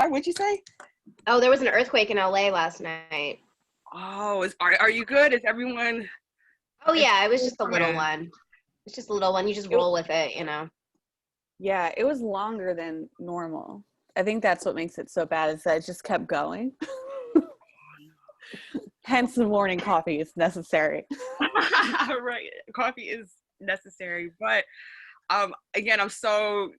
sorry, what'd you say? Oh, there was an earthquake in LA last night. Oh, are you good? Is everyone? Oh yeah, it was just a little one. It's just a little one. You just roll with it, you know. Yeah, it was longer than normal. I think that's what makes it so bad, is that it just kept going. Hence the morning coffee is necessary. Right, coffee is necessary. But again, I'm so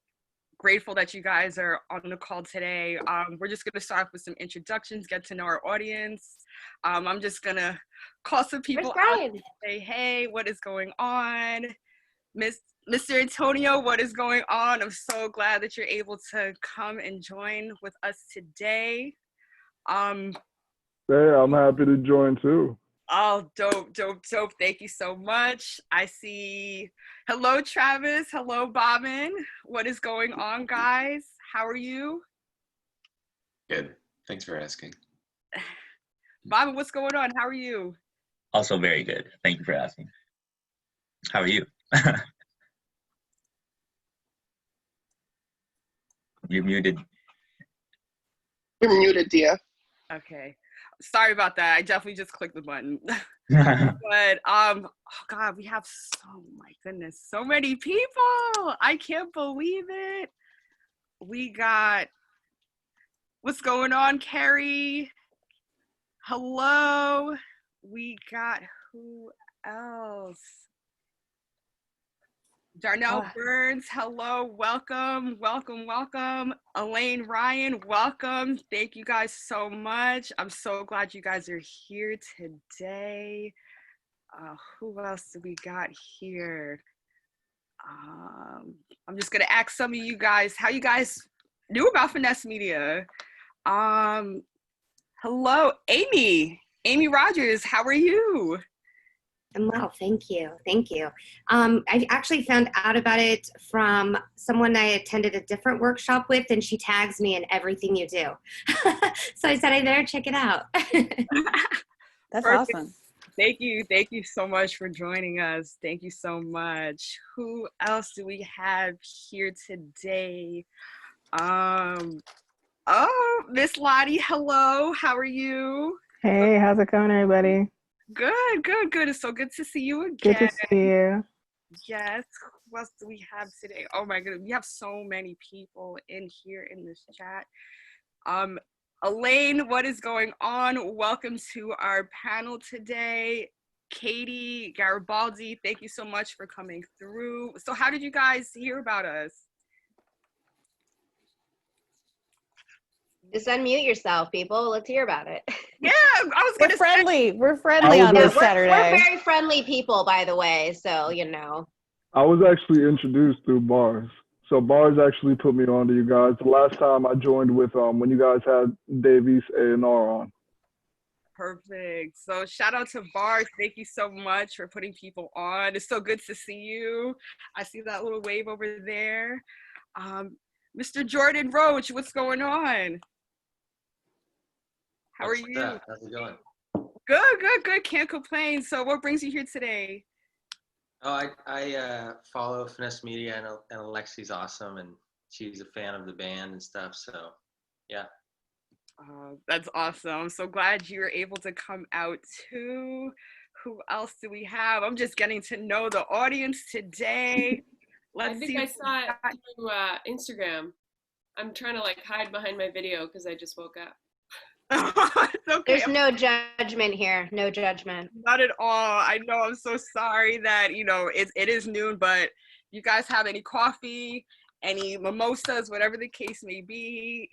grateful that you guys are on the call today. We're just going to start with some introductions, get to know our audience. I'm just going to call some people out and say, hey, what is going on? Mr. Antonio, what is going on? I'm so glad that you're able to come and join with us today. Hey, I'm happy to join too. Oh, dope. Thank you so much. I see. Hello, Travis. Hello, Bobbin. What is going on, guys? How are you? Good. Thanks for asking. Bobbin, what's going on? How are you? Also very good. Thank you for asking. How are you? You're muted. You're muted, dear. Okay. Sorry about that. I definitely just clicked the button. But oh God, we have my goodness, so many people. I can't believe it. We got, what's going on, Carrie? Hello. We got, who else? Darnell Burns, hello, welcome. Elaine Ryan, welcome. Thank you guys so much. I'm so glad you guys are here today. Who else do we got here? I'm just gonna ask some of you guys how you guys knew about Finesse Media. Hello, Amy Rogers, how are you? I'm well, thank you. I actually found out about it from someone I attended a different workshop with, and she tags me in everything you do. So I said I better check it out. That's awesome. Thank you so much for joining us. Thank you so much. Who else do we have here today? Oh, Miss Lottie, hello. How are you? Hey, how's it going, everybody? Good. It's so good to see you again. Good to see you. Yes. Who else do we have today? Oh my goodness, we have so many people in here in this chat. Elaine, what is going on? Welcome to our panel today. Katie, Garibaldi, thank you so much for coming through. So how did you guys hear about us? Just unmute yourself, people. Let's hear about it. Yeah, I was gonna say. We're friendly on this Saturday. We're very friendly people, by the way, so you know. I was actually introduced through Bars. So Bars actually put me on to you guys. The last time I joined with when you guys had Davies A&R on. Perfect. So shout out to Bars. Thank you so much for putting people on. It's so good to see you. I see that little wave over there. Mr. Jordan Roach, what's going on? How are you? How's it going? Good. Can't complain. So what brings you here today? Oh, I follow Finesse Media, and Alexi's awesome, and she's a fan of the band and stuff, so yeah. That's awesome. I'm so glad you were able to come out too. Who else do we have? I'm just getting to know the audience today. I think I saw it through Instagram. I'm trying to hide behind my video because I just woke up. It's okay. There's no judgment here. No judgment. Not at all. I know. I'm so sorry that it is noon, but you guys have any coffee, any mimosas, whatever the case may be,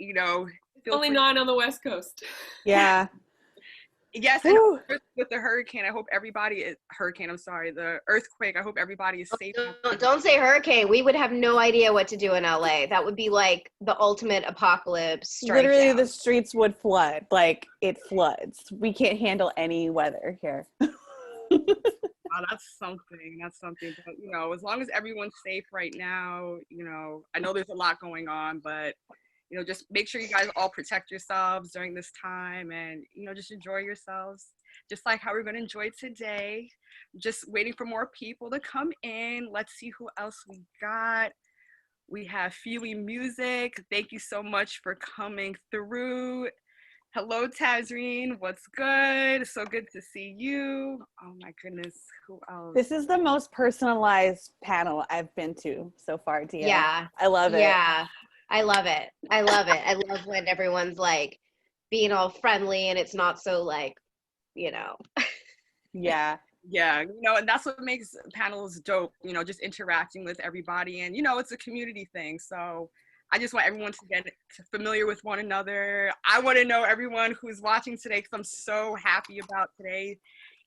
Only 9 on the West Coast. Yeah. Yes, and with the hurricane, I hope everybody is the earthquake. I hope everybody is safe. Don't say hurricane. We would have no idea what to do in LA. That would be like the ultimate apocalypse. Literally, the streets would flood. It floods. We can't handle any weather here. Oh, that's something. But as long as everyone's safe right now, I know there's a lot going on, but just make sure you guys all protect yourselves during this time and, just enjoy yourselves, just like how we're going to enjoy today. Just waiting for more people to come in. Let's see who else we got. We have Feely Music. Thank you so much for coming through. Hello, Tazreen. What's good? So good to see you. Oh my goodness. Who else? This is the most personalized panel I've been to so far, Dia. Yeah. I love it. Yeah. I love it. I love it. I love when everyone's like being all friendly and it's not so like, you know. Yeah. Yeah, and that's what makes panels dope, just interacting with everybody. And, it's a community thing. So I just want everyone to get familiar with one another. I want to know everyone who's watching today because I'm so happy about today.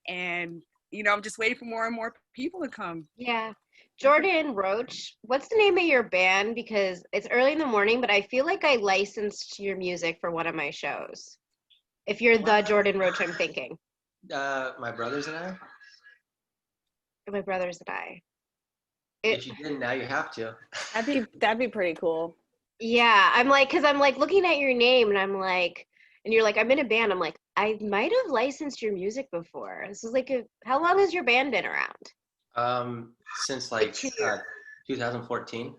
And, I'm just waiting for more and more people to come. Yeah. Jordan Roach, what's the name of your band? Because it's early in the morning, but I feel like I licensed your music for one of my shows. If you're the Jordan Roach, I'm thinking. My brothers and I. My brothers and I. If you didn't, now you have to. That'd be pretty cool. Yeah, I'm like, because I'm like looking at your name and I'm like, and you're like, I'm in a band. I'm like, I might have licensed your music before. This is like, how long has your band been around? Since like 2014.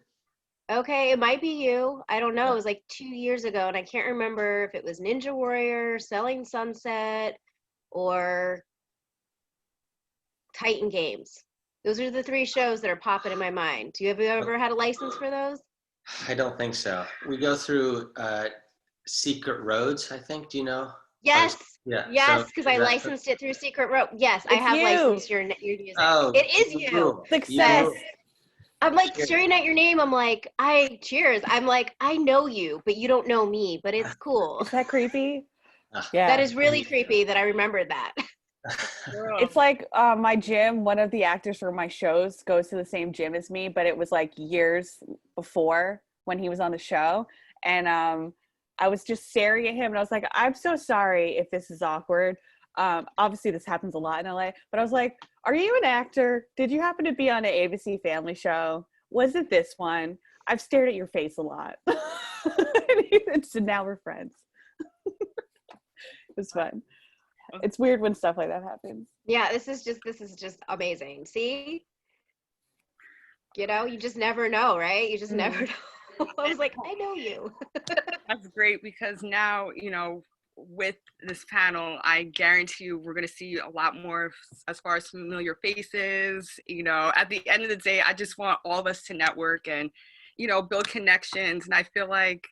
Okay, it might be you. I don't know. It was like 2 years ago, and I can't remember if it was Ninja Warrior, Selling Sunset, or Titan Games. Those are the 3 shows that are popping in my mind. Have you ever had a license for those? I don't think so. We go through Secret Roads, I think. Do you know? Yes. Yeah. Yes, because I licensed it through Secret Road. Yes, I have licensed your music. Oh, it is you. Success. I'm like staring at your name. I'm like, cheers. I'm like, I know you, but you don't know me, but it's cool. Is that creepy? Yeah. That is really creepy that I remembered that. It's like my gym, one of the actors for my shows goes to the same gym as me, but it was like years before when he was on the show. And I was just staring at him and I was like, I'm so sorry if this is awkward. Obviously this happens a lot in LA, but I was like, are you an actor? Did you happen to be on an ABC Family show? Was it this one? I've stared at your face a lot. So now we're friends. It was fun. It's weird when stuff like that happens. Yeah, this is just amazing. See? You just never know, right? You just never know. I was like, I know you. That's great because now, with this panel, I guarantee you we're going to see a lot more as far as familiar faces. At the end of the day, I just want all of us to network and, build connections. And I feel like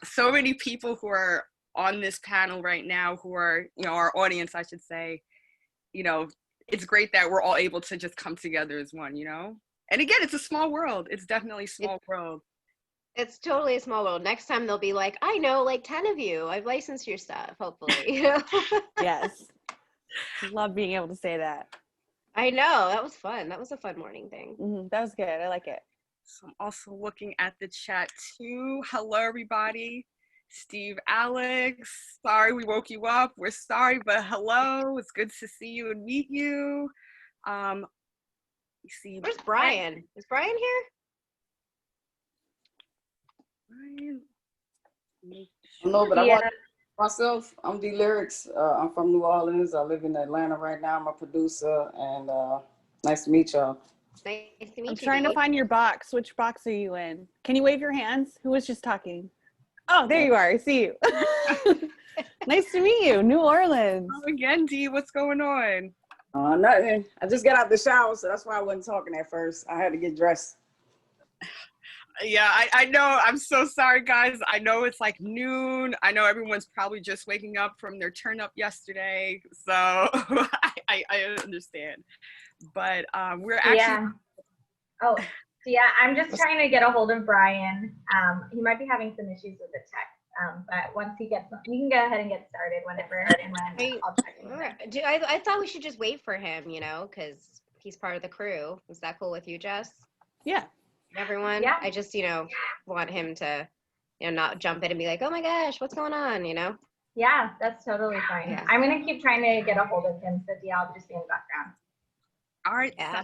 so many people who are on this panel right now who are, our audience, I should say, it's great that we're all able to just come together as one, And again, it's a small world. It's definitely a small world. It's totally a small world. Next time they'll be like, I know like 10 of you. I've licensed your stuff, hopefully. Yes. Love being able to say that. I know. That was fun. That was a fun morning thing. That was good. I like it. So I'm also looking at the chat too. Hello, everybody. Steve, Alex, sorry we woke you up. We're sorry, but hello. It's good to see you and meet you. Where's Brian? Is Brian here? No, but I want myself. I'm D Lyrics. I'm from New Orleans. I live in Atlanta right now. I'm a producer, and nice to meet y'all. Nice to meet you. I'm trying to find your box. Which box are you in? Can you wave your hands? Who was just talking? Oh, there you are. I see you. Nice to meet you. New Orleans. Oh, again, D. What's going on? Nothing. I just got out the shower, so that's why I wasn't talking at first. I had to get dressed. Yeah, I know. I'm so sorry, guys. I know it's like noon. I know everyone's probably just waking up from their turn up yesterday. So I understand. But we're actually... Yeah. Oh, yeah, I'm just trying to get a hold of Brian. He might be having some issues with the tech. But once he gets, we can go ahead and get started whenever, and then I'll check in. I thought we should just wait for him, because he's part of the crew. Is that cool with you, Jess? Yeah. Everyone? Yeah. I just, want him to, not jump in and be like, oh my gosh, what's going on, Yeah, that's totally fine. Yeah. I'm going to keep trying to get a hold of him, so yeah, I'll just be in the background. All right. Yeah.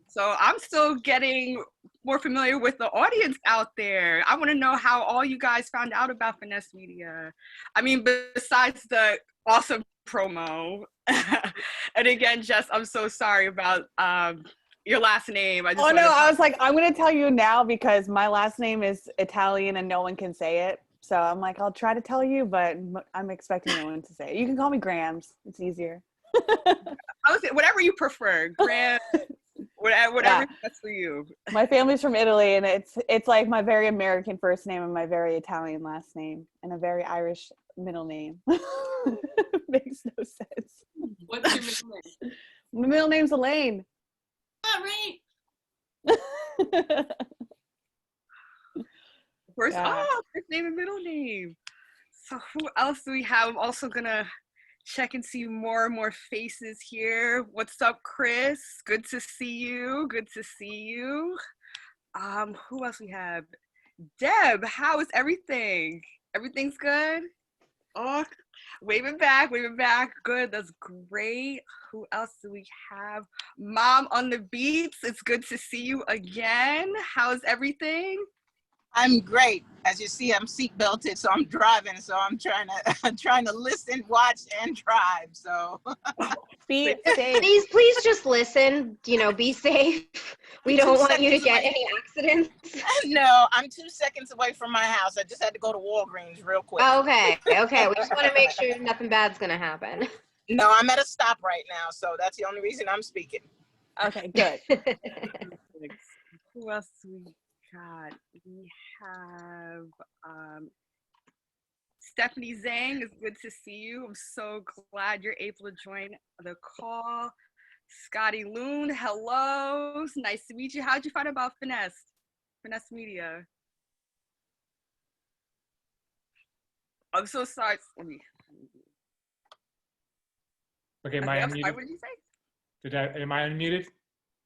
So I'm still getting more familiar with the audience out there. I want to know how all you guys found out about Finesse Media. I mean, besides the awesome promo. And again, Jess, I'm so sorry about, your last name. I just Oh no, I was like, I'm gonna tell you now because my last name is Italian and no one can say it. So I'm like, I'll try to tell you, but I'm expecting no one to say it. You can call me Grams. It's easier. I would say whatever you prefer, Grams, whatever Yeah. that's for you. My family's from Italy, and it's like my very American first name and my very Italian last name and a very Irish middle name. Makes no sense. What's your middle name? My middle name's Elaine. All right. First Yeah. name and middle name. So who else do we have? I'm also gonna check and see more and more faces here. What's up, Chris? Good to see you. Good to see you. Who else we have? Deb, how is everything? Everything's good? Oh, waving back. Good, that's great. Who else do we have? Mom on the beats, it's good to see you again. How's everything? I'm great. As you see, I'm seat belted, so I'm driving. So I'm trying to listen, watch, and drive. So be safe. Please just listen. Be safe. We don't want you to get any accidents. No, I'm 2 seconds away from my house. I just had to go to Walgreens real quick. Okay. We just want to make sure nothing bad's gonna happen. No, I'm at a stop right now, so that's the only reason I'm speaking. Okay, good. Who else do we got? We have Stephanie Zhang. It's good to see you. I'm so glad you're able to join the call. Scotty Loon, hello. Nice to meet you. How'd you find out about Finessed Media? I'm so sorry. Okay, am I unmuted? What did you say? Am I unmuted?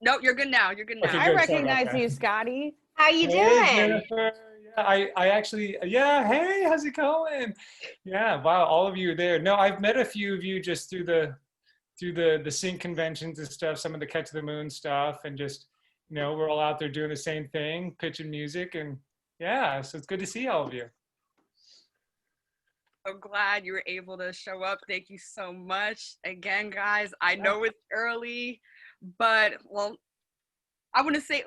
No, you're good now. You're good now. Okay, I good. recognize you, Scotty. How you Hey, doing? Jennifer. Yeah, I actually, hey, how's it going? Yeah, wow, all of you are there. No, I've met a few of you just through the sync conventions and stuff, some of the Cut to the Moon stuff, and just, we're all out there doing the same thing, pitching music, and yeah, so it's good to see all of you. So glad you were able to show up. Thank you so much. Again, guys, I know it's early, but I want to say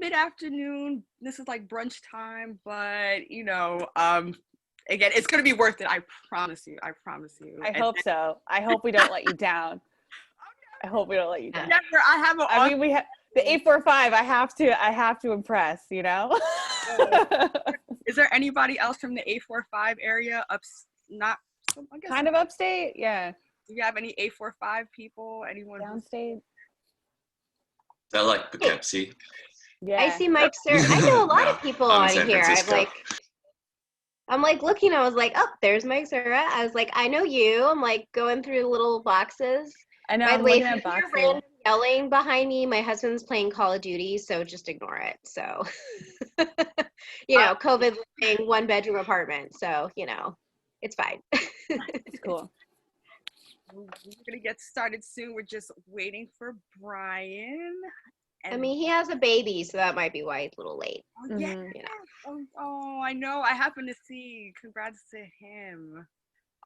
mid-afternoon. This is like brunch time, but again, it's gonna be worth it. I promise you. I hope so. I hope we don't let you down. I hope we don't let you down. Never. I have we have the 845. I have to impress. Is there anybody else from the 845 area? Kind of upstate, yeah. Do you have any 845 people? Anyone downstate? I like Poughkeepsie. Yeah. I see Mike Sir. I know a lot of people on here. I'm like looking. I was like, oh, there's Mike Sir. I was like, I know you. I'm like going through the little boxes. I know. By the way, if you hear random yelling behind me, my husband's playing Call of Duty, so just ignore it. So, COVID thing, 1-bedroom apartment. So, it's fine. It's cool. We're gonna get started soon. We're just waiting for Brian. I mean, he has a baby, so that might be why he's a little late. Oh, yeah. Oh, I know. I happen to see. Congrats to him.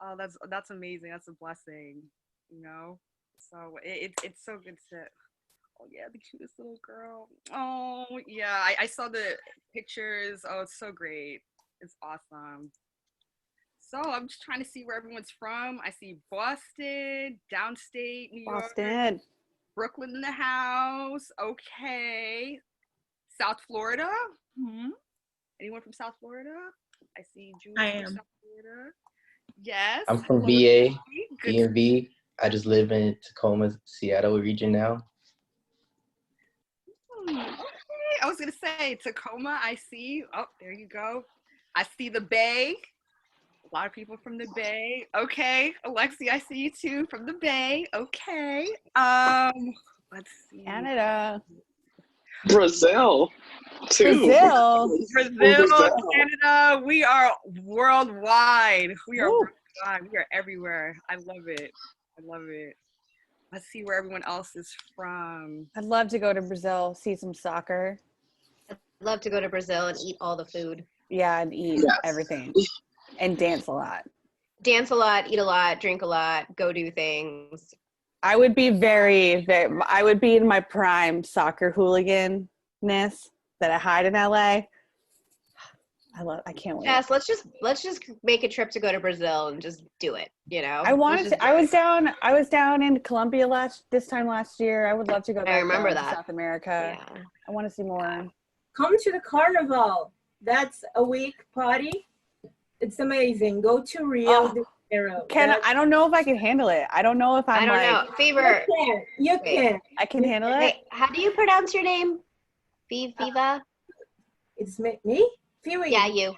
Oh, that's amazing. That's a blessing. So it's so good to. Oh yeah, the cutest little girl. Oh yeah, I saw the pictures. Oh, it's so great. It's awesome. So I'm just trying to see where everyone's from. I see Boston, downstate New York, Boston, Brooklyn in the house. Okay, South Florida. Anyone from South Florida? I see Julie from South Florida. Yes. I'm from VA, DMV. I just live in Tacoma, Seattle region now. Okay. I was gonna say Tacoma. I see. Oh, there you go. I see the Bay. A lot of people from the Bay. Okay, Alexi, I see you too from the Bay. Okay. Let's see. Canada. Brazil, too. Brazil, Canada. We are worldwide. We are worldwide. We are everywhere. I love it. Let's see where everyone else is from. I'd love to go to Brazil, see some soccer. I'd love to go to Brazil and eat all the food. Yeah, and eat everything. And dance a lot. Dance a lot, eat a lot, drink a lot, go do things. I would be I would be in my prime soccer hooligan-ness that I hide in LA. I can't wait. Yes, let's just make a trip to go to Brazil and just do it, you know? I was down in Colombia this time last year. I would love to go back I remember to that. South America. Yeah. I want to see more. Come to the carnival. That's a week party. It's amazing. Go to Rio de Janeiro. I don't know if I can handle it. I don't know if I'm I don't know. Fever. You can. I can handle it. Wait, how do you pronounce your name? Viva? It's me? Pee-wee. Yeah, you.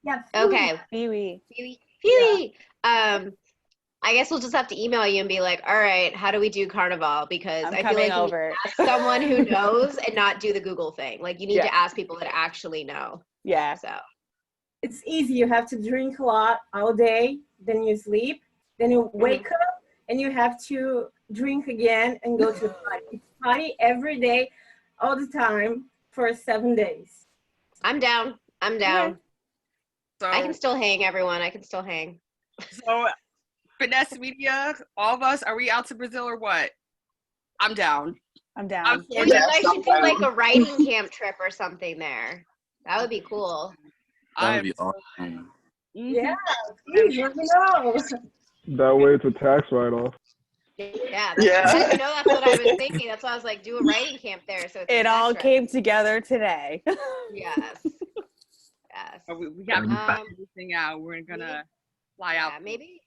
Yeah. Okay. Pee-wee. Pee-wee. I guess we'll just have to email you and be like, all right, how do we do carnival? Because I feel like you need to ask someone who knows and not do the Google thing. Like you need to ask people that actually know. Yeah. So it's easy. You have to drink a lot all day, then you sleep, then you wake up and you have to drink again and go to the party. It's party every day, all the time for 7 days. I'm down. So, I can still hang, everyone. I can still hang. So, Finesse Media, all of us, are we out to Brazil or what? I'm down. I'm down. You guys should do like a writing camp trip or something there. That would be cool. That would be awesome. Yeah, please let me know. That way it's a tax write-off. Yeah, that's what I was thinking. That's why I was like, do a writing camp there. So it all came together today. Yes. Yes. We have to find everything out. We're gonna fly out. Maybe.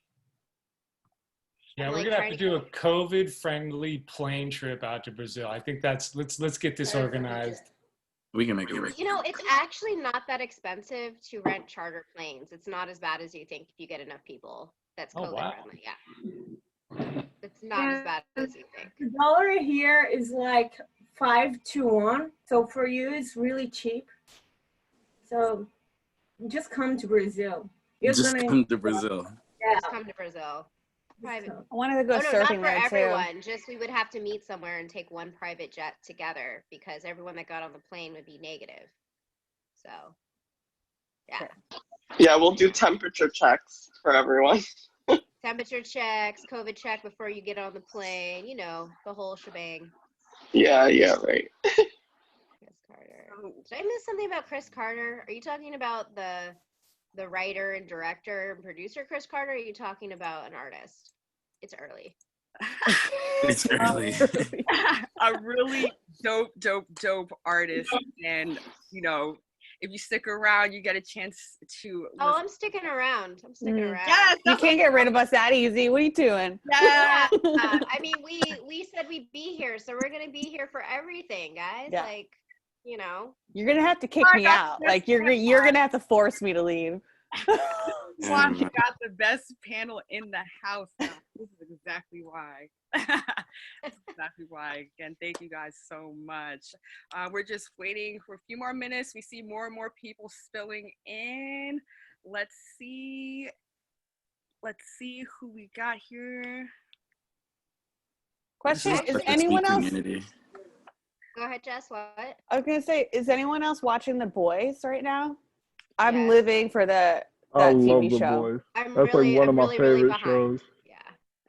Yeah, we're gonna have to do a COVID-friendly plane trip out to Brazil. I think let's get this organized. We can make it work. You know, it's actually not that expensive to rent charter planes. It's not as bad as you think if you get enough people. That's COVID friendly. Yeah. It's not as bad as you think. The dollar here is like 5 to 1. So for you, it's really cheap. So just come to Brazil. Just come to Brazil. Yeah. Just come to Brazil. Private. I wanted to go surfing there not for too. everyone. Just we would have to meet somewhere and take one private jet together because everyone that got on the plane would be negative. So, yeah. Yeah, we'll do temperature checks for everyone. Temperature checks, COVID check before you get on the plane. You know, the whole shebang. Yeah, right. Chris Carter. Did I miss something about Chris Carter? Are you talking about the writer and director and producer Chris Carter? Or are you talking about an artist? It's early. It's early. A really dope artist, and you know, if you stick around, you get a chance to. Oh, I'm sticking around. Around. Yes, you can't get rid of us that easy. What are you doing? Yeah. I mean, we said we'd be here, so we're gonna be here for everything, guys. Yeah. Like, you know. You're gonna have to kick me out. Like you're gonna have to force me to leave. Why you got the best panel in the house now. This is exactly why. That's exactly why. Again, thank you guys so much. We're just waiting for a few more minutes. We see more and more people spilling in. Let's see who we got here. Question: is anyone else? Go ahead, Jess. What? I was gonna say, is anyone else watching The Boys right now? I'm living for that I TV love The show. Boys. That's like one of my favorite shows. Yeah,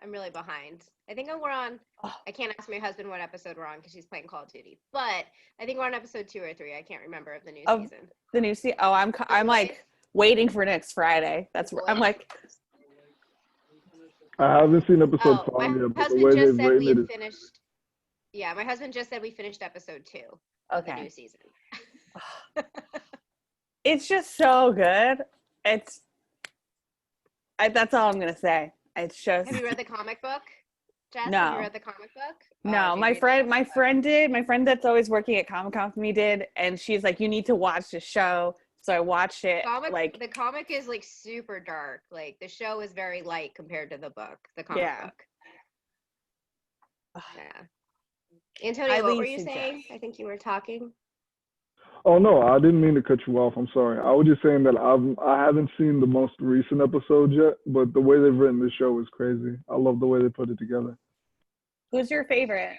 I'm really behind. I think we're on. I can't ask my husband what episode we're on because he's playing Call of Duty. But I think we're on episode 2 or 3. I can't remember of the new season. The new season. Oh, I'm like waiting for next Friday. That's where I'm like. I haven't seen episode 5 yet, but the way they've rated it. Finished. Yeah, my husband just said we finished episode 2 of the new season. It's just so good. That's all I'm gonna say. It's just. Have you read the comic book, Jess? No. Have you read the comic book? No, my friend did. My friend that's always working at Comic-Con with me did, and she's like, "You need to watch the show." So I watched it. The comic is like super dark. Like the show is very light compared to the book, the comic book. Yeah. Antonio, what were you saying? I think you were talking. Oh no, I didn't mean to cut you off. I'm sorry. I was just saying that I haven't seen the most recent episode yet, but the way they've written the show is crazy. I love the way they put it together. Who's your favorite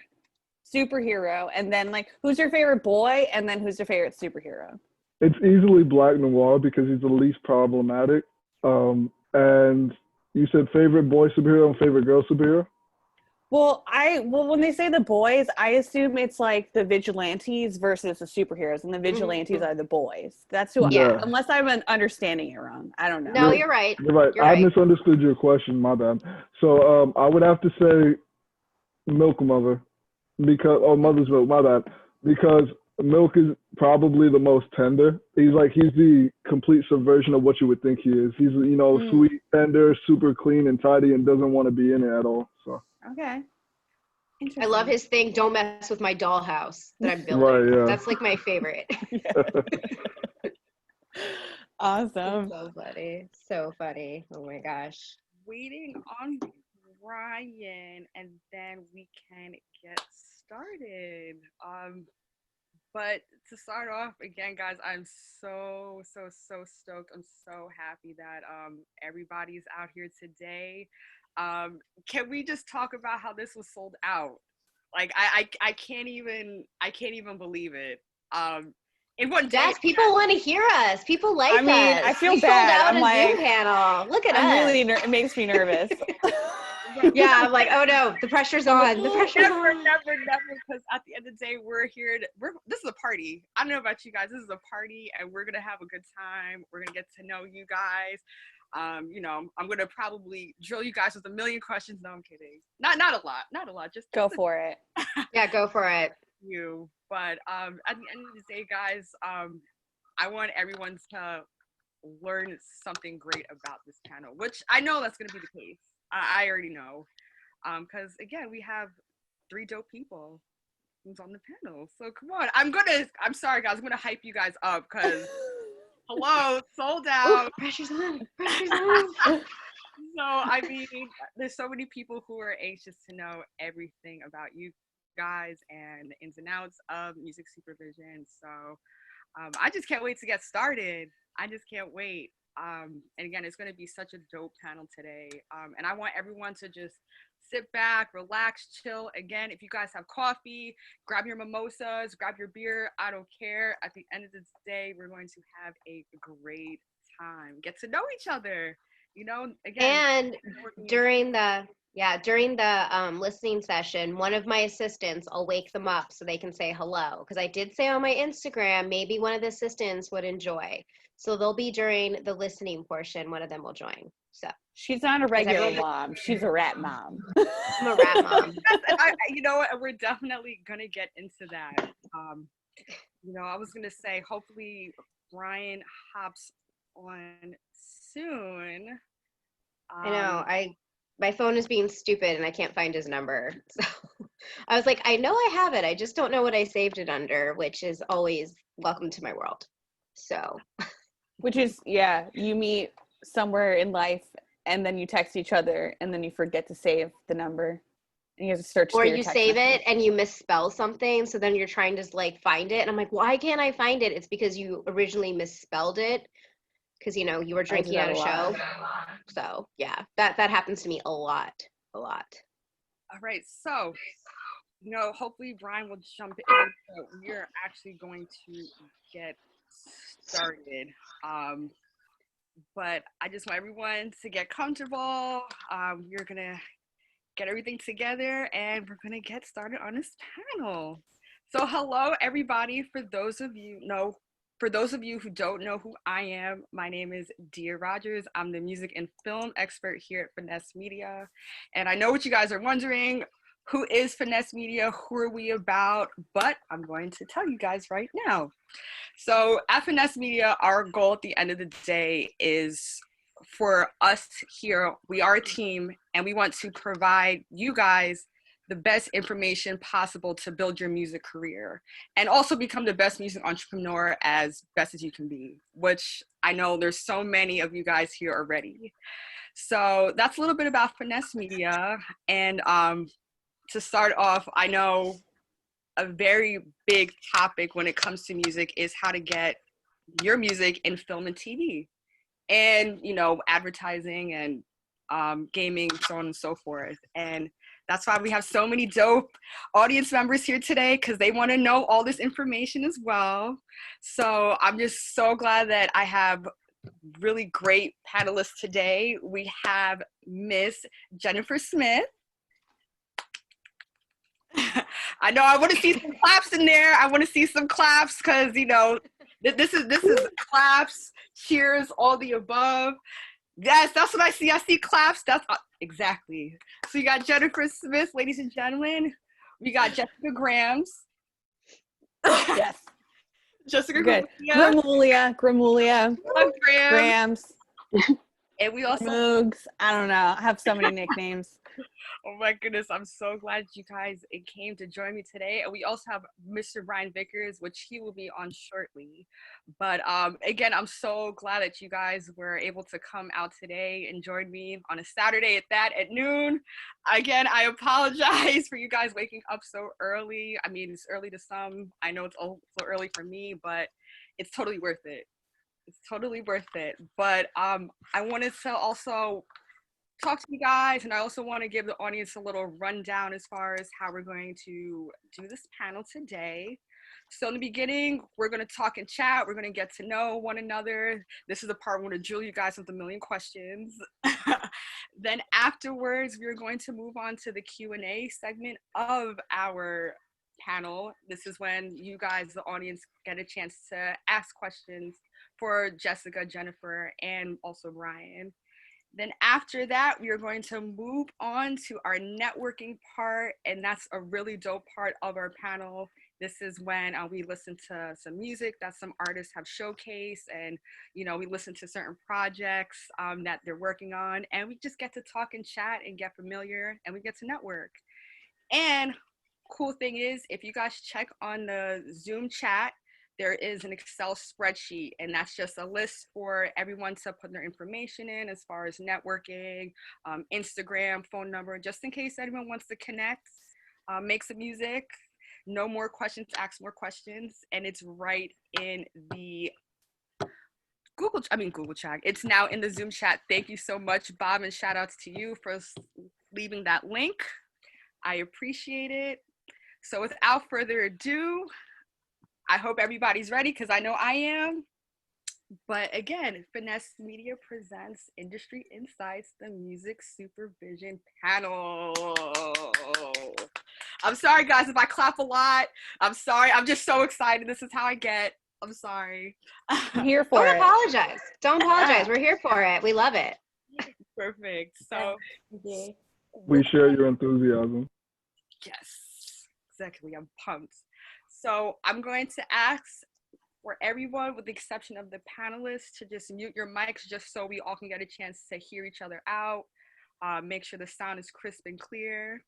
superhero? And then like, who's your favorite boy? And then who's your favorite superhero? It's easily Black Noir because he's the least problematic. And you said favorite boy superhero and favorite girl superhero? Well, when they say the boys, I assume it's like the vigilantes versus the superheroes, and the vigilantes are the boys. That's who. Yeah. Unless I'm understanding it wrong, I don't know. No, you're right. You're right. I misunderstood your question. My bad. So I would have to say Milk Mother, because Mother's Milk. My bad, because Milk is probably the most tender. He's the complete subversion of what you would think he is. He's sweet, tender, super clean and tidy, and doesn't want to be in it at all. So. Okay. I love his thing, don't mess with my dollhouse that I'm building. Right, yeah. That's like my favorite. Awesome. So funny. So funny. Oh my gosh. Waiting on Brian, and then we can get started. But to start off again, guys, I'm so stoked. I'm so happy that everybody's out here today. Can we just talk about how this was sold out? Like I can't even believe it. In one day, Yes, people want to hear us. People like us. I feel we bad. Sold out I'm a like, Zoom panel. Look at us. Really it makes me nervous. Yeah, I'm like, oh no, the pressure's on. The pressure's never, on. never, because at the end of the day, we're here. This is a party. I don't know about you guys. This is a party, and we're gonna have a good time. We're gonna get to know you guys. I'm gonna probably drill you guys with a million questions. No, I'm kidding. Not a lot. Just go for it. Yeah, go for it. But at the end of the day, guys, I want everyone to learn something great about this panel, which I know that's gonna be the case. I already know, because again, we have 3 dope people who's on the panel. So come on, I'm sorry, guys. I'm gonna hype you guys up because. Hello, sold out. Ooh, pressure's on. Pressure's on. So, I mean, there's so many people who are anxious to know everything about you guys and the ins and outs of music supervision. So, I just can't wait to get started. I just can't wait. And again, it's going to be such a dope panel today. And I want everyone to just sit back, relax, chill. Again, if you guys have coffee, grab your mimosas, grab your beer. I don't care. At the end of the day, we're going to have a great time. Get to know each other. Again. And during the listening session, one of my assistants, I'll wake them up so they can say hello. Because I did say on my Instagram, maybe one of the assistants would enjoy. So they'll be during the listening portion. One of them will join. So she's not a regular mom. She's a rat mom. I'm a rat mom. You know what? We're definitely gonna get into that. I was gonna say, hopefully Brian hops on soon. I know. My phone is being stupid and I can't find his number. So I was like, I know I have it. I just don't know what I saved it under, which is always welcome to my world. So. Which is, you meet somewhere in life and then you text each other and then you forget to save the number and you have to search. Or you save it and you misspell something. So then you're trying to find it. And I'm like, why can't I find it? It's because you originally misspelled it. Because, you were drinking at a show. So, yeah, that happens to me a lot. All right. So, hopefully Brian will jump in. So we're actually going to get started. But I just want everyone to get comfortable. We're going to get everything together and we're going to get started on this panel. So, hello, everybody. For those of you who don't know who I am, my name is Dia Rogers. I'm the music and film expert here at Finessed Media. And I know what you guys are wondering, who is Finessed Media? Who are we about? But I'm going to tell you guys right now. So at Finessed Media, our goal at the end of the day is for us here, we are a team and we want to provide you guys the best information possible to build your music career and also become the best music entrepreneur as best as you can be, which I know there's so many of you guys here already. So that's a little bit about Finessed Media. And to start off, I know a very big topic when it comes to music is how to get your music in film and TV and, advertising and gaming, so on and so forth. And that's why we have so many dope audience members here today, because they want to know all this information as well. So I'm just so glad that I have really great panelists today. We have Miss Jennifer Smith. I know. I want to see some claps in there. I want to see some claps because this is claps, cheers, all the above. Yes, that's what I see. I see claps. That's exactly. So you got Jennifer Smith, ladies and gentlemen. We got Jessica Grams. Yes. Jessica Gramuglia. Grams. And we also Moogs. I don't know. I have so many nicknames. Oh my goodness, I'm so glad you guys came to join me today. And we also have Mr. Brian Vickers, which he will be on shortly. But again, I'm so glad that you guys were able to come out today and join me on a Saturday at noon. Again, I apologize for you guys waking up so early. I mean, it's early to some. I know it's also early for me, but it's totally worth it. It's totally worth it. But I wanted to also talk to you guys, and I also want to give the audience a little rundown as far as how we're going to do this panel today. So in the beginning, we're going to talk and chat. We're going to get to know one another. This is the part where I'm going to drill you guys with a million questions. Then afterwards, we're going to move on to the Q&A segment of our panel. This is when you guys, the audience, get a chance to ask questions for Jessica, Jennifer, and also Brian. Then after that, we are going to move on to our networking part, and that's a really dope part of our panel. This is when we listen to some music that some artists have showcased, and we listen to certain projects that they're working on, and we just get to talk and chat and get familiar, and we get to network. And cool thing is, if you guys check on the Zoom chat, there is an Excel spreadsheet, and that's just a list for everyone to put their information in as far as networking, Instagram, phone number, just in case anyone wants to connect, make some music, no more questions, ask more questions, and it's right in the Google chat. It's now in the Zoom chat. Thank you so much, Bob, and shout outs to you for leaving that link. I appreciate it. So without further ado, I hope everybody's ready because I know I am. But again, Finesse Media presents Industry Insights, the Music Supervision Panel. I'm sorry, guys, if I clap a lot. I'm sorry. I'm just so excited. This is how I get. I'm sorry. I'm here for it. Don't apologize. Don't apologize. We're here for it. We love it. Perfect. So we share your enthusiasm. Yes, exactly. I'm pumped. So I'm going to ask for everyone, with the exception of the panelists, to just mute your mics just so we all can get a chance to hear each other out. Make sure the sound is crisp and clear.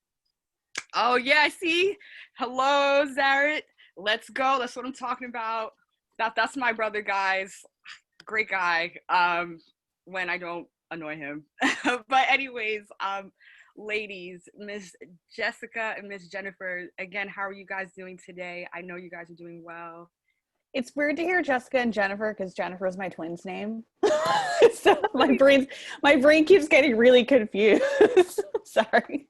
Oh yeah, I see. Hello, Zaret. Let's go. That's what I'm talking about. That's my brother, guys. Great guy. When I don't annoy him. But anyways, ladies, Miss Jessica and Miss Jennifer, again, how are you guys doing today? I know you guys are doing well. It's weird to hear Jessica and Jennifer because Jennifer is my twin's name. So my brain keeps getting really confused. Sorry.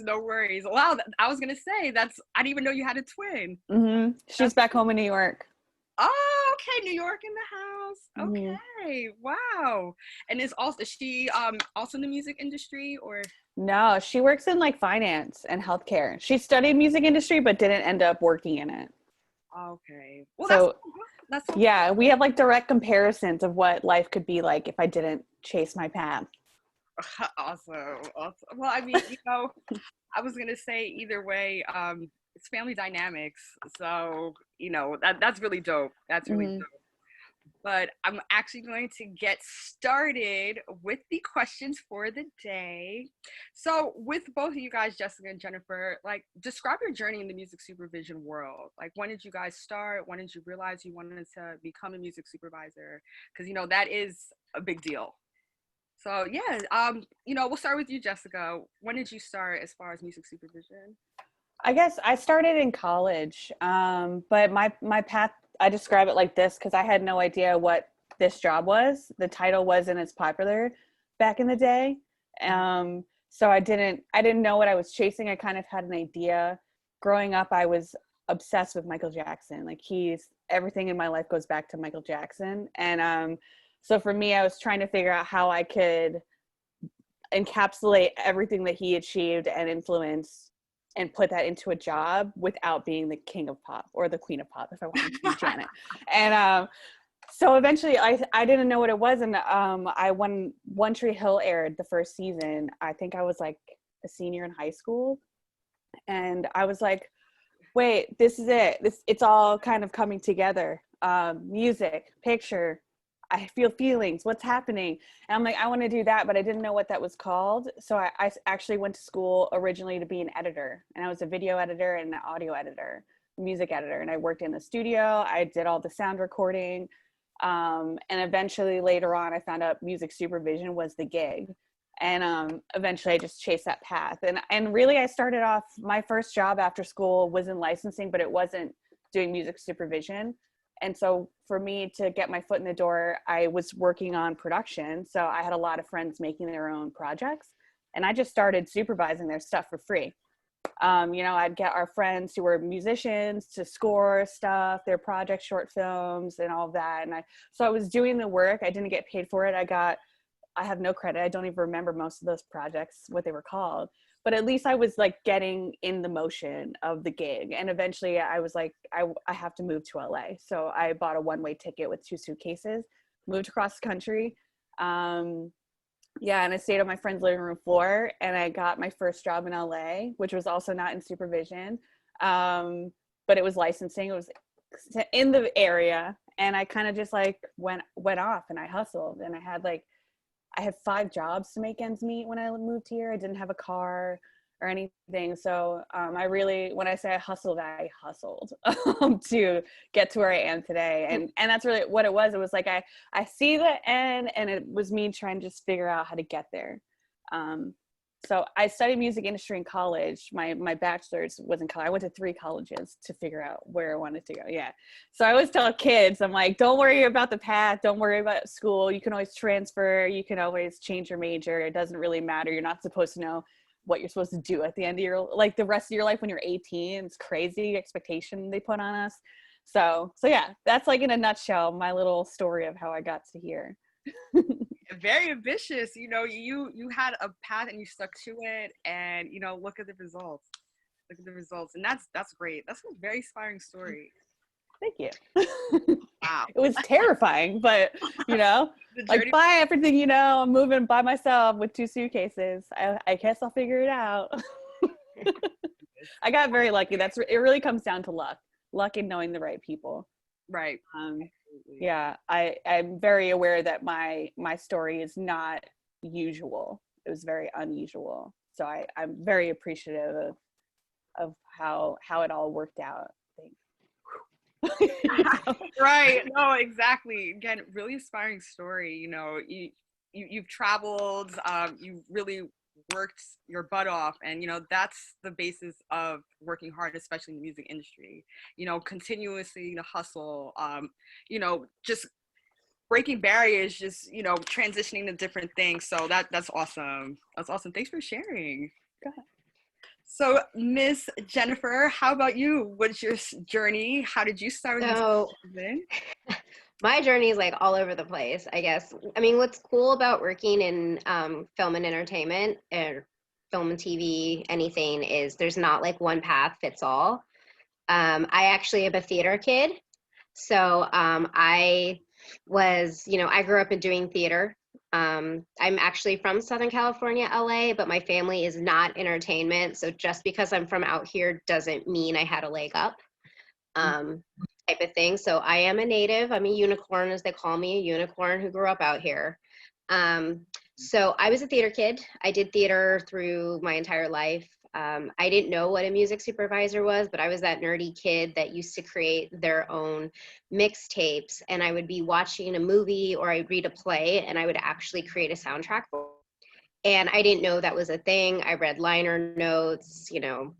No worries. Wow, I was gonna say I didn't even know you had a twin. Mm-hmm. She's back home in New York. Oh, okay, New York in the house. Okay, wow. And is she also in the music industry or? No, she works in like finance and healthcare. She studied music industry but didn't end up working in it. Okay. Well, so that's yeah, we have like direct comparisons of what life could be like if I didn't chase my path. Awesome. Well, I mean, I was gonna say either way, it's family dynamics. So, that's really dope. That's really dope. But I'm actually going to get started with the questions for the day. So with both of you guys, Jessica and Jennifer, describe your journey in the music supervision world. When did you guys start? When did you realize you wanted to become a music supervisor? Because, that is a big deal. So yeah, we'll start with you, Jessica. When did you start as far as music supervision? I guess I started in college, but my path, I describe it like this because I had no idea what this job was. The title wasn't as popular back in the day. So I didn't know what I was chasing. I kind of had an idea. Growing up, I was obsessed with Michael Jackson. Everything in my life goes back to Michael Jackson. And so for me, I was trying to figure out how I could encapsulate everything that he achieved and influence and put that into a job without being the king of pop or the queen of pop, if I wanted to be Janet. And so eventually I didn't know what it was. And when One Tree Hill aired the first season, I think I was like a senior in high school. And I was like, wait, this is it. It's all kind of coming together. Music, picture, I feel feelings, what's happening? And I'm like, I want to do that, but I didn't know what that was called. So I actually went to school originally to be an editor. And I was a video editor and an audio editor, music editor. And I worked in the studio. I did all the sound recording. And eventually later on, I found out music supervision was the gig. And eventually I just chased that path. And really I started off, my first job after school was in licensing, but it wasn't doing music supervision. And so for me to get my foot in the door, I was working on production. So I had a lot of friends making their own projects, and I just started supervising their stuff for free. You know, I'd get our friends who were musicians to score stuff, their project short films and all of that. And so I was doing the work. I didn't get paid for it. I have no credit. I don't even remember most of those projects, what they were called, but at least I was like getting in the motion of the gig. And eventually I was like, I have to move to LA. So I bought a one-way ticket with 2 suitcases, moved across the country. Yeah, and I stayed on my friend's living room floor, and I got my first job in LA, which was also not in supervision, but it was licensing. It was in the area, and I kind of just like went off, and I hustled, and I had 5 jobs to make ends meet when I moved here. I didn't have a car or anything. So when I say I hustled to get to where I am today. And that's really what it was. It was like, I see the end, and it was me trying to just figure out how to get there. So I studied music industry in college. My bachelor's was in college. I went to 3 colleges to figure out where I wanted to go. Yeah. So I always tell kids, I'm like, don't worry about the path. Don't worry about school. You can always transfer. You can always change your major. It doesn't really matter. You're not supposed to know what you're supposed to do at the end of the rest of your life when you're 18. It's crazy expectation they put on us. So yeah, that's like in a nutshell, my little story of how I got to here. Very ambitious. You know, you had a path and you stuck to it, and you know, look at the results. And that's great. That's a very inspiring story. Thank you. Wow. It was terrifying, but you know, like buy everything, you know, I'm moving by myself with 2 suitcases. I guess I'll figure it out. I got very lucky. It really comes down to luck in knowing the right people. Right. Yeah, I'm very aware that my story is not usual. It was very unusual. So I'm very appreciative of how it all worked out. Right. No, exactly. Again, really inspiring story. You know, you've traveled, you really worked your butt off, and you know, that's the basis of working hard, especially in the music industry. You know, continuously to hustle, you know, just breaking barriers, just, you know, transitioning to different things. So that's awesome. That's awesome. Thanks for sharing. Go ahead. So, Miss Jennifer, how about you? What's your journey? How did you start with My journey is like all over the place, I guess. I mean, what's cool about working in film and entertainment, or film and TV, anything, is there's not like one path fits all. I actually am a theater kid. So I was, you know, I grew up in doing theater. I'm actually from Southern California, LA, but my family is not entertainment. So just because I'm from out here doesn't mean I had a leg up, type of thing. So I am a native. I'm a unicorn, as they call me, a unicorn who grew up out here. So I was a theater kid. I did theater through my entire life. I didn't know what a music supervisor was, but I was that nerdy kid that used to create their own mixtapes, and I would be watching a movie or I'd read a play and I would actually create a soundtrack. And I didn't know that was a thing. I read liner notes, you know,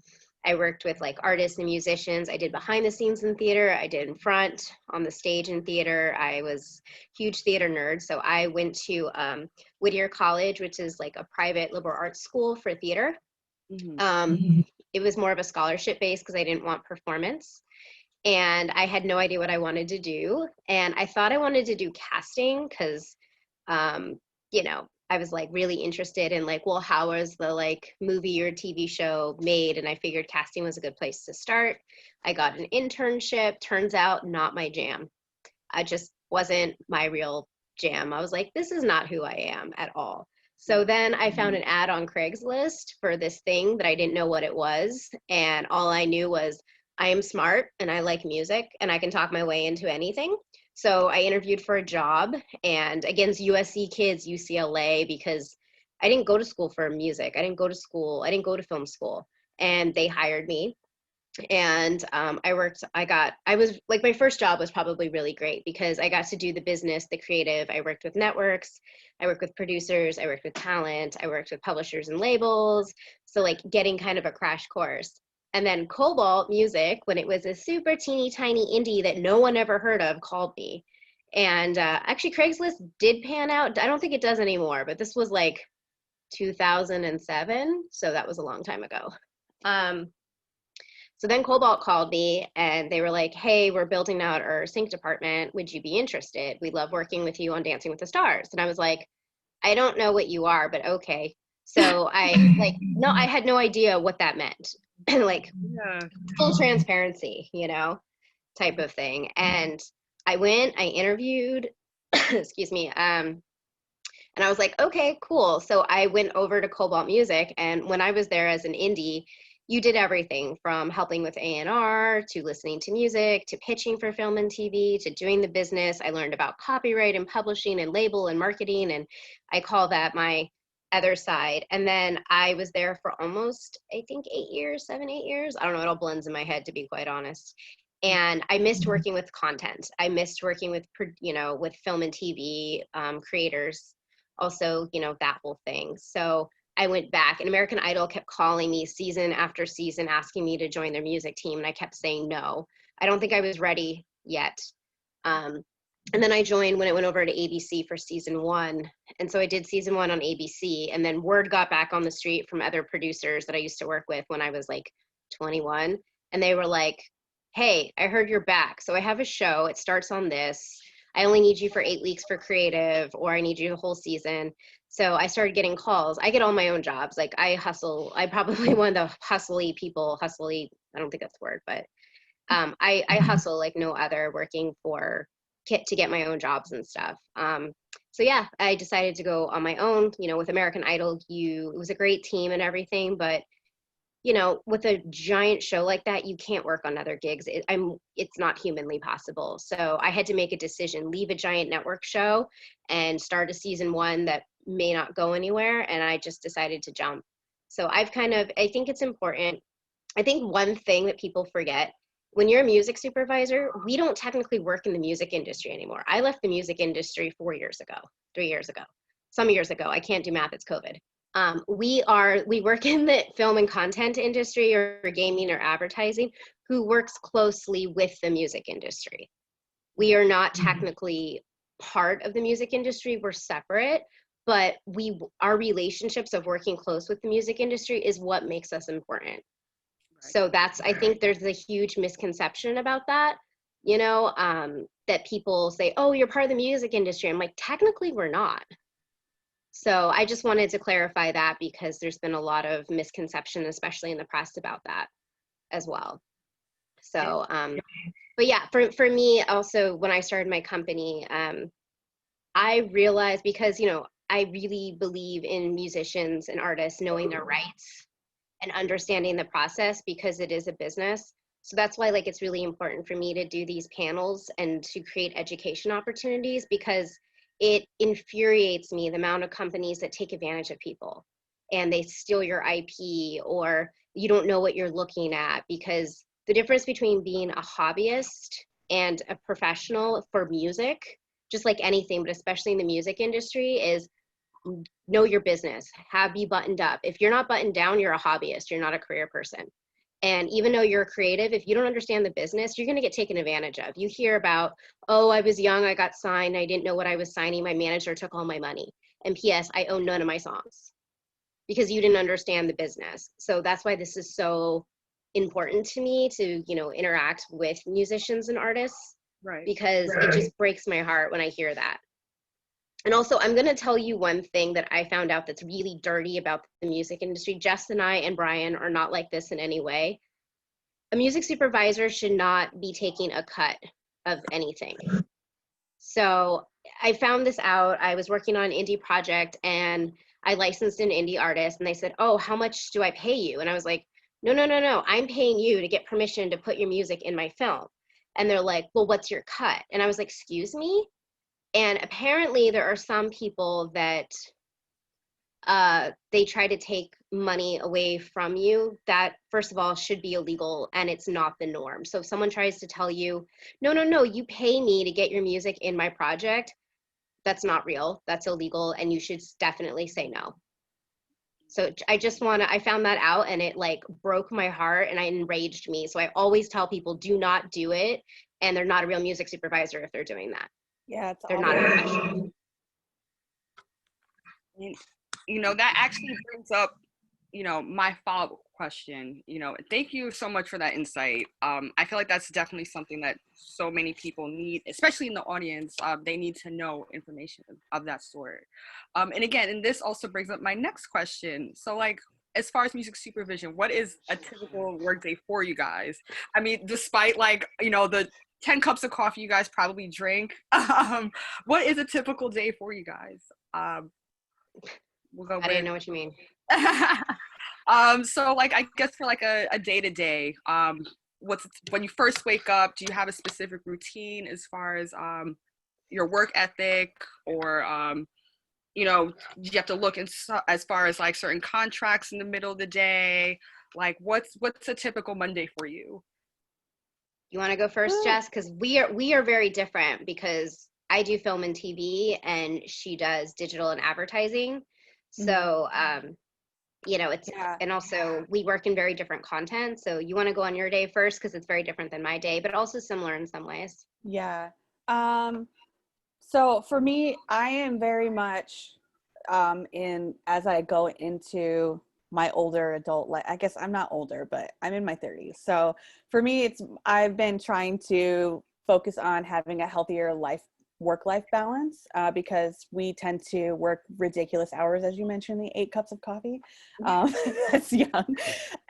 I worked with like artists and musicians. I did behind the scenes in theater. I did in front, on the stage in theater. I was a huge theater nerd. So I went to Whittier College, which is like a private liberal arts school for theater. It was more of a scholarship base because I didn't want performance, and I had no idea what I wanted to do. And I thought I wanted to do casting because, you know, I was like really interested in like, well, how was the like movie or TV show made? And I figured casting was a good place to start. I got an internship. Turns out not my jam. I just wasn't my real jam. I was like, this is not who I am at all. So then I found an ad on Craigslist for this thing that I didn't know what it was. And all I knew was I am smart and I like music and I can talk my way into anything. So I interviewed for a job, and against USC kids, UCLA, because I didn't go to school for music. I didn't go to film school, and they hired me. And I was like, my first job was probably really great because I got to do the business, the creative. I worked with networks, I worked with producers, I worked with talent, I worked with publishers and labels. So like getting kind of a crash course. And then Cobalt Music, when it was a super teeny tiny indie that no one ever heard of, called me. And actually Craigslist did pan out. I don't think it does anymore, but this was like 2007. So that was a long time ago. So then Cobalt called me and they were like, hey, we're building out our sync department. Would you be interested? We love working with you on Dancing with the Stars. And I was like, I don't know what you are, but okay. So I had no idea what that meant. Like full transparency, type of thing. And I went, I interviewed, excuse me. And I was like, okay, cool. So I went over to Cobalt Music. And when I was there as an indie, you did everything from helping with A&R to listening to music, to pitching for film and TV, to doing the business. I learned about copyright and publishing and label and marketing. And I call that my other side. And then I was there for almost, I think 8 years, 7, 8 years. I don't know, it all blends in my head, to be quite honest. And I missed working with content. I missed working with, with film and TV creators, also, that whole thing. So I went back, and American Idol kept calling me season after season, asking me to join their music team. And I kept saying no. I don't think I was ready yet. And then I joined when it went over to ABC for season 1. And so I did season 1 on ABC. And then word got back on the street from other producers that I used to work with when I was like 21. And they were like, hey, I heard you're back. So I have a show. It starts on this. I only need you for 8 weeks for creative, or I need you the whole season. So I started getting calls. I get all my own jobs. Like I hustle. I probably one of the hustly people, I don't think that's the word, but I hustle like no other, working for to get my own jobs and stuff. So yeah, I decided to go on my own. With American Idol, it was a great team and everything, but with a giant show like that, you can't work on other gigs. It's not humanly possible. So I had to make a decision, leave a giant network show and start a season 1 that may not go anywhere. And I just decided to jump. So I think it's important. I think one thing that people forget, when you're a music supervisor, we don't technically work in the music industry anymore. I left the music industry 4 years ago, 3 years ago, some years ago. I can't do math, it's COVID. We work in the film and content industry, or gaming or advertising, who works closely with the music industry. We are not technically part of the music industry, we're separate, but our relationships of working close with the music industry is what makes us important. So I think there's a huge misconception about that, that people say, oh, you're part of the music industry. I'm like, technically we're not. So I just wanted to clarify that, because there's been a lot of misconception, especially in the press, about that as well. So, but yeah, for me also, when I started my company, I realized, because, I really believe in musicians and artists knowing their rights and understanding the process, because it is a business. So that's why it's really important for me to do these panels and to create education opportunities, because it infuriates me the amount of companies that take advantage of people and they steal your IP, or you don't know what you're looking at. Because the difference between being a hobbyist and a professional for music, just like anything, but especially in the music industry, is know your business, be buttoned up. If you're not buttoned down, you're a hobbyist, you're not a career person. And even though you're a creative, if you don't understand the business, you're going to get taken advantage of. You hear about, oh, I was young, I got signed, I didn't know what I was signing, my manager took all my money. And P.S., I own none of my songs, because you didn't understand the business. So that's why this is so important to me, to, interact with musicians and artists, right? Because it just breaks my heart when I hear that. And also, I'm going to tell you one thing that I found out that's really dirty about the music industry. Jess and I and Brian are not like this in any way. A music supervisor should not be taking a cut of anything. So I found this out. I was working on an indie project and I licensed an indie artist and they said, oh, how much do I pay you? And I was like, no, no, no, no. I'm paying you to get permission to put your music in my film. And they're like, well, what's your cut? And I was like, excuse me? And apparently there are some people that they try to take money away from you. That, first of all, should be illegal and it's not the norm. So if someone tries to tell you, no, no, no, you pay me to get your music in my project, that's not real, that's illegal, and you should definitely say no. So I found that out and it like broke my heart and it enraged me. So I always tell people, do not do it. And they're not a real music supervisor if they're doing that. Yeah, they're not a professional. You know, that actually brings up, you know, my follow-up question. You know, thank you so much for that insight. I feel like that's definitely something that so many people need, especially in the audience. They need to know information of that sort. And again, and this also brings up my next question. So like, as far as music supervision, what is a typical workday for you guys? I mean, despite like, you know, the 10 cups of coffee you guys probably drink, what is a typical day for you guys? We'll go I didn't know what you mean. So like, I guess for like a day-to-day, when you first wake up, do you have a specific routine as far as your work ethic, or you know, do you have to look in as far as like certain contracts in the middle of the day? Like what's a typical Monday for you? You want to go first, Jess? Because we are very different, because I do film and TV and she does digital and advertising. So, you know, and also we work in very different content. So you want to go on your day first, because it's very different than my day, but also similar in some ways. Yeah. So for me, I am very much as I go into my older adult life. I guess I'm not older, but I'm in my 30s. So for me, I've been trying to focus on having a healthier work-life balance, because we tend to work ridiculous hours, as you mentioned, the 8 cups of coffee. That's young.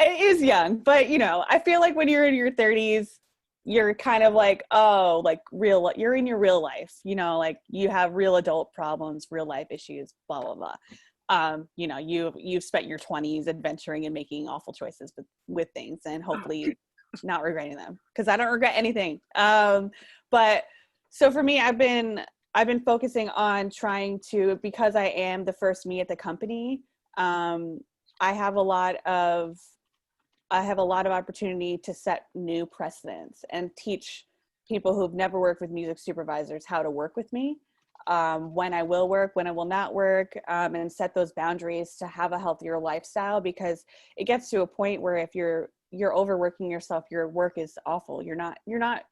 It is young, but you know, I feel like when you're in your 30s, you're kind of like, oh, like you're in your real life, you know, like you have real adult problems, real life issues, blah, blah, blah. You know, you've spent your 20s adventuring and making awful choices with things, and hopefully not regretting them, because I don't regret anything. But so for me, I've been focusing on trying to, because I am the first me at the company, I have a lot of opportunity to set new precedents and teach people who've never worked with music supervisors how to work with me, when I will work, when I will not work, and set those boundaries to have a healthier lifestyle, because it gets to a point where if you're overworking yourself, your work is awful. You're not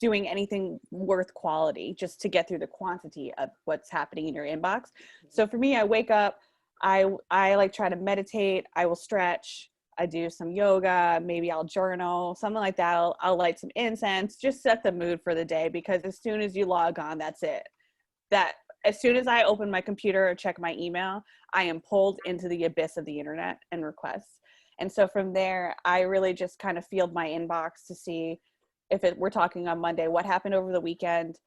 doing anything worth quality just to get through the quantity of what's happening in your inbox. So for me, I wake up, I like try to meditate, I will stretch, I do some yoga, maybe I'll journal, something like that. I'll light some incense, just set the mood for the day, because as soon as you log on, that's it. That as soon as I open my computer or check my email, I am pulled into the abyss of the internet and requests. And so from there, I really just kind of field my inbox to see if we're talking on Monday, what happened over the weekend,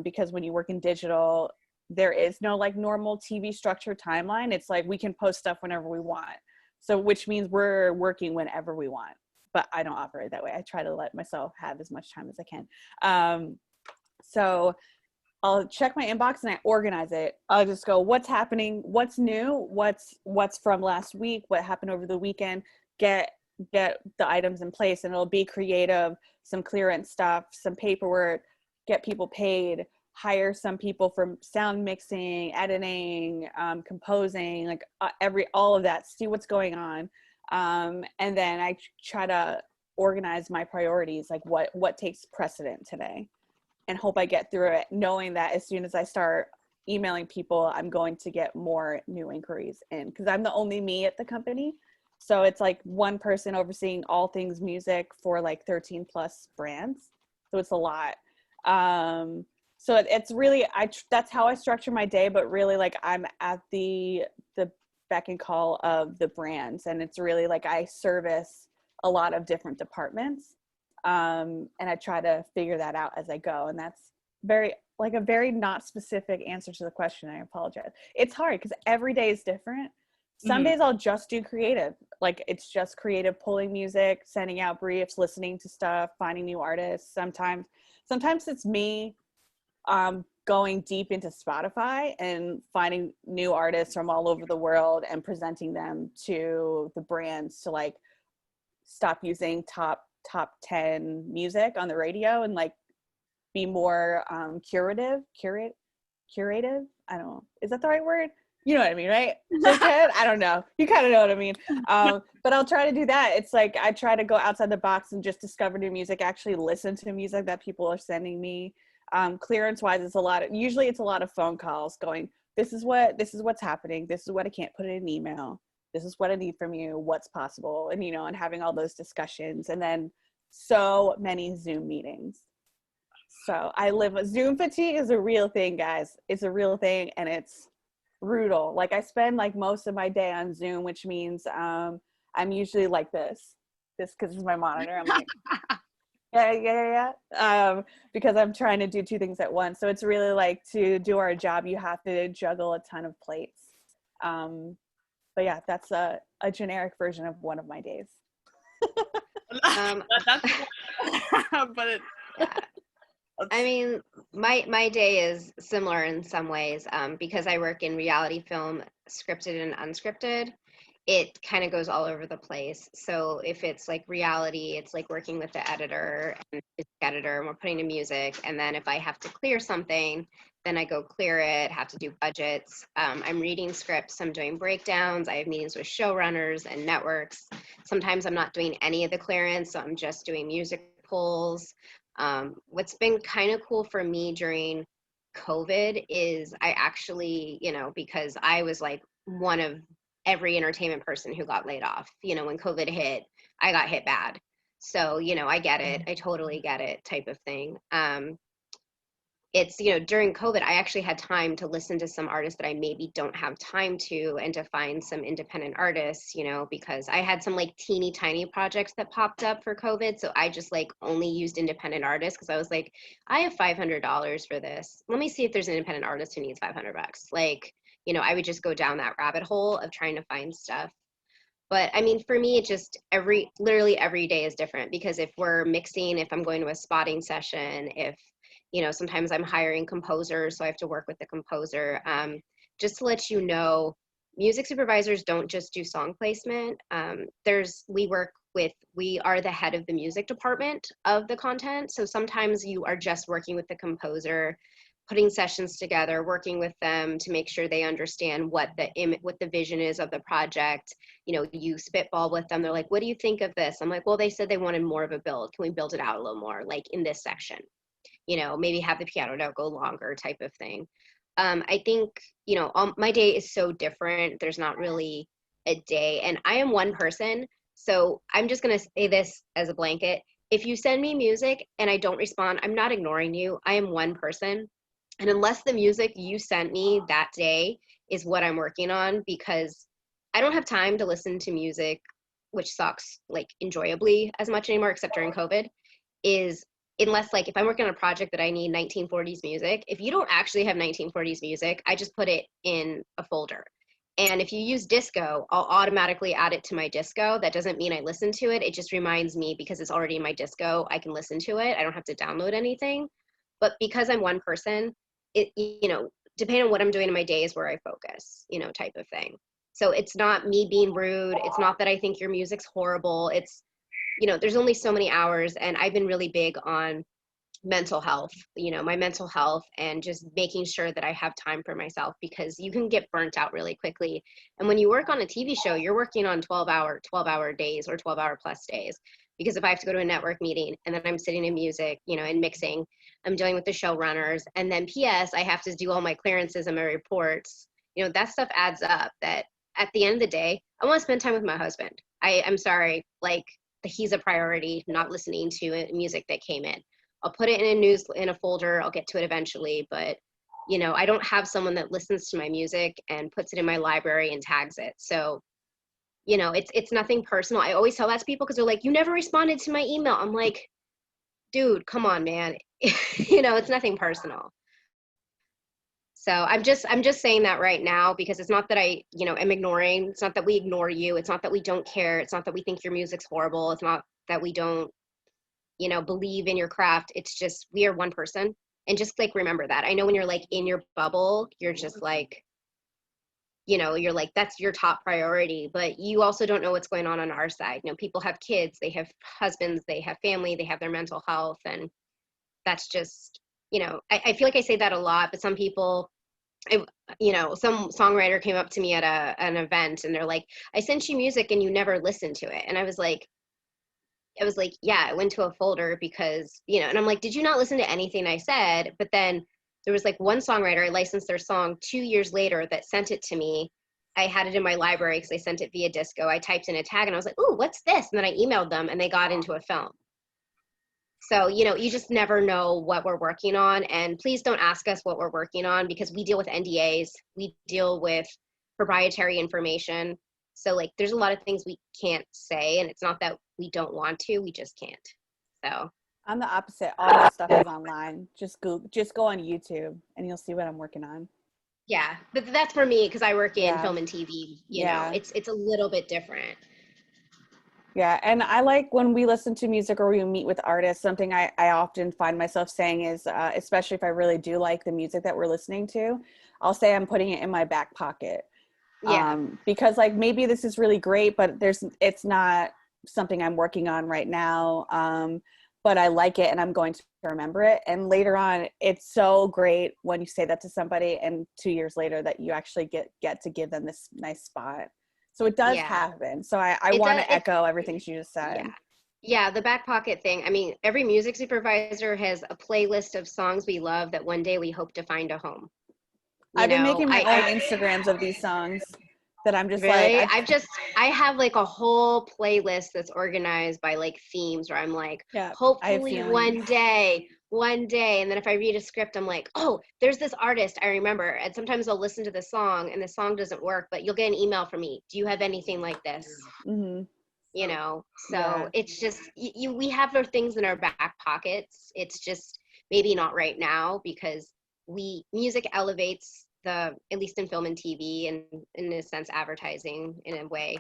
because when you work in digital, there is no like normal TV structured timeline. It's like we can post stuff whenever we want. So which means we're working whenever we want, but I don't operate that way. I try to let myself have as much time as I can. So I'll check my inbox and I organize it. I'll just go, what's happening? What's new? What's from last week? What happened over the weekend? Get the items in place, and it'll be creative, some clearance stuff, some paperwork, get people paid, hire some people for sound mixing, editing, composing, like all of that, see what's going on. And then I try to organize my priorities, like what takes precedent today, and hope I get through it, knowing that as soon as I start emailing people, I'm going to get more new inquiries in, because I'm the only me at the company. So it's like one person overseeing all things music for like 13 plus brands. So it's a lot. So it's really, that's how I structure my day, but really like I'm at the beck and call of the brands. And it's really like I service a lot of different departments. And I try to figure that out as I go. And that's very, like a very not specific answer to the question. I apologize. It's hard because every day is different. Some days I'll just do creative. Like it's just creative, pulling music, sending out briefs, listening to stuff, finding new artists. Sometimes it's me going deep into Spotify and finding new artists from all over the world and presenting them to the brands to like stop using top 10 music on the radio and like be more curative. I don't know. Is that the right word? You know what I mean, right? I don't know. You kind of know what I mean. But I'll try to do that. It's like I try to go outside the box and just discover new music, actually listen to music that people are sending me. Clearance wise, it's a lot of phone calls going, this is what's happening. This is what I can't put in an email. This is what I need from you. What's possible? And, and having all those discussions, and then so many Zoom meetings. So Zoom fatigue is a real thing, guys. It's a real thing. And it's brutal. Like I spend like most of my day on Zoom, which means, I'm usually like this because it's my monitor. I'm like, yeah. Because I'm trying to do two things at once. So it's really like, to do our job, you have to juggle a ton of plates. But yeah, that's a generic version of one of my days. I mean, my day is similar in some ways, because I work in reality film, scripted and unscripted. It kind of goes all over the place. So if it's like reality, it's like working with the editor and we're putting in music. And then if I have to clear something, then I go clear it, have to do budgets. I'm reading scripts, I'm doing breakdowns. I have meetings with showrunners and networks. Sometimes I'm not doing any of the clearance, so I'm just doing music pulls. What's been kind of cool for me during COVID is I actually, because I was like one of every entertainment person who got laid off. When COVID hit, I got hit bad. So, I get it. I totally get it type of thing. It's, during COVID, I actually had time to listen to some artists that I maybe don't have time to, and to find some independent artists, because I had some like teeny tiny projects that popped up for COVID. So I just like only used independent artists because I was like, I have $500 for this. Let me see if there's an independent artist who needs $500. Like, I would just go down that rabbit hole of trying to find stuff. But I mean, for me, it just literally every day is different, because if we're mixing, if I'm going to a spotting session, if, sometimes I'm hiring composers, so I have to work with the composer. Just to let you know, music supervisors don't just do song placement. We are the head of the music department of the content. So sometimes you are just working with the composer, putting sessions together, working with them to make sure they understand what the vision is of the project. You spitball with them. They're like, what do you think of this? I'm like, well, they said they wanted more of a build. Can we build it out a little more, like in this section? Maybe have the piano note go longer type of thing. I think, my day is so different. There's not really a day. And I am one person. So I'm just going to say this as a blanket. If you send me music and I don't respond, I'm not ignoring you. I am one person. And unless the music you sent me that day is what I'm working on, because I don't have time to listen to music, which sucks, like enjoyably as much anymore, except during COVID, unless like if I'm working on a project that I need 1940s music, if you don't actually have 1940s music, I just put it in a folder. And if you use disco, I'll automatically add it to my disco. That doesn't mean I listen to it. It just reminds me, because it's already in my disco, I can listen to it. I don't have to download anything. But because I'm one person, depending on what I'm doing in my day is where I focus, type of thing. So it's not me being rude. It's not that I think your music's horrible. It's, there's only so many hours, and I've been really big on mental health, my mental health, and just making sure that I have time for myself, because you can get burnt out really quickly. And when you work on a TV show, you're working on 12-hour days or 12-hour plus days. Because if I have to go to a network meeting and then I'm sitting in music, and mixing, I'm dealing with the showrunners, and then PS, I have to do all my clearances and my reports, that stuff adds up. That at the end of the day, I want to spend time with my husband. I'm sorry, like he's a priority, not listening to music that came in. I'll put it in a folder. I'll get to it eventually, but you know, I don't have someone that listens to my music and puts it in my library and tags it. So, you know, it's nothing personal. I always tell that to people because they're like, you never responded to my email. I'm like, dude, come on, man. You know, it's nothing personal. So I'm just saying that right now because it's not that I, you know, am ignoring. It's not that we ignore you. It's not that we don't care. It's not that we think your music's horrible. It's not that we don't, you know, believe in your craft. It's just we are one person. And just like remember that. I know when you're like in your bubble, you're just like, you know, you're like, that's your top priority, but you also don't know what's going on our side. You know, people have kids, they have husbands, they have family, they have their mental health. And that's just, you know, I feel like I say that a lot, but some people, you know, some songwriter came up to me at an event and they're like, I sent you music and you never listened to it. And I was like, yeah, I went to a folder because, you know, and I'm like, did you not listen to anything I said? But then there was like one songwriter, I licensed their song 2 years later that sent it to me. I had it in my library because I sent it via disco. I typed in a tag and I was like, ooh, what's this? And then I emailed them and they got into a film. So, you know, you just never know what we're working on. And please don't ask us what we're working on because we deal with NDAs. We deal with proprietary information. So like, there's a lot of things we can't say, and it's not that we don't want to, we just can't. So I'm the opposite. All my stuff is online. Just go on YouTube and you'll see what I'm working on. Yeah, but that's for me because I work in film and TV. You know, it's a little bit different. Yeah, and I like when we listen to music or we meet with artists, something I often find myself saying is, especially if I really do like the music that we're listening to, I'll say I'm putting it in my back pocket. Yeah. Because like maybe this is really great, but it's not something I'm working on right now. But I like it and I'm going to remember it. And later on, it's so great when you say that to somebody and 2 years later that you actually get to give them this nice spot. So it does happen. So I want to echo everything she just said. Yeah, the back pocket thing. I mean, every music supervisor has a playlist of songs we love that one day we hope to find a home. I've been making my own Instagrams of these songs that I'm just like. I have like a whole playlist that's organized by like themes where I'm like, hopefully one day. And then if I read a script, I'm like, oh, there's this artist I remember. And sometimes I'll listen to the song and the song doesn't work, but you'll get an email from me. Do you have anything like this? Mm-hmm. You know, so it's just, we have our things in our back pockets. It's just maybe not right now because music elevates at least in film and TV and in a sense advertising in a way,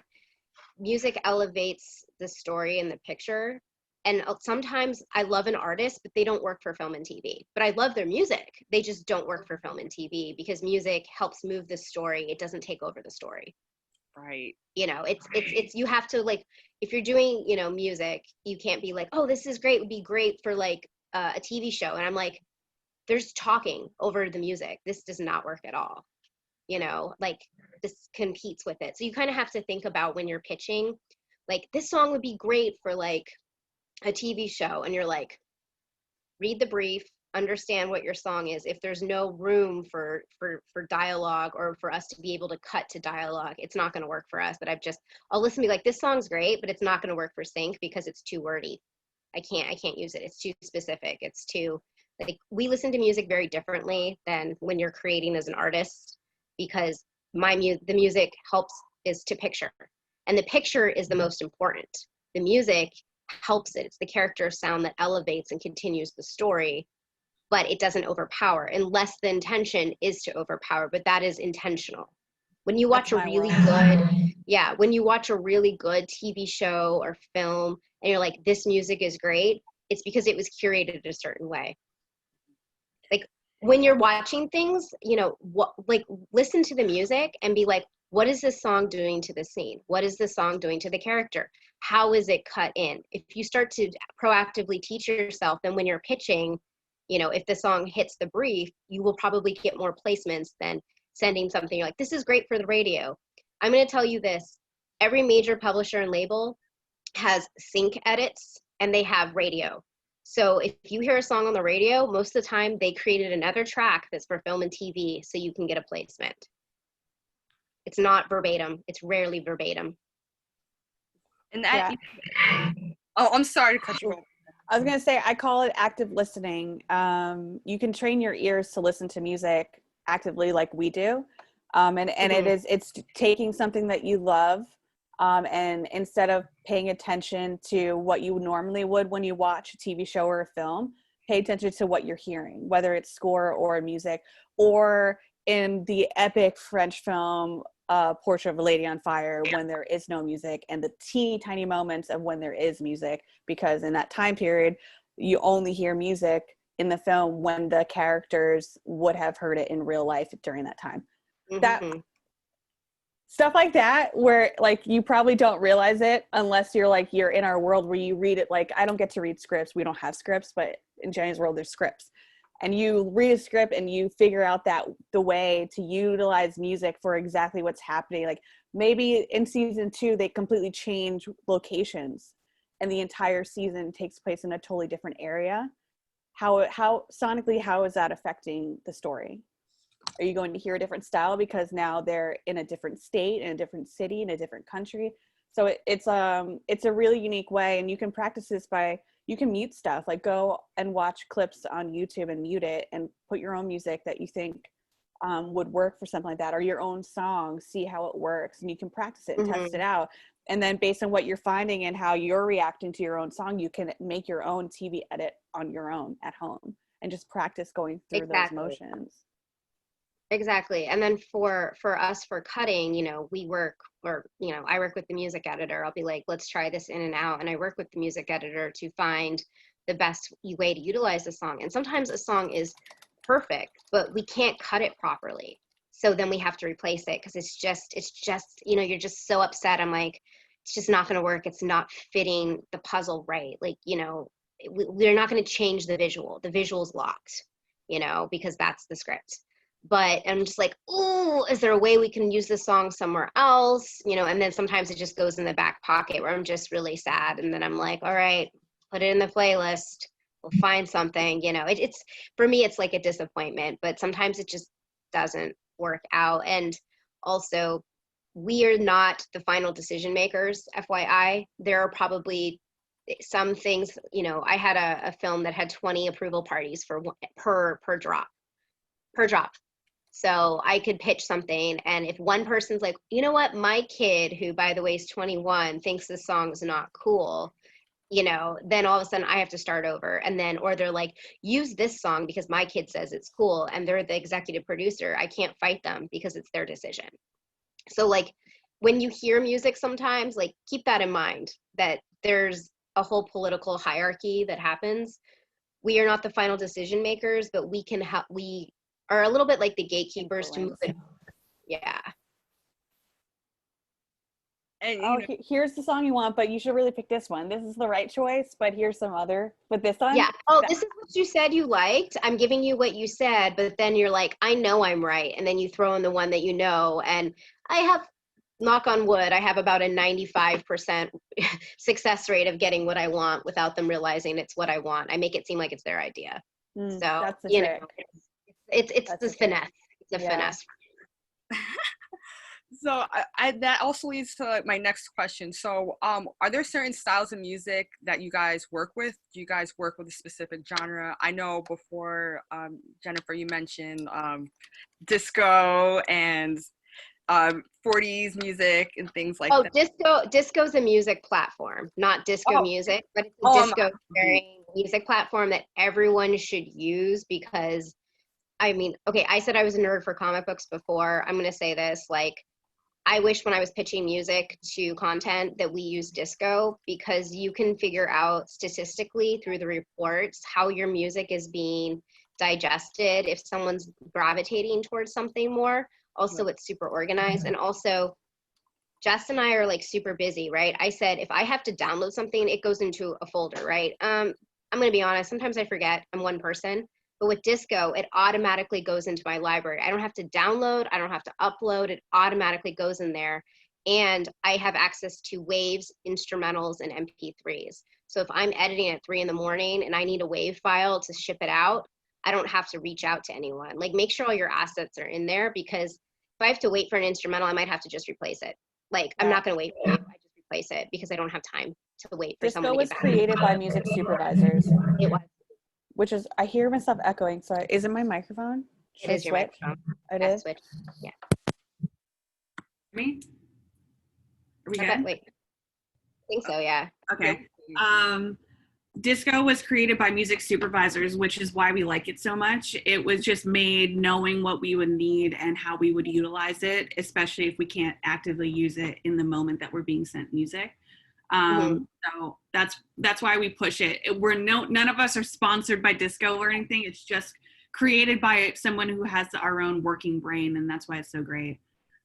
music elevates the story and the picture. And sometimes I love an artist, but they don't work for film and TV. But I love their music. They just don't work for film and TV because music helps move the story. It doesn't take over the story. Right. You know, it's you have to like, if you're doing, you know, music, you can't be like, oh, this is great. It would be great for like a TV show. And I'm like, there's talking over the music. This does not work at all. You know, like this competes with it. So you kind of have to think about when you're pitching, like this song would be great for like a TV show. And you're like, read the brief, understand what your song is. If there's no room for dialogue or for us to be able to cut to dialogue, it's not going to work for us. But I'll listen to be like, this song's great, but it's not going to work for sync because it's too wordy. I can't use it. It's too specific. It's too, like, we listen to music very differently than when you're creating as an artist because the music is to picture. And the picture is the most important. The music helps it. It's the character sound that elevates and continues the story, but it doesn't overpower unless the intention is to overpower, but that is intentional. When you watch when you watch a really good TV show or film and you're like, this music is great, it's because it was curated a certain way. Like when you're watching things, you know, listen to the music and be like, what is this song doing to the scene? What is this song doing to the character? How is it cut in? If you start to proactively teach yourself, then when you're pitching, you know, if the song hits the brief, you will probably get more placements than sending something like, this is great for the radio. I'm going to tell you this, every major publisher and label has sync edits and they have radio. So if you hear a song on the radio, most of the time they created another track that's for film and TV so you can get a placement. It's not verbatim. It's rarely verbatim. And that, oh, I'm sorry to cut you off. I was gonna say, I call it active listening. You can train your ears to listen to music actively like we do. And it's taking something that you love, and instead of paying attention to what you normally would when you watch a TV show or a film, pay attention to what you're hearing, whether it's score or music, or in the epic French film Portrait of a Lady on Fire, when there is no music, and the teeny tiny moments of when there is music, because in that time period you only hear music in the film when the characters would have heard it in real life during that time. That stuff like that, where like you probably don't realize it unless you're in our world where you read it. Like, I don't get to read scripts, we don't have scripts, but in Jenny's world there's scripts, and you read a script and you figure out that the way to utilize music for exactly what's happening. Like maybe in season 2 they completely change locations and the entire season takes place in a totally different area. How sonically, how is that affecting the story? Are you going to hear a different style because now they're in a different state, in a different city, in a different country? So it's a really unique way, and you can practice this by, you can mute stuff, like go and watch clips on YouTube and mute it and put your own music that you think would work for something like that, or your own song, see how it works, and you can practice it and test it out. And then based on what you're finding and how you're reacting to your own song, you can make your own TV edit on your own at home and just practice going through those motions. Exactly. And then for us, for cutting, we work, or, I work with the music editor. I'll be like, let's try this in and out. And I work with the music editor to find the best way to utilize the song. And sometimes a song is perfect, but we can't cut it properly. So then we have to replace it because it's just, you're just so upset. I'm like, it's just not going to work. It's not fitting the puzzle right. Like, we're not going to change the visual. The visual's locked, because that's the script. But I'm just like, oh, is there a way we can use this song somewhere else? And then sometimes it just goes in the back pocket where I'm just really sad. And then I'm like, all right, put it in the playlist. We'll find something, it's, for me, it's like a disappointment, but sometimes it just doesn't work out. And also, we are not the final decision makers, FYI. There are probably some things, I had a film that had 20 approval parties per drop. So I could pitch something, and if one person's like, you know what, my kid, who by the way is 21, thinks this song's not cool, then all of a sudden I have to start over. And then, or they're like, use this song because my kid says it's cool, and they're the executive producer. I can't fight them because it's their decision. So like, when you hear music sometimes, like, keep that in mind, that there's a whole political hierarchy that happens. We are not the final decision makers, but we can help. We are a little bit like the gatekeepers to move it. Yeah. And here's the song you want, but you should really pick this one. This is the right choice, but here's some other with this one. Yeah. Oh, this is what you said you liked. I'm giving you what you said, but then you're like, I know I'm right. And then you throw in the one that and I have, knock on wood, I have about a 95% success rate of getting what I want without them realizing it's what I want. I make it seem like it's their idea. So, that's the trick. It's the finesse. It's a finesse. So that also leads to my next question. So are there certain styles of music that you guys work with? Do you guys work with a specific genre? I know before, Jennifer, you mentioned disco and 40s music and things like that. Disco's a music platform, not disco music, but it's a disco music platform that everyone should use because, I mean, okay, I said I was a nerd for comic books before. I'm going to say this, like, I wish when I was pitching music to content that we use disco, because you can figure out statistically through the reports how your music is being digested if someone's gravitating towards something more. Also, it's super organized. And also, Jess and I are like super busy, right? I said, if I have to download something, it goes into a folder, right? I'm going to be honest, sometimes I forget, I'm one person. But with disco, it automatically goes into my library. I don't have to download, I don't have to upload, it automatically goes in there. And I have access to waves, instrumentals, and MP3s. So if I'm editing at 3 in the morning and I need a wave file to ship it out, I don't have to reach out to anyone. Like, make sure all your assets are in there, because if I have to wait for an instrumental, I might have to just replace it. Like, I'm not going to wait for it. I just replace it because I don't have time to wait for Disco someone to was get back. created by music supervisors. It was. Which is, I hear myself echoing. Sorry, is it my microphone? Should It is your switch? microphone. It Yeah, is? switch. Yeah. Me? Are we Okay, good? wait. I think so, yeah. Okay. Disco was created by music supervisors, which is why we like it so much. It was just made knowing what we would need and how we would utilize it, especially if we can't actively use it in the moment that we're being sent music. So that's why we push it. None of us are sponsored by Disco or anything. It's just created by someone who has our own working brain, and that's why it's so great.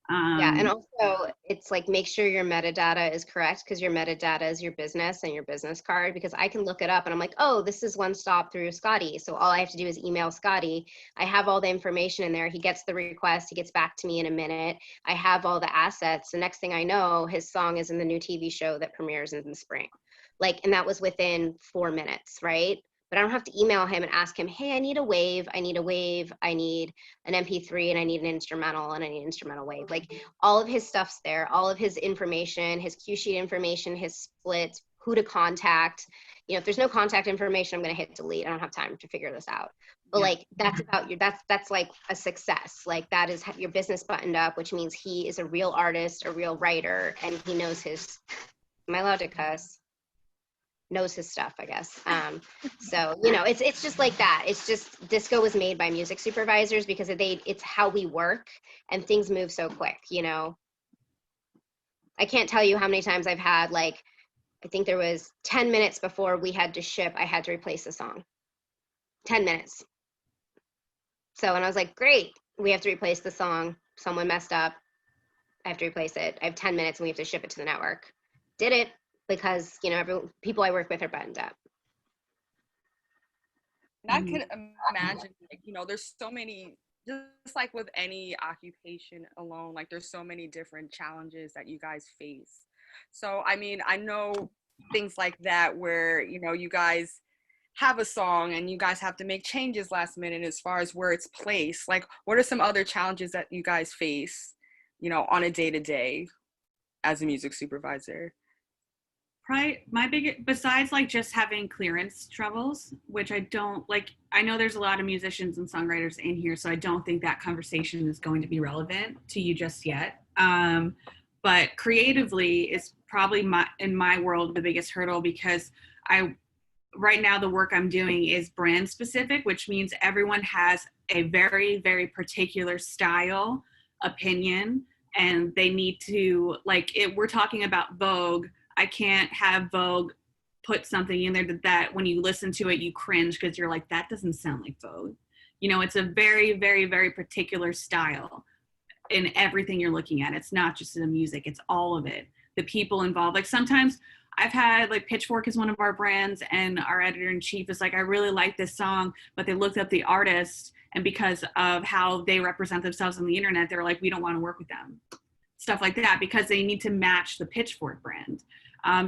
Yeah, and also it's like make sure your metadata is correct because your metadata is your business and your business card, because I can look it up and I'm like, oh, this is one stop through Scotty. So all I have to do is email Scotty. I have all the information in there. He gets the request. He gets back to me in a minute. I have all the assets. The next thing I know, his song is in the new TV show that premieres in the spring. Like, and that was within 4 minutes, right? But I don't have to email him and ask him, hey, I need a wave, I need an MP3, and I need an instrumental, and I need an instrumental wave. Like all of his stuff's there, all of his information, his cue sheet information, his splits, who to contact. You know, if there's no contact information, I'm gonna hit delete. I don't have time to figure this out. But like that's about that's like a success. Like that is your business buttoned up, which means he is a real artist, a real writer, and he knows his, am I allowed to cuss? Knows his stuff, I guess. So, you know, it's just like that. It's just Disco was made by music supervisors because it's how we work and things move so quick, you know. I can't tell you how many times I've had, like, I think there was 10 minutes before we had to ship, I had to replace the song. 10 minutes. So, and I was like, great, we have to replace the song. Someone messed up. I have to replace it. I have 10 minutes and we have to ship it to the network. Did it. Because, you know, people I work with are buttoned up. And I could imagine, like, you know, there's so many, just like with any occupation alone, like there's so many different challenges that you guys face. So, I mean, I know things like that where, you know, you guys have a song and you guys have to make changes last minute as far as where it's placed. Like, what are some other challenges that you guys face, you know, on a day-to-day as a music supervisor? Probably my biggest, besides like just having clearance troubles, which I don't like, I know there's a lot of musicians and songwriters in here, so I don't think that conversation is going to be relevant to you just yet. But creatively is probably in my world the biggest hurdle, because right now the work I'm doing is brand specific, which means everyone has a very, very particular style, opinion, and they need to, like, we're talking about Vogue. I can't have Vogue put something in there that when you listen to it, you cringe because you're like, that doesn't sound like Vogue. You know, it's a very, very, very particular style in everything you're looking at. It's not just the music, it's all of it. The people involved. Like sometimes I've had, like, Pitchfork is one of our brands, and our editor-in-chief is like, I really like this song, but they looked up the artist, and because of how they represent themselves on the internet, they're like, we don't want to work with them. Stuff like that, because they need to match the Pitchfork brand.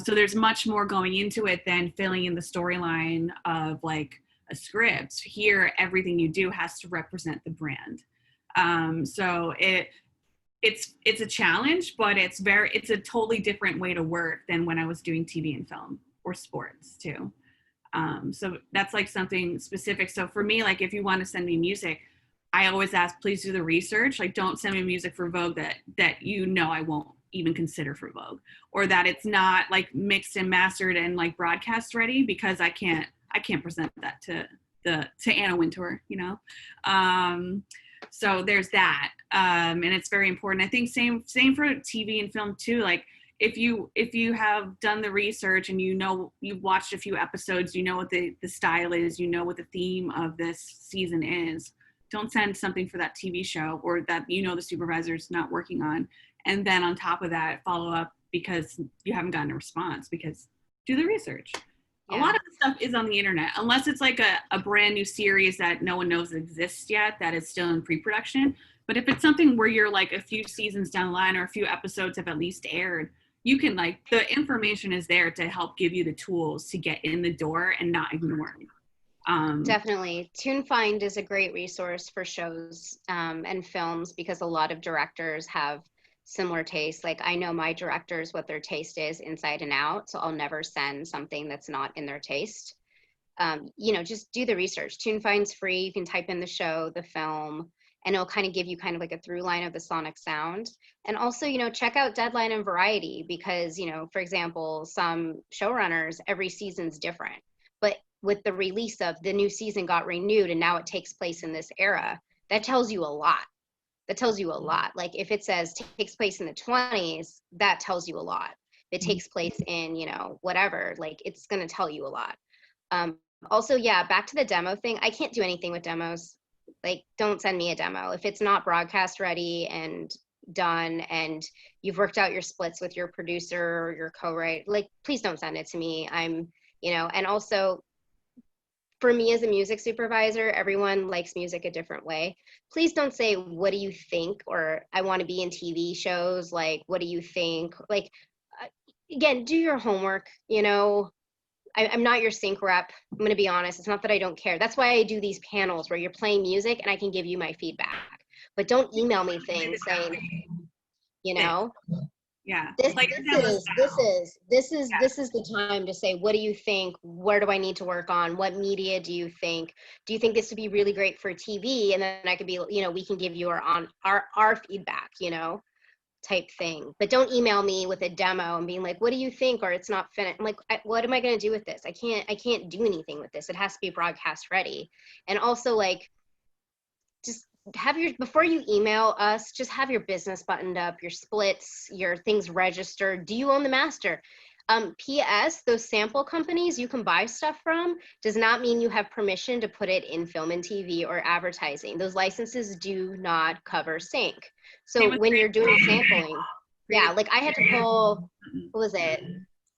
So there's much more going into it than filling in the storyline of like a script. Here, everything you do has to represent the brand. So it's a challenge, but it's a totally different way to work than when I was doing TV and film or sports too. So that's like something specific. So for me, like if you want to send me music, I always ask, please do the research. Like, don't send me music for Vogue that you know I won't even consider for Vogue, or that it's not like mixed and mastered and like broadcast ready, because I can't present that to Anna Wintour, you know. So there's that, and it's very important. I think same for TV and film too. Like if you have done the research and you know you've watched a few episodes, you know what the style is, you know what the theme of this season is. Don't send something for that TV show or that you know the supervisor's not working on, and then on top of that follow up because you haven't gotten a response. Because do the research. Yeah. A lot of the stuff is on the internet, unless it's like a brand new series that no one knows exists yet, that is still in pre-production. But if it's something where you're like a few seasons down the line or a few episodes have at least aired, you can, like, the information is there to help give you the tools to get in the door and not ignore it. Definitely. TuneFind is a great resource for shows and films, because a lot of directors have similar tastes. Like I know my directors, what their taste is inside and out. So I'll never send something that's not in their taste. You know, just do the research. TuneFind's free. You can type in the show, the film, and it'll kind of give you kind of like a through line of the sonic sound. And also, you know, check out Deadline and Variety because, you know, for example, some showrunners, every season's different. But with the release of the new season got renewed and now it takes place in this era, that tells you a lot. That tells you a lot. Like if it says takes place in the 20s, that tells you a lot. If it takes place in, you know, whatever, like it's going to tell you a lot. Also, yeah, back to the demo thing. I can't do anything with demos. Like, don't send me a demo. If it's not broadcast ready and done and you've worked out your splits with your producer or your co-write, like, please don't send it to me. I'm, you know, and also for me as a music supervisor, everyone likes music a different way. Please don't say, what do you think? Or I want to be in TV shows. Like, what do you think? Like, again, do your homework, you know. I'm not your sync rep. I'm going to be honest. It's not that I don't care. That's why I do these panels where you're playing music and I can give you my feedback. But don't email me things saying, you know, yeah, this is the time to say, what do you think? Where do I need to work on? What media do you think? Do you think this would be really great for TV? And then I could be, you know, we can give you our feedback, you know, type thing. But don't email me with a demo and being like, what do you think? Or it's not finished. I'm like, what am I going to do with this? I can't do anything with this. It has to be broadcast ready. And also, like, just have before you email us, just have your business buttoned up, your splits, your things registered. Do you own the master? P.S. Those sample companies you can buy stuff from does not mean you have permission to put it in film and TV or advertising. Those licenses do not cover sync. So when you're doing sampling, yeah, like I had to pull, what was it?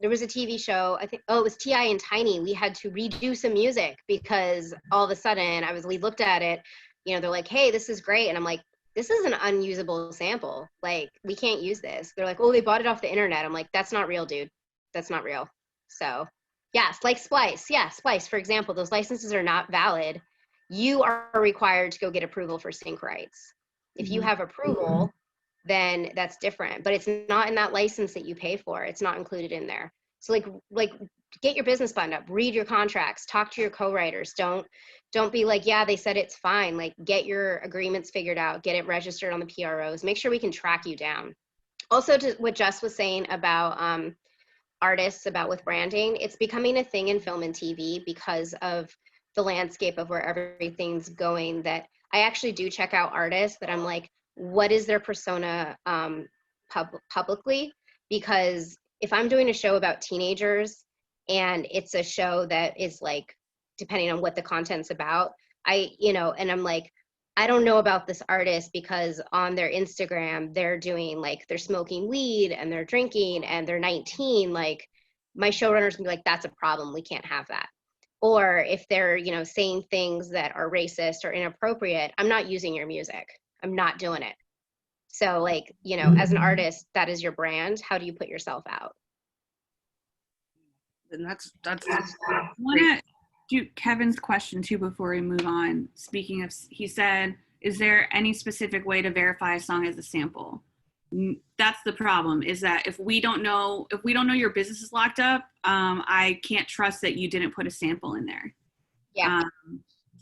There was a TV show, I think, oh, it was T.I. and Tiny. We had to redo some music because all of a sudden we looked at it, you know, they're like, hey, this is great. And I'm like, this is an unusable sample. Like, we can't use this. They're like, oh, they bought it off the internet. I'm like, that's not real, dude. That's not real. So yes, like Splice. Yeah, Splice, for example, those licenses are not valid. You are required to go get approval for sync rights. If you have approval, then that's different, but it's not in that license that you pay for. It's not included in there. So like get your business buttoned up, read your contracts, talk to your co-writers. Don't be like, yeah, they said it's fine. Like, get your agreements figured out, get it registered on the PROs, make sure we can track you down. Also, to what Jess was saying about artists, about with branding, it's becoming a thing in film and TV because of the landscape of where everything's going, that I actually do check out artists that I'm like, what is their persona publicly? Because if I'm doing a show about teenagers and it's a show that is like, depending on what the content's about, and I'm like, I don't know about this artist because on their Instagram, they're doing like, they're smoking weed and they're drinking and they're 19, like my showrunners can be like, that's a problem, we can't have that. Or if they're, you know, saying things that are racist or inappropriate, I'm not using your music. I'm not doing it. So like, you know, as an artist, that is your brand. How do you put yourself out? And that's I want to do Kevin's question too before we move on. Speaking of, he said, is there any specific way to verify a song as a sample? That's the problem, is that if we don't know your business is locked up, I can't trust that you didn't put a sample in there. Yeah.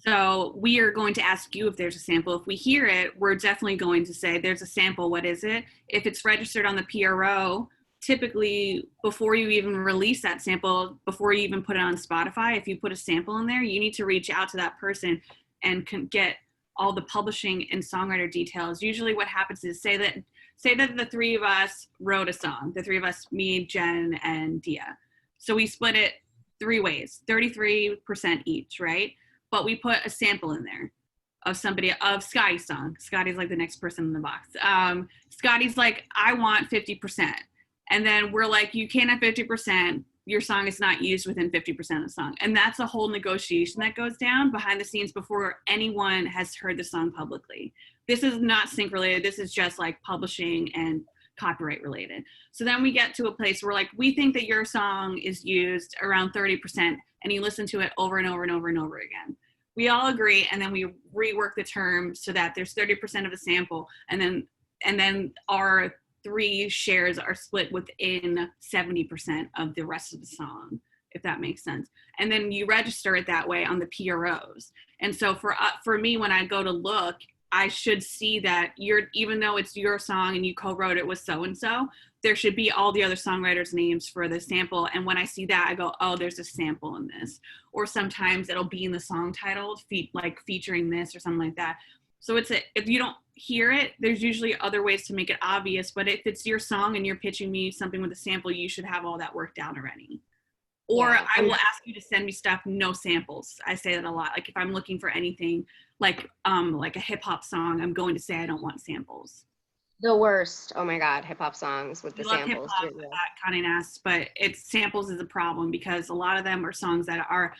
So we are going to ask you if there's a sample. If we hear it, we're definitely going to say there's a sample. What is it? If it's registered on the PRO, typically before you even release that sample, before you even put it on Spotify, if you put a sample in there, you need to reach out to that person and get all the publishing and songwriter details. Usually what happens is say that the three of us wrote a song, the three of us, me, Jen, and Dia. So we split it 3 ways, 33% each, right? But we put a sample in there of Scotty's song. Scotty's like the next person in the box. Scotty's like, I want 50%. And then we're like, you can't have 50%. Your song is not used within 50% of the song. And that's a whole negotiation that goes down behind the scenes before anyone has heard the song publicly. This is not sync related. This is just like publishing and copyright related. So then we get to a place where like, we think that your song is used around 30% and you listen to it over and over and over and over again. We all agree, and then we rework the term so that there's 30% of a sample, and then our 3 shares are split within 70% of the rest of the song, if that makes sense. And then you register it that way on the PROs. And so for me, when I go to look, I should see that even though it's your song and you co-wrote it with so-and-so, there should be all the other songwriters' names for the sample. And when I see that, I go, oh, there's a sample in this. Or sometimes it'll be in the song title, like featuring this or something like that. So if you don't hear it, there's usually other ways to make it obvious. But if it's your song and you're pitching me something with a sample, you should have all that worked out already. Or Yeah. I will ask you to send me stuff, no samples. I say that a lot. Like if I'm looking for anything like a hip hop song, I'm going to say I don't want samples. The worst. Oh my God, hip hop songs with the I love samples. hip-hop, that kind of nasty, but samples is a problem because a lot of them are songs that are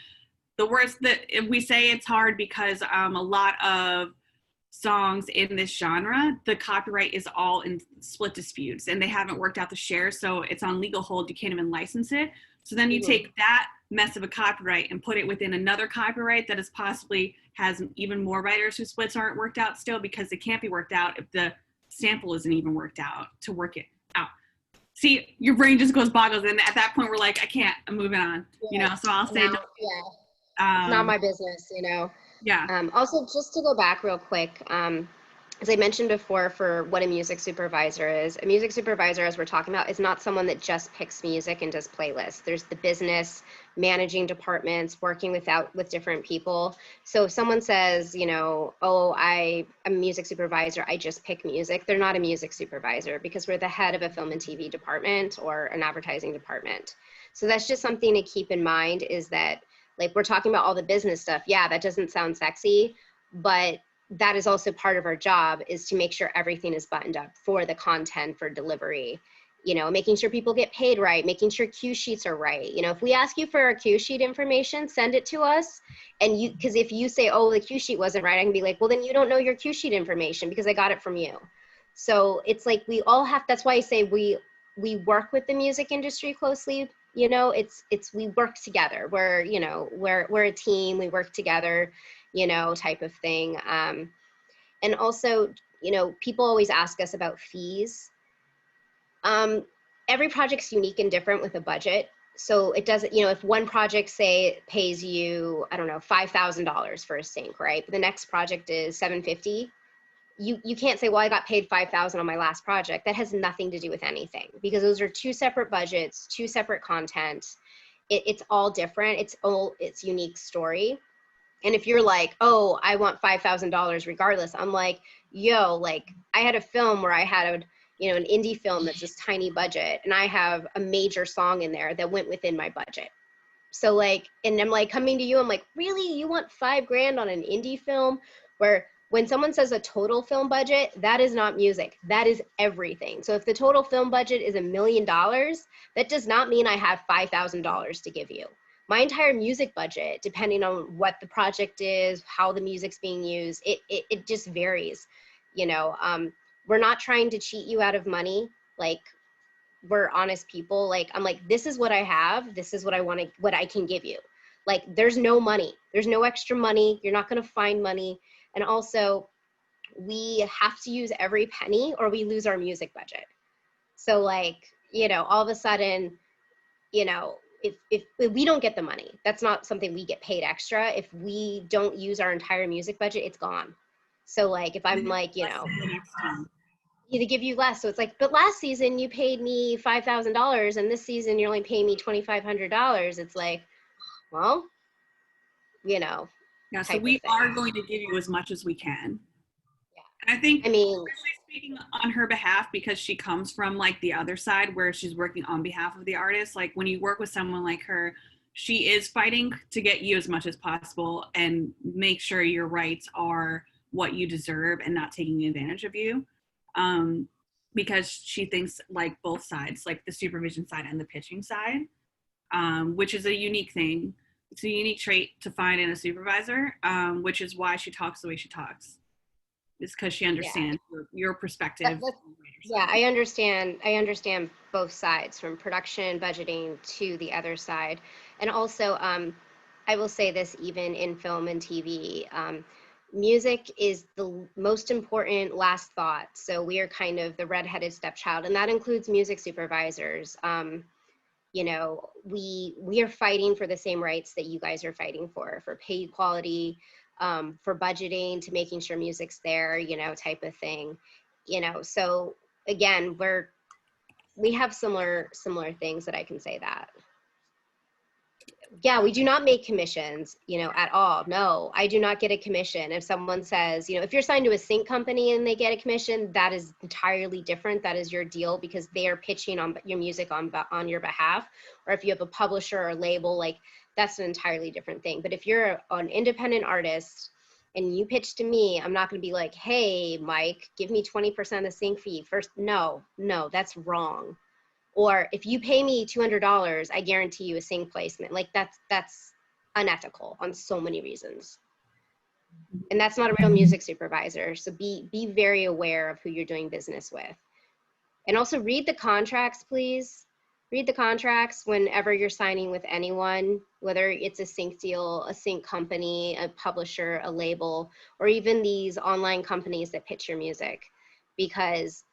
the worst. That if we say it's hard because a lot of songs in this genre, the copyright is all in split disputes and they haven't worked out the share, so it's on legal hold. You can't even license it. So then you take that mess of a copyright and put it within another copyright that is possibly has even more writers whose splits aren't worked out still, because it can't be worked out if the sample isn't even worked out to work it out. See, your brain just goes boggles, and at that point we're like, I can't, I'm moving on. You know, so I'll say it's not my business, you know. Yeah. Also, just to go back real quick, as I mentioned before, for what a music supervisor is, a music supervisor, as we're talking about, is not someone that just picks music and does playlists. There's the business, managing departments, working with different people. So if someone says, you know, oh, I'm a music supervisor, I just pick music, they're not a music supervisor, because we're the head of a film and TV department or an advertising department. So that's just something to keep in mind, is that, like, we're talking about all the business stuff. Yeah, that doesn't sound sexy, but that is also part of our job, is to make sure everything is buttoned up for the content, for delivery, you know, making sure people get paid right, making sure cue sheets are right. You know, if we ask you for our cue sheet information, send it to us. And because if you say, oh, the cue sheet wasn't right, I can be like, well, then you don't know your cue sheet information because I got it from you. So it's like, we all have, that's why I say we work with the music industry closely. You know, we work together. We're, you know, we're a team, we work together, you know, type of thing. And also, you know, people always ask us about fees. Every project's unique and different with a budget. So it doesn't, you know, if one project, say, pays you, I don't know, $5,000 for a sync, right? But the next project is $750. You can't say, well, I got paid $5,000 on my last project. That has nothing to do with anything, because those are two separate budgets, two separate content. It's all different. It's unique story. And if you're like, oh, I want $5,000 regardless, I'm like, yo, like, I had a film where I had you know, an indie film that's just tiny budget, and I have a major song in there that went within my budget. So like, and I'm like coming to you, I'm like, really, you want $5,000 on an indie film? Where when someone says a total film budget, that is not music, that is everything. So if the total film budget is $1 million, that does not mean I have $5,000 to give you. My entire music budget, depending on what the project is, how the music's being used, it just varies. You know, we're not trying to cheat you out of money. Like, we're honest people. Like, I'm like, this is what I have. This is what I want to, what I can give you. Like, there's no money. There's no extra money. You're not going to find money. And also, we have to use every penny or we lose our music budget. So like, you know, all of a sudden, you know, if we don't get the money, that's not something we get paid extra. If we don't use our entire music budget, it's gone. So like, if I'm like, you know, to give you less. So it's like, but last season you paid me $5,000 and this season you're only paying me $2,500. It's like, well, you know. Yeah, so we are going to give you as much as we can. Yeah. And I think, especially speaking on her behalf, because she comes from like the other side where she's working on behalf of the artist, like when you work with someone like her, she is fighting to get you as much as possible and make sure your rights are what you deserve and not taking advantage of you. Because she thinks like both sides, like the supervision side and the pitching side, which is a unique thing. It's a unique trait to find in a supervisor, which is why she talks the way she talks. It's because she understands your perspective. Yeah, I understand both sides, from production, budgeting to the other side. And also, I will say this, even in film and TV, music is the most important last thought. So we are kind of the redheaded stepchild, and that includes music supervisors. You know, we are fighting for the same rights that you guys are fighting for pay equality, for budgeting, to making sure music's there, you know, type of thing. You know, so again, we have similar things that I can say that. Yeah, we do not make commissions, you know, at all. No, I do not get a commission. If someone says, you know, if you're signed to a sync company and they get a commission, that is entirely different. That is your deal, because they are pitching on your music on your behalf. Or if you have a publisher or label, like, that's an entirely different thing. But if you're an independent artist and you pitch to me, I'm not going to be like, hey, Mike, give me 20% of the sync fee first. No, that's wrong. Or if you pay me $200, I guarantee you a sync placement. Like, that's unethical on so many reasons. And that's not a real music supervisor. So be very aware of who you're doing business with. And also read the contracts, please. Read the contracts whenever you're signing with anyone, whether it's a sync deal, a sync company, a publisher, a label, or even these online companies that pitch your music. Because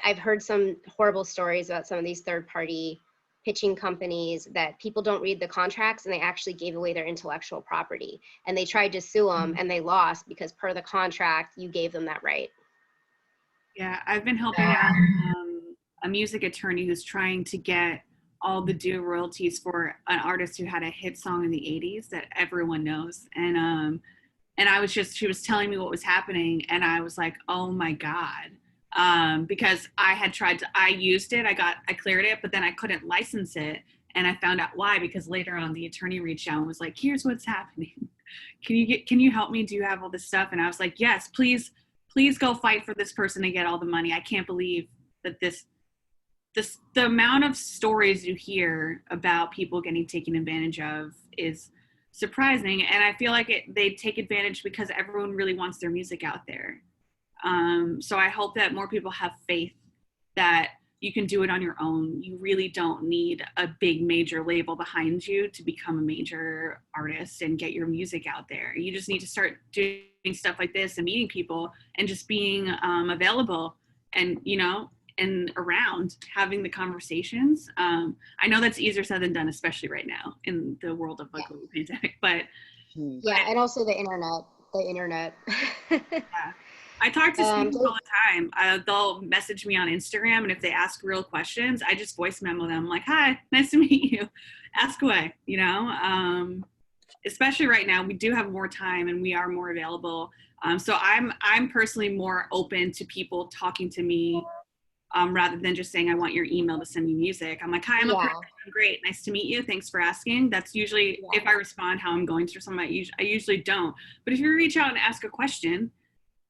I've heard some horrible stories about some of these third-party pitching companies that people don't read the contracts, and they actually gave away their intellectual property. And they tried to sue them and they lost, because per the contract, you gave them that right. Yeah, I've been helping out a music attorney who's trying to get all the due royalties for an artist who had a hit song in the 80s that everyone knows. And she was telling me what was happening, and I was like, oh my God. Because I used it, I cleared it, but then I couldn't license it. And I found out why, because later on the attorney reached out and was like, here's what's happening. Can you help me? Do you have all this stuff? And I was like, yes, please go fight for this person to get all the money. I can't believe that the amount of stories you hear about people getting taken advantage of is surprising. And I feel like they take advantage because everyone really wants their music out there. So I hope that more people have faith that you can do it on your own. You really don't need a big major label behind you to become a major artist and get your music out there. You just need to start doing stuff like this and meeting people and just being available and, you know, and around having the conversations. I know that's easier said than done, especially right now in the world of like global pandemic, but. Yeah, and also the internet. Yeah. I talk to students all the time. They'll message me on Instagram, and if they ask real questions, I just voice memo them. I'm like, hi, nice to meet you. Ask away, you know? Especially right now, we do have more time and we are more available. So I'm personally more open to people talking to me rather than just saying, I want your email to send me music. I'm like, hi, I'm a person. I'm great. Nice to meet you. Thanks for asking. That's usually, if I respond how I'm going through something, I usually don't. But if you reach out and ask a question,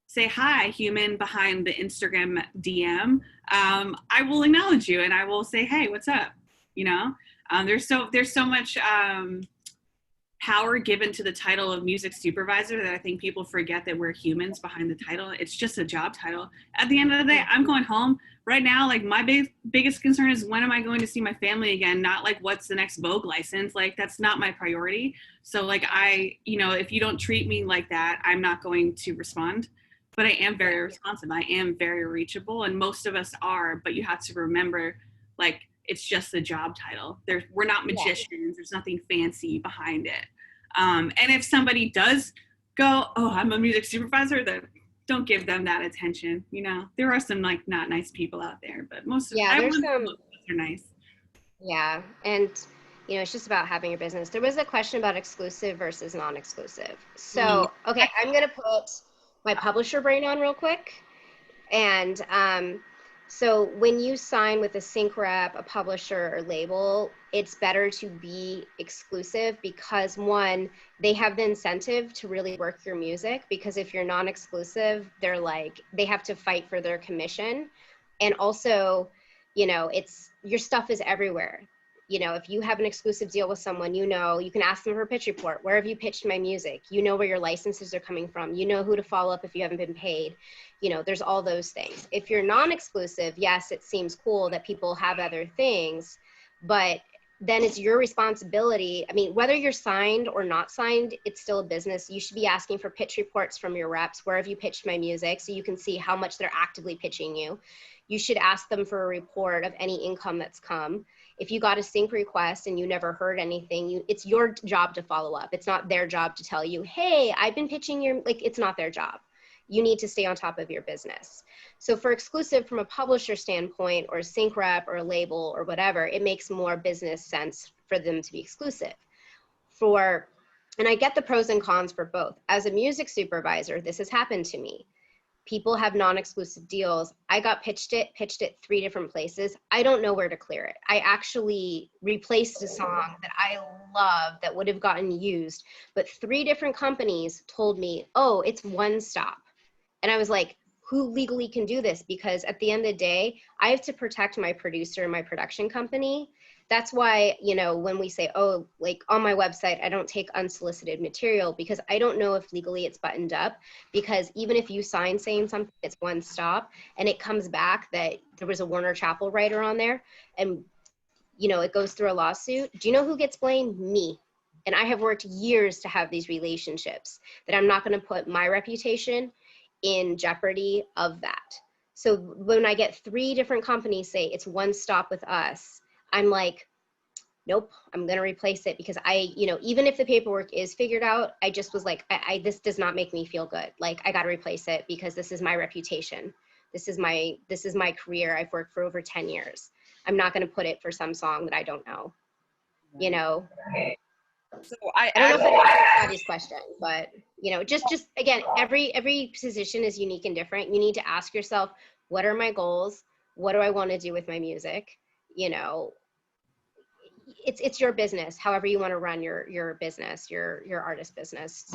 say hi, human behind the Instagram DM, I will acknowledge you and I will say, hey, what's up? You know, there's so much power given to the title of music supervisor that I think people forget that we're humans behind the title. It's just a job title. At the end of the day, I'm going home right now. Like, my biggest concern is, when am I going to see my family again? Not like, what's the next Vogue license? Like, that's not my priority. So like, you know, if you don't treat me like that, I'm not going to respond. But I am very responsive. I am very reachable, and most of us are. But you have to remember, like, it's just a job title. We're not magicians. There's nothing fancy behind it. And if somebody does go, oh, I'm a music supervisor, then don't give them that attention. You know, there are some like not nice people out there, but most of there's some are nice. Yeah, and you know, it's just about having your business. There was a question about exclusive versus non-exclusive. So, okay, I'm gonna put my publisher brain on real quick. And so when you sign with a sync rep, a publisher or label, it's better to be exclusive because, one, they have the incentive to really work your music, because if you're non-exclusive, they're like, they have to fight for their commission. And also, you know, your stuff is everywhere. You know, if you have an exclusive deal with someone, you know, you can ask them for a pitch report. Where have you pitched my music? You know where your licenses are coming from. You know who to follow up if you haven't been paid. You know, there's all those things. If you're non-exclusive, yes, it seems cool that people have other things, but then it's your responsibility. I mean, whether you're signed or not signed, it's still a business. You should be asking for pitch reports from your reps. Where have you pitched my music? So you can see how much they're actively pitching you. You should ask them for a report of any income that's come. If you got a sync request and you never heard anything, it's your job to follow up. It's not their job to tell you, hey, I've been pitching your, like, it's not their job. You need to stay on top of your business. So for exclusive from a publisher standpoint or a sync rep or a label or whatever, it makes more business sense for them to be exclusive. And I get the pros and cons for both. As a music supervisor, this has happened to me. People have non-exclusive deals. I got pitched it 3 different places. I don't know where to clear it. I actually replaced a song that I love that would have gotten used, but 3 different companies told me, oh, it's one stop. And I was like, who legally can do this? Because at the end of the day, I have to protect my producer and my production company. That's why, you know, when we say, oh, like on my website, I don't take unsolicited material, because I don't know if legally it's buttoned up. Because even if you sign saying something, it's one stop, and it comes back that there was a Warner Chappell writer on there, and, you know, it goes through a lawsuit. Do you know who gets blamed? Me. And I have worked years to have these relationships, that I'm not going to put my reputation in jeopardy of that. So when I get 3 different companies say it's one stop with us, I'm like, nope, I'm going to replace it, because I, you know, even if the paperwork is figured out, I just was like, this does not make me feel good. Like, I got to replace it, because this is my reputation. This is my career. I've worked for over 10 years. I'm not going to put it for some song that I don't know, you know? So I don't know if it answers Abby's question, but, you know, just again, every position is unique and different. You need to ask yourself, what are my goals? What do I want to do with my music? You know, it's your business, however you want to run your business, your artist business.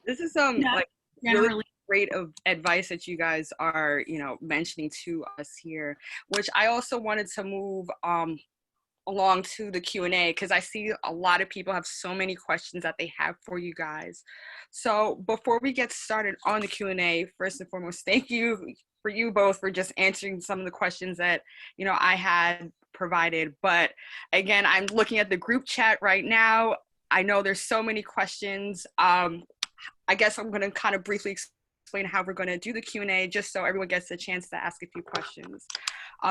This is like really great advice that you guys are, you know, mentioning to us here, which I also wanted to move along to the Q&A, because I see a lot of people have so many questions that they have for you guys. So before we get started on the Q&A, first and foremost, thank you for you both for just answering some of the questions that, you know, I had provided. But again, I'm looking at the group chat right now. I know there's so many questions. I guess I'm going to kind of briefly explain how we're going to do the Q&A, just so everyone gets a chance to ask a few questions.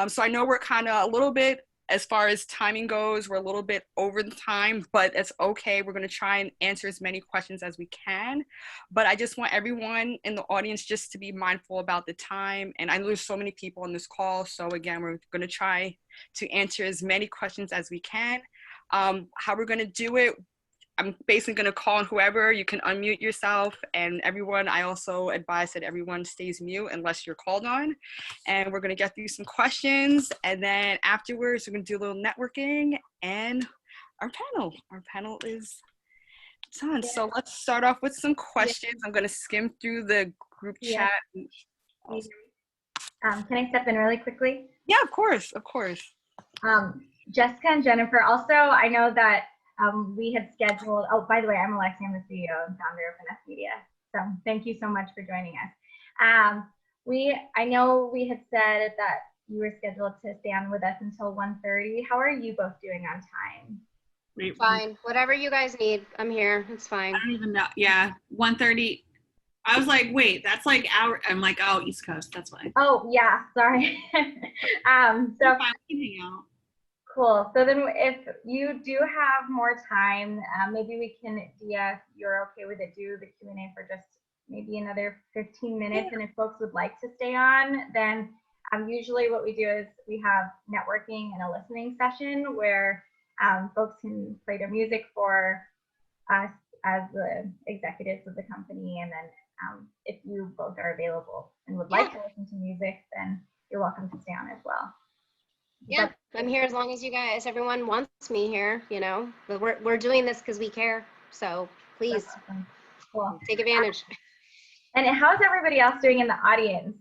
So I know we're kind of a little bit, as far as timing goes, we're a little bit over the time, but it's okay. We're going to try and answer as many questions as we can. But I just want everyone in the audience just to be mindful about the time. And I know there's so many people on this call. So again, we're going to try to answer as many questions as we can. How we're going to do it, I'm basically going to call on whoever. You can unmute yourself, and everyone, I also advise that everyone stays mute unless you're called on. And we're going to get through some questions, and then afterwards we're going to do a little networking and our panel is done. Yeah. So let's start off with some questions. Yeah. I'm going to skim through the group chat. Can I step in really quickly? Yeah, of course. Jessica and Jennifer, also, I know that we had scheduled, oh, by the way, I'm Alexi, I'm the CEO and founder of Finessed Media. So thank you so much for joining us. I know we had said that you were scheduled to stay on with us until 1:30. How are you both doing on time? Fine, whatever you guys need, I'm here, it's fine. I don't even know, yeah, 1:30. I was like, wait, that's like I'm like, oh, East Coast, that's why. Oh, yeah, sorry. So fine, we can hang out. Cool. So then if you do have more time, maybe we can, Dia, if you're okay with it, do the Q&A for just maybe another 15 minutes. Yeah. And if folks would like to stay on, then usually what we do is we have networking and a listening session where folks can play their music for us as the executives of the company. And then if you both are available and would like to listen to music, then you're welcome to stay on as well. Yeah, I'm here as long as everyone wants me here, you know. But we're doing this because we care. So please, cool. Take advantage. And how's everybody else doing in the audience?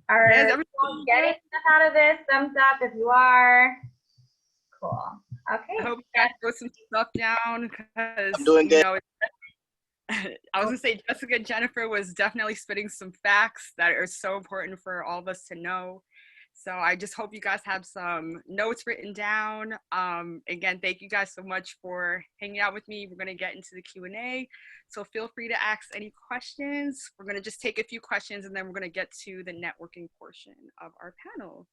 Are you getting stuff out of this? Thumbs up if you are. Cool. Okay. I hope you guys wrote some stuff down, because I'm doing good. I was gonna say Jessica and Jennifer was definitely spitting some facts that are so important for all of us to know. So I just hope you guys have some notes written down. Again, thank you guys so much for hanging out with me. We're going to get into the Q&A. So feel free to ask any questions. We're going to just take a few questions and then we're going to get to the networking portion of our panel.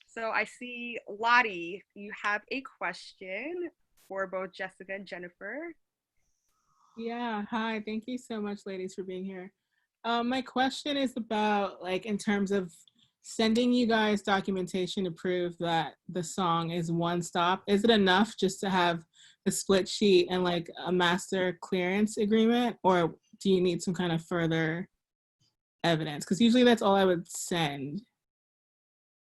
So I see Lottie, you have a question for both Jessica and Jennifer. Yeah, hi. Thank you so much, ladies, for being here. My question is about, like, in terms of sending you guys documentation to prove that the song is one stop. Is it enough just to have a split sheet and like a master clearance agreement, or do you need some kind of further evidence? Because usually that's all I would send,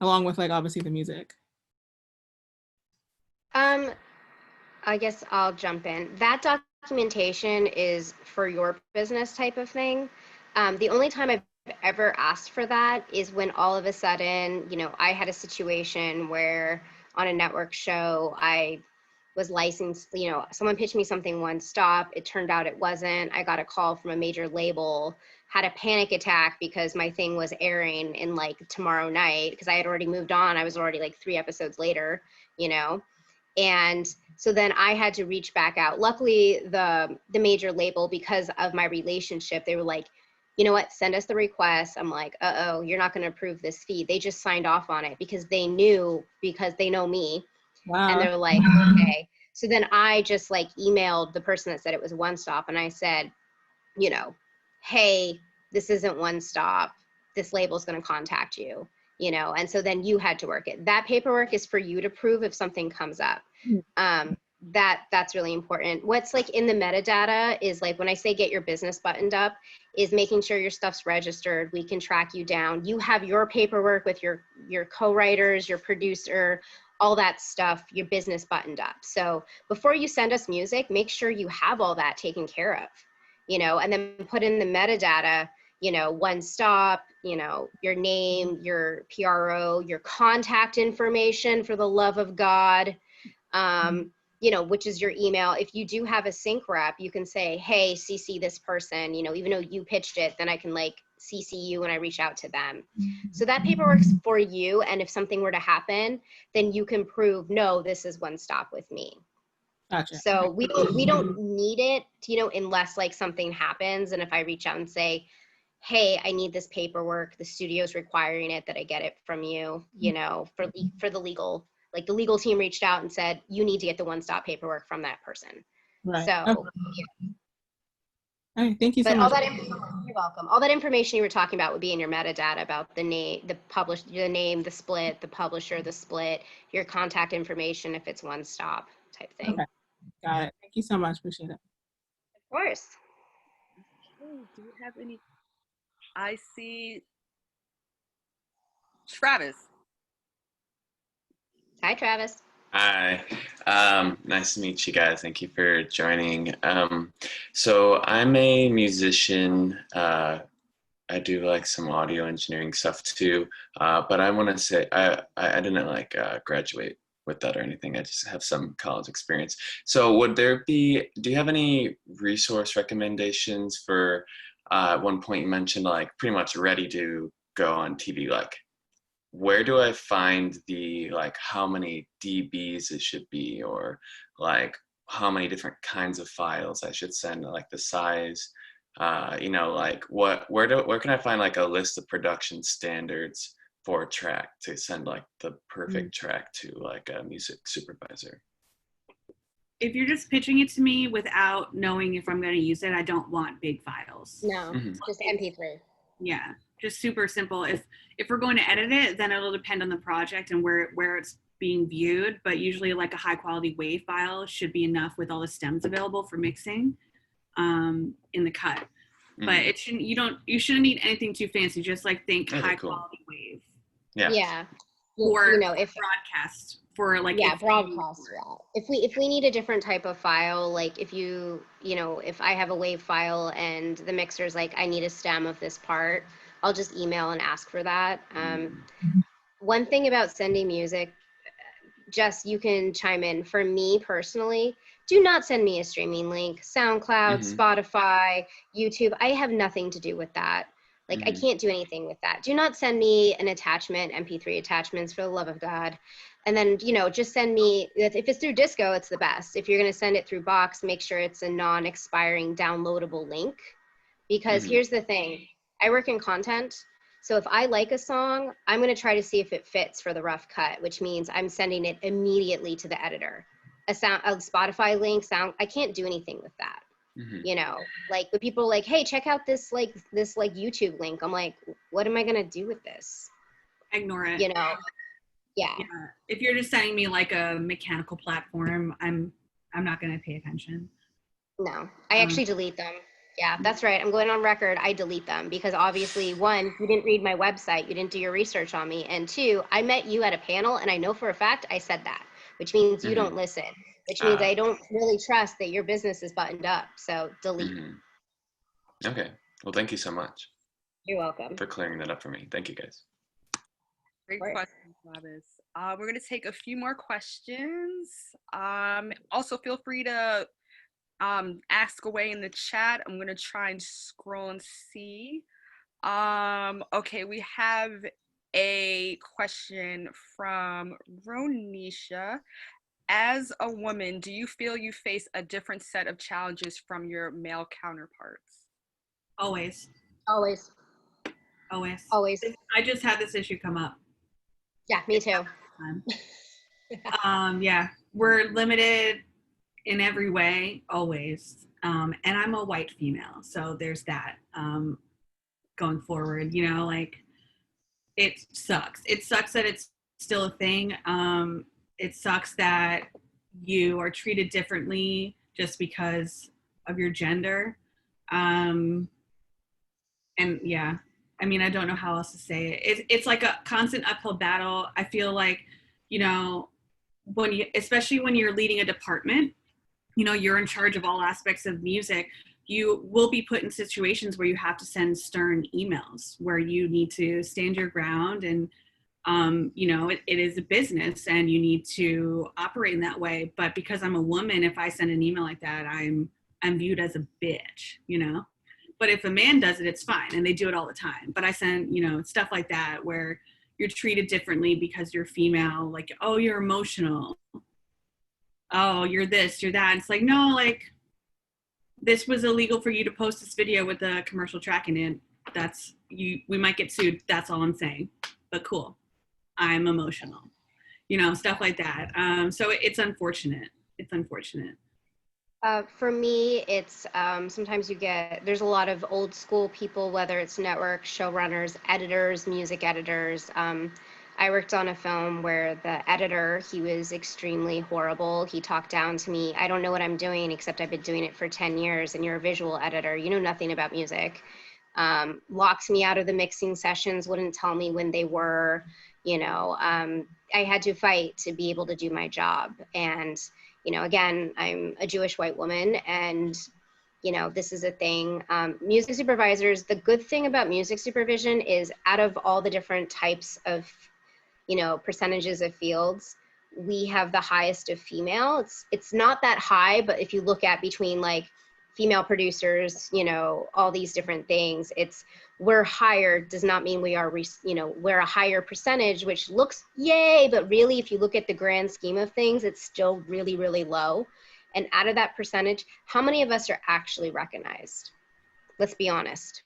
along with like obviously the music. I guess I'll jump in. That documentation is for your business type of thing. The only time I've ever asked for that is when all of a sudden, you know, I had a situation where on a network show, I was licensed, you know, someone pitched me something one stop. It turned out it wasn't. I got a call from a major label, had a panic attack because my thing was airing in like tomorrow night because I had already moved on. I was already like 3 episodes later, you know. And so then I had to reach back out. Luckily, the major label, because of my relationship, they were like, you know what, send us the request. I'm like, uh-oh, you're not going to approve this fee. They just signed off on it because they knew, because they know me. Wow. And they're like, okay. So then I just like emailed the person that said it was one stop. And I said, you know, hey, this isn't one stop. This label's going to contact you. You know, and so then you had to work it. That paperwork is for you to prove if something comes up. That's really important. What's like in the metadata is like when I say get your business buttoned up, is making sure your stuff's registered. We can track you down. You have your paperwork with your co-writers, your producer, all that stuff, your business buttoned up. So before you send us music, make sure you have all that taken care of, you know, and then put in the metadata, you know, one stop, you know, your name, your PRO, your contact information, for the love of God, you know, which is your email. If you do have a sync rep, you can say, hey, CC this person, you know, even though you pitched it, then I can like CC you when I reach out to them. So that paperwork's for you. And if something were to happen, then you can prove, no, this is one stop with me. Gotcha. So we don't need it, you know, unless like something happens. And if I reach out and say, hey, I need this paperwork, the studio's requiring it, that I get it from you, you know, for the legal, like the legal team reached out and said, you need to get the one-stop paperwork from that person. Right. So, okay. Yeah. All right, thank you so But much. You're welcome. All that information you were talking about would be in your metadata about the name, the name, the split, the publisher, the split, your contact information if it's one stop type thing. Okay. Got it. Thank you so much. Appreciate it. Of course. Okay, do we have any? I see Travis. Hi, Travis. Hi, nice to meet you guys. Thank you for joining. So I'm a musician. I do like some audio engineering stuff too, but I want to say I didn't like graduate with that or anything. I just have some college experience. So do you have any resource recommendations for, at one point you mentioned like pretty much ready to go on TV, like where do I find the, like how many dBs it should be, or like how many different kinds of files I should send, like the size, you know, like where can I find like a list of production standards for a track to send like the perfect track to like a music supervisor? If you're just pitching it to me without knowing if I'm going to use it, I don't want big files. No, just MP3. Yeah, just super simple. If we're going to edit it, then it'll depend on the project and where it's being viewed. But usually, like a high quality WAV file should be enough with all the stems available for mixing in the cut. But it shouldn't. You shouldn't need anything too fancy. Just like think high quality WAV. Yeah. Yeah. Or you know, if broadcast for like broadcast. Yeah. If we need a different type of file, like if you know, if I have a WAV file and the mixer's like, I need a stem of this part, I'll just email and ask for that. One thing about sending music, Jess, you can chime in. For me personally, do not send me a streaming link. SoundCloud, Spotify, YouTube. I have nothing to do with that. Like, I can't do anything with that. Do not send me an attachment, MP3 attachments, for the love of God. And then, you know, just send me, if it's through Disco, it's the best. If you're going to send it through Box, make sure it's a non-expiring downloadable link. Because here's the thing, I work in content. So if I like a song, I'm going to try to see if it fits for the rough cut, which means I'm sending it immediately to the editor. A Spotify link, I can't do anything with that. You know, like when people are like, hey, check out this YouTube link. I'm like, what am I going to do with this? Ignore it. You know? Yeah. If you're just sending me like a mechanical platform, I'm not going to pay attention. No, I actually delete them. Yeah, that's right. I'm going on record. I delete them because obviously, one, you didn't read my website. You didn't do your research on me. And two, I met you at a panel and I know for a fact I said that, which means you don't listen, which means I don't really trust that your business is buttoned up. So delete. Okay. Well, thank you so much. You're welcome. For clearing that up for me. Thank you, guys. Great question, Travis. We're going to take a few more questions. Also, feel free to ask away in the chat. I'm going to try and scroll and see. Okay, we have a question from Ronisha. As a woman, do you feel you face a different set of challenges from your male counterparts? Always. Always. Always. Always. I just had this issue come up. Yeah, me too. Yeah, we're limited in every way, always. And I'm a white female, so there's that going forward, you know, like it sucks. It sucks that it's still a thing. It sucks that you are treated differently just because of your gender. And yeah, I mean, I don't know how else to say it. It's like a constant uphill battle. I feel like, you know, especially when you're leading a department, you know, you're in charge of all aspects of music, you will be put in situations where you have to send stern emails, where you need to stand your ground and, you know, it is a business and you need to operate in that way. But because I'm a woman, if I send an email like that, I'm viewed as a bitch, you know? But if a man does it, it's fine. And they do it all the time. But I send, you know, stuff like that where you're treated differently because you're female, like, oh, you're emotional. Oh, you're this, you're that. It's like, no, like, this was illegal for you to post this video with the commercial tracking in. That's, we might get sued. That's all I'm saying. But cool. I'm emotional. You know, stuff like that. So it's unfortunate. It's unfortunate. For me, it's sometimes there's a lot of old school people, whether it's network, showrunners, editors, music editors. I worked on a film where the editor, he was extremely horrible. He talked down to me. I don't know what I'm doing, except I've been doing it for 10 years and you're a visual editor. You know nothing about music. Locked me out of the mixing sessions, wouldn't tell me when they were, you know. I had to fight to be able to do my job. And you know, again, I'm a Jewish white woman and, you know, this is a thing. Music supervisors, the good thing about music supervision is out of all the different types of, you know, percentages of fields, we have the highest of female. It's not that high, but if you look at between like female producers, you know, all these different things, we're higher does not mean we are, you know, we're a higher percentage, which looks yay, but really if you look at the grand scheme of things, it's still really, really low. And out of that percentage, how many of us are actually recognized? Let's be honest.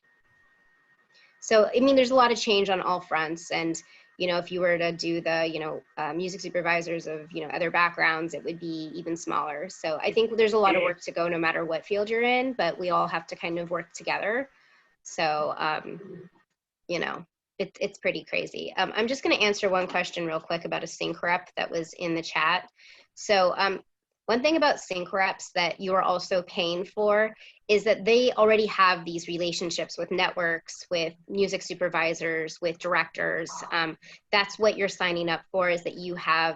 So, I mean, there's a lot of change on all fronts. And, you know, if you were to do the, you know, music supervisors of, you know, other backgrounds, it would be even smaller. So I think there's a lot of work to go no matter what field you're in, but we all have to kind of work together. So, you know, it's pretty crazy. I'm just going to answer one question real quick about a sync rep that was in the chat. So one thing about sync reps that you are also paying for is that they already have these relationships with networks, with music supervisors, with directors. That's what you're signing up for, is that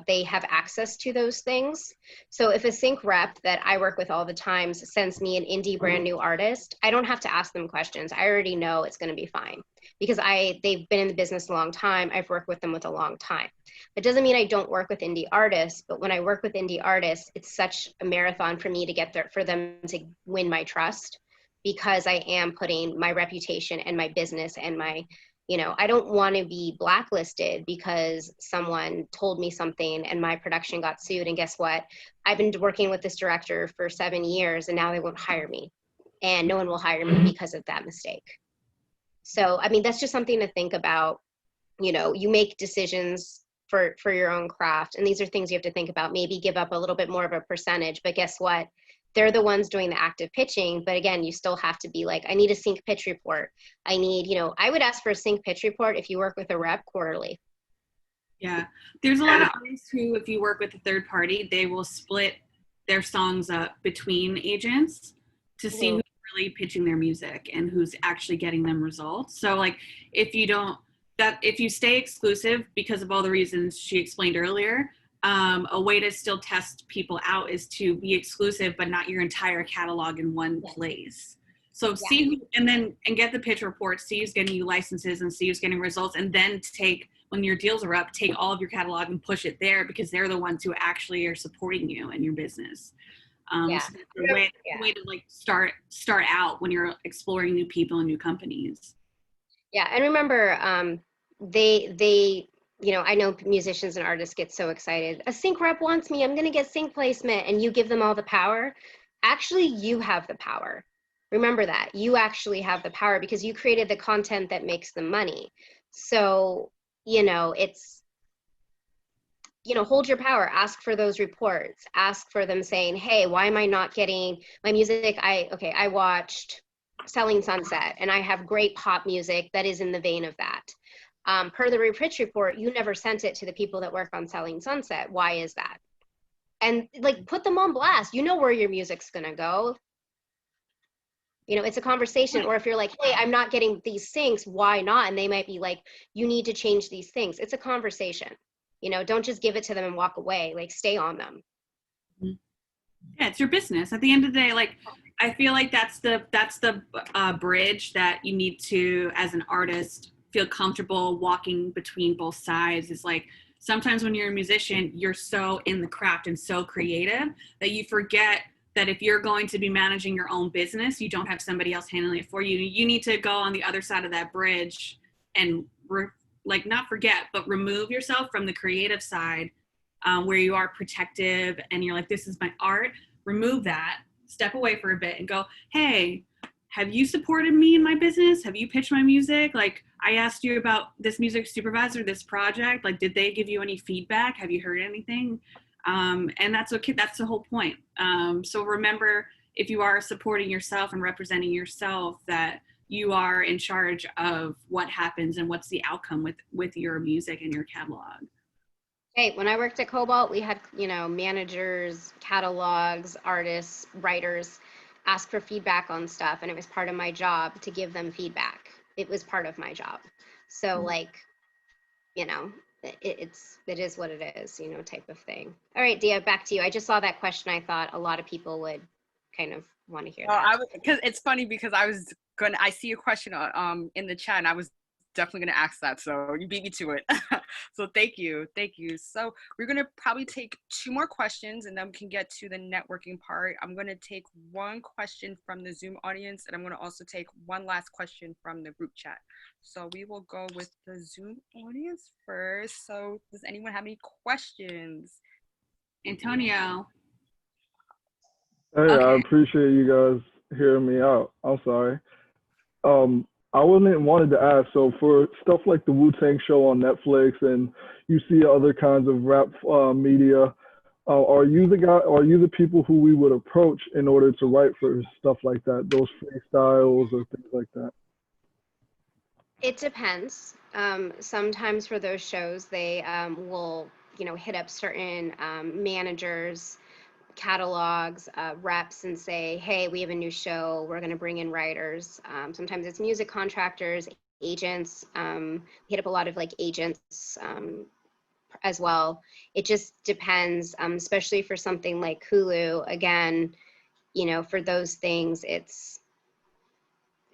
they have access to those things. So if a sync rep that I work with all the time sends me an indie brand new artist, I don't have to ask them questions. I already know it's going to be fine because they've been in the business a long time. I've worked with them with a long time. It doesn't mean I don't work with indie artists, but when I work with indie artists, it's such a marathon for me to get there, for them to win my trust. because I am putting my reputation and my business and my, I don't want to be blacklisted because someone told me something and my production got sued. And guess what? I've been working with this director for 7 years and now they won't hire me. And no one will hire me because of that mistake. So, I mean, that's just something to think about. You make decisions for your own craft. And these are things you have to think about. Maybe give up a little bit more of a percentage, but guess what? They're the ones doing the active pitching. But again, you still have to be like, I need a sync pitch report. I need, I would ask for a sync pitch report if you work with a rep quarterly. Yeah. There's a lot of artists who, if you work with a third party, they will split their songs up between agents to see who's really pitching their music and who's actually getting them results. So like, if you stay exclusive because of all the reasons she explained earlier, a way to still test people out is to be exclusive, but not your entire catalog in one place. So see and get the pitch reports, see who's getting you licenses and see who's getting results, and then when your deals are up, take all of your catalog and push it there because they're the ones who actually are supporting you and your business. So that's a way to like start out when you're exploring new people and new companies. Yeah, and remember, I know musicians and artists get so excited. A sync rep wants me, I'm gonna get sync placement, and you give them all the power. Actually, you have the power. Remember that. You actually have the power because you created the content that makes them money. So, it's, hold your power, ask for those reports, ask for them saying, hey, why am I not getting my music? I watched Selling Sunset and I have great pop music that is in the vein of that. Per the pitch report, you never sent it to the people that work on Selling Sunset. Why is that? And like, put them on blast. You know where your music's gonna go. It's a conversation. Or if you're like, hey, I'm not getting these syncs, why not? And they might be like, you need to change these things. It's a conversation. Don't just give it to them and walk away. Like, stay on them. Yeah, it's your business. At the end of the day, like, I feel like that's the bridge that you need to, as an artist, feel comfortable walking between both sides. Is like, sometimes when you're a musician, you're so in the craft and so creative that you forget that if you're going to be managing your own business, you don't have somebody else handling it for you. You need to go on the other side of that bridge and not forget, but remove yourself from the creative side where you are protective and you're like, this is my art. Remove that, step away for a bit and go, hey, have you supported me in my business? Have you pitched my music? Like, I asked you about this music supervisor, this project. Like, did they give you any feedback? Have you heard anything? And that's okay. That's the whole point. So remember, if you are supporting yourself and representing yourself, that you are in charge of what happens and what's the outcome with your music and your catalog. Hey, when I worked at Cobalt, we had, managers, catalogs, artists, writers ask for feedback on stuff. And it was part of my job to give them feedback. It was part of my job. So it is what it is, type of thing. All right, Dia, back to you. I just saw that question. I thought a lot of people would kind of want to hear that. Because it's funny because I see a question in the chat and I was definitely going to ask that. So you beat me to it. So thank you. So we're going to probably take 2 more questions and then we can get to the networking part. I'm going to take 1 question from the Zoom audience and I'm going to also take 1 last question from the group chat. So we will go with the Zoom audience first. So does anyone have any questions? Antonio. Hey, okay. I appreciate you guys hearing me out. I'm sorry. I wanted to ask, so for stuff like the Wu-Tang show on Netflix and you see other kinds of rap media, are you the people who we would approach in order to write for stuff like that, those freestyles or things like that? It depends. Sometimes for those shows, they will, hit up certain managers, catalogs, reps and say, hey, we have a new show, we're going to bring in writers. Sometimes it's music contractors, agents. We hit up a lot of agents as well. It just depends, especially for something like Hulu. Again, for those things,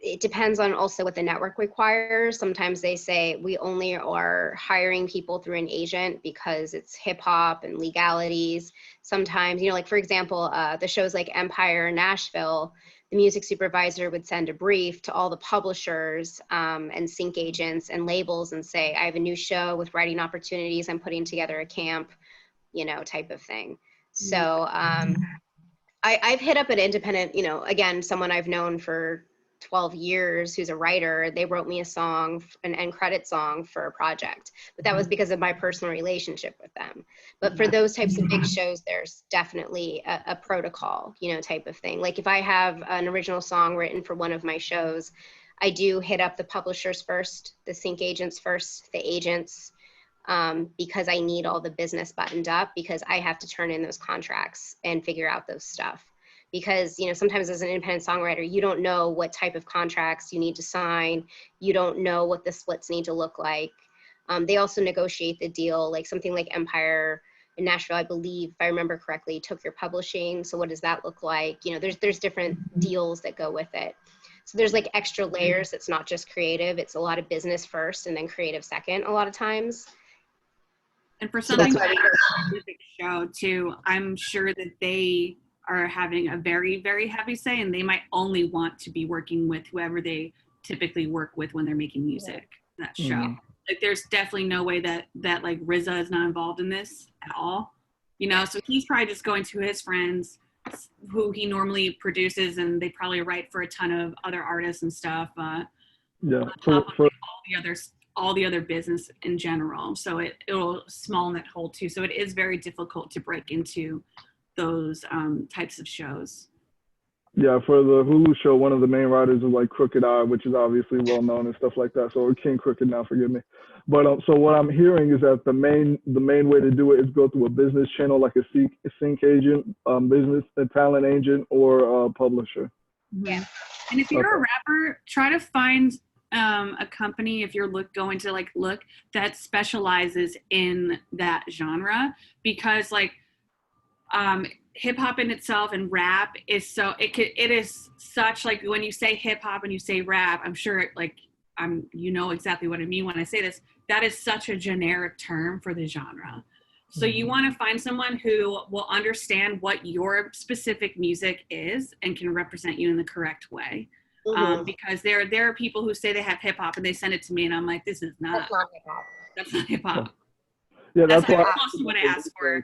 it depends on also what the network requires. Sometimes they say we only are hiring people through an agent because it's hip hop and legalities. Sometimes, for example, the shows like Empire, Nashville, the music supervisor would send a brief to all the publishers and sync agents and labels and say, I have a new show with writing opportunities. I'm putting together a camp, you know, type of thing. So I've hit up an independent, you know, again, someone I've known for 12 years who's a writer. They wrote me a song, an end credit song for a project, but that was because of my personal relationship with them. But for those types of big shows, there's definitely a protocol, you know, type of thing. Like if I have an original song written for one of my shows, I do hit up the publishers first, the sync agents first, the agents, because I need all the business buttoned up, because I have to turn in those contracts and figure out those stuff. Because, you know, sometimes as an independent songwriter, you don't know what type of contracts you need to sign. You don't know what the splits need to look like. They also negotiate the deal, like something like Empire in Nashville, I believe, if I remember correctly, took your publishing. So what does that look like? You know, there's different deals that go with it. So there's like extra layers. It's not just creative. It's a lot of business first and then creative second a lot of times. And for something like a music show too, I'm sure that they are having a very, very heavy say, and they might only want to be working with whoever they typically work with when they're making music, that show. Like there's definitely no way that like RZA is not involved in this at all, you know? So he's probably just going to his friends who he normally produces, and they probably write for a ton of other artists and stuff. Yeah. All the other business in general. So it'll small in that hole too. So it is very difficult to break into those types of shows. Yeah, for the Hulu show, one of the main writers is like Crooked Eye, which is obviously well known and stuff like that. So or King Crooked now, forgive me. But so what I'm hearing is that the main way to do it is go through a business channel, like a sync agent, business, a talent agent, or a publisher. Yeah. And if you're a rapper, try to find a company, if you're going to look that specializes in that genre, because like hip hop in itself and rap is it is such, like when you say hip hop and you say rap, I'm sure you know exactly what I mean when I say this, that is such a generic term for the genre. So you want to find someone who will understand what your specific music is and can represent you in the correct way. Because there are people who say they have hip hop and they send it to me and I'm like, this is not, that's not hip hop. Yeah, that's why what I asked for.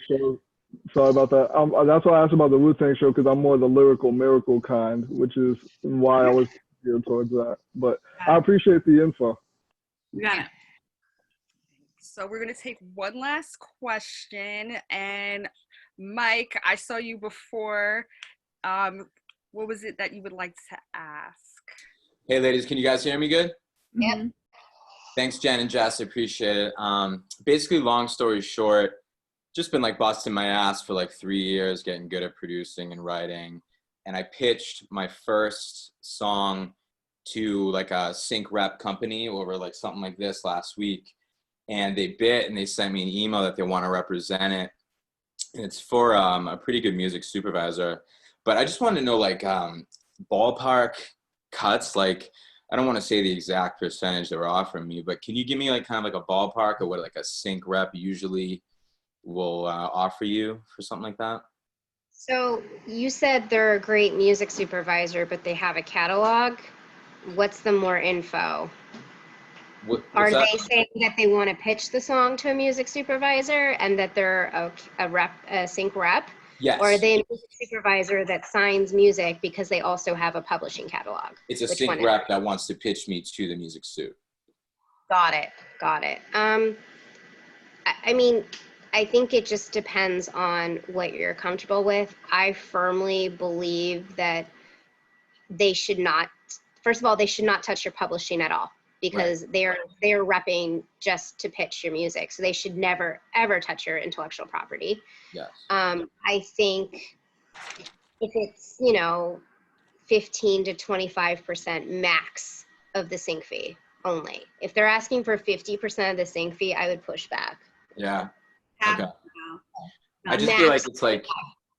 Sorry about that. That's why I asked about the Wu-Tang show, because I'm more the lyrical miracle kind, which is why I was geared towards that. But I appreciate the info. You got it. So we're going to take one last question. And Mike, I saw you before. What was it that you would like to ask? Hey, ladies, can you guys hear me good? Yep. Thanks, Jen and Jess. I appreciate it. Basically, long story short, just been like busting my ass for like 3 years, getting good at producing and writing. And I pitched my first song to like a sync rep company over like something like this last week. And they bit and they sent me an email that they want to represent it. And it's for a pretty good music supervisor. But I just wanted to know like ballpark cuts. Like, I don't want to say the exact percentage they were offering me, but can you give me like kind of like a ballpark of what like a sync rep usually will offer you for something like that? So you said they're a great music supervisor, but they have a catalog. What's the more info? Are they saying that they want to pitch the song to a music supervisor and that they're a sync rep? Yes. Or are they a music supervisor that signs music because they also have a publishing catalog? It's a sync rep that wants to pitch me to the music suit. Got it. I mean, I think it just depends on what you're comfortable with. I firmly believe that they should not, first of all, they should not touch your publishing at all, because they're repping just to pitch your music. So they should never, ever touch your intellectual property. Yes. I think if it's, 15 to 25% max of the sync fee only. If they're asking for 50% of the sync fee, I would push back. Yeah. Okay. I just feel like it's like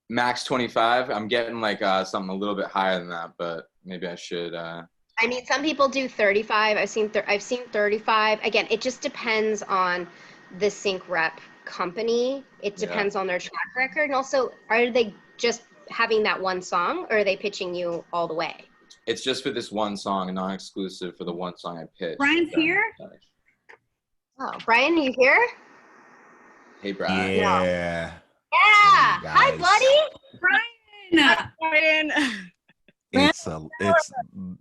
max 25. I'm getting like something a little bit higher than that, but maybe I should. I mean, some people do 35. I've seen 35. Again, it just depends on the sync rep company. It depends on their track record, and also, are they just having that one song, or are they pitching you all the way? It's just for this one song, non-exclusive for the one song I pitched. Brian's here? Oh, Brian, are you here? Hey, Brian. Yeah. Yeah. Hey, hi, buddy. Brian. Brian. It's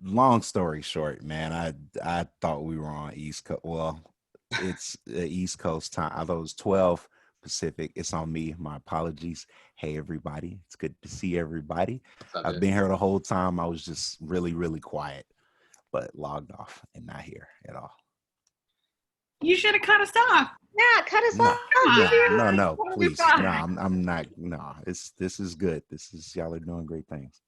long story short, man. I thought we were on East Coast. Well, it's the East Coast time. I thought it was 12 Pacific. It's on me. My apologies. Hey, everybody. It's good to see everybody. I've been here the whole time. I was just really, really quiet, but logged off and not here at all. You should have cut us off. Yeah, cut us off. No, please. No, I'm not. No, this is good. Y'all are doing great things.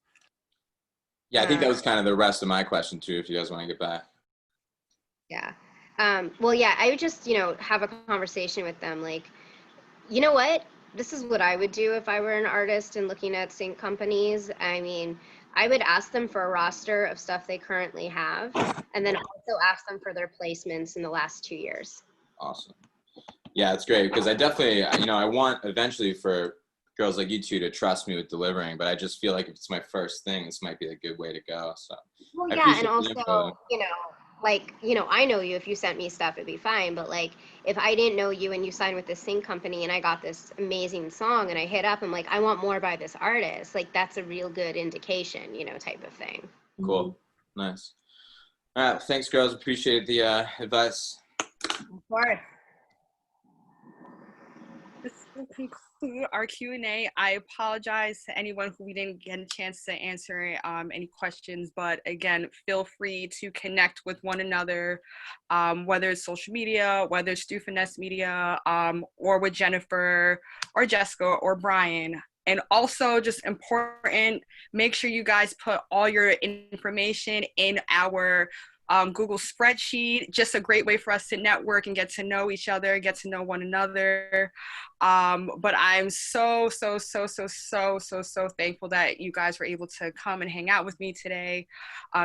Yeah, I think that was kind of the rest of my question too, if you guys want to get back. Yeah. Well, yeah, I would just, have a conversation with them. Like, you know what? This is what I would do if I were an artist and looking at sync companies. I mean, I would ask them for a roster of stuff they currently have, and then also ask them for their placements in the last 2 years. Awesome. Yeah, it's great because I definitely, I want eventually for girls like you two to trust me with delivering, but I just feel like if it's my first thing, this might be a good way to go. So, well, yeah, and also, I know you. If you sent me stuff, it'd be fine. But like, if I didn't know you and you signed with this sync company and I got this amazing song and I hit up, I'm like, I want more by this artist. Like, that's a real good indication, type of thing. Cool. Nice. All right. Thanks, girls. Appreciate the advice. Of course. This will conclude our Q&A. I apologize to anyone who we didn't get a chance to answer any questions, but again, feel free to connect with one another, whether it's social media, whether it's through Finesse Media, or with Jennifer or Jessica or Brian. And also, just important, make sure you guys put all your information in our Google spreadsheet. Just a great way for us to network and get to know each other, get to know one another. But I'm so thankful that you guys were able to come and hang out with me today.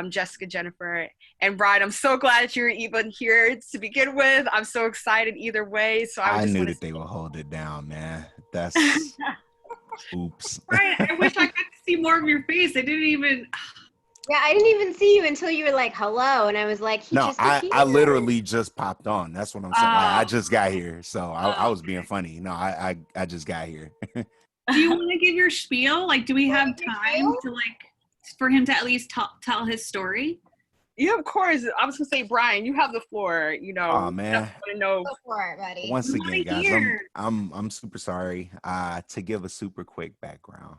Jessica, Jennifer, and Brian, I'm so glad that you're even here to begin with. I'm so excited either way. So I knew that they would hold it down, man. That's oops. Brian, I wish I got to see more of your face. I didn't even. Yeah, I didn't even see you until you were like, hello. And I was like, I literally just popped on. That's what I'm saying. I just got here. So I was being funny. No, I just got here. Do you want to give your spiel? Like, do we have time to for him to at least tell his story? Yeah, of course. I was gonna say, Brian, you have the floor. Oh man. I know. Go for it, buddy. Once again, guys, I'm super sorry. To give a super quick background.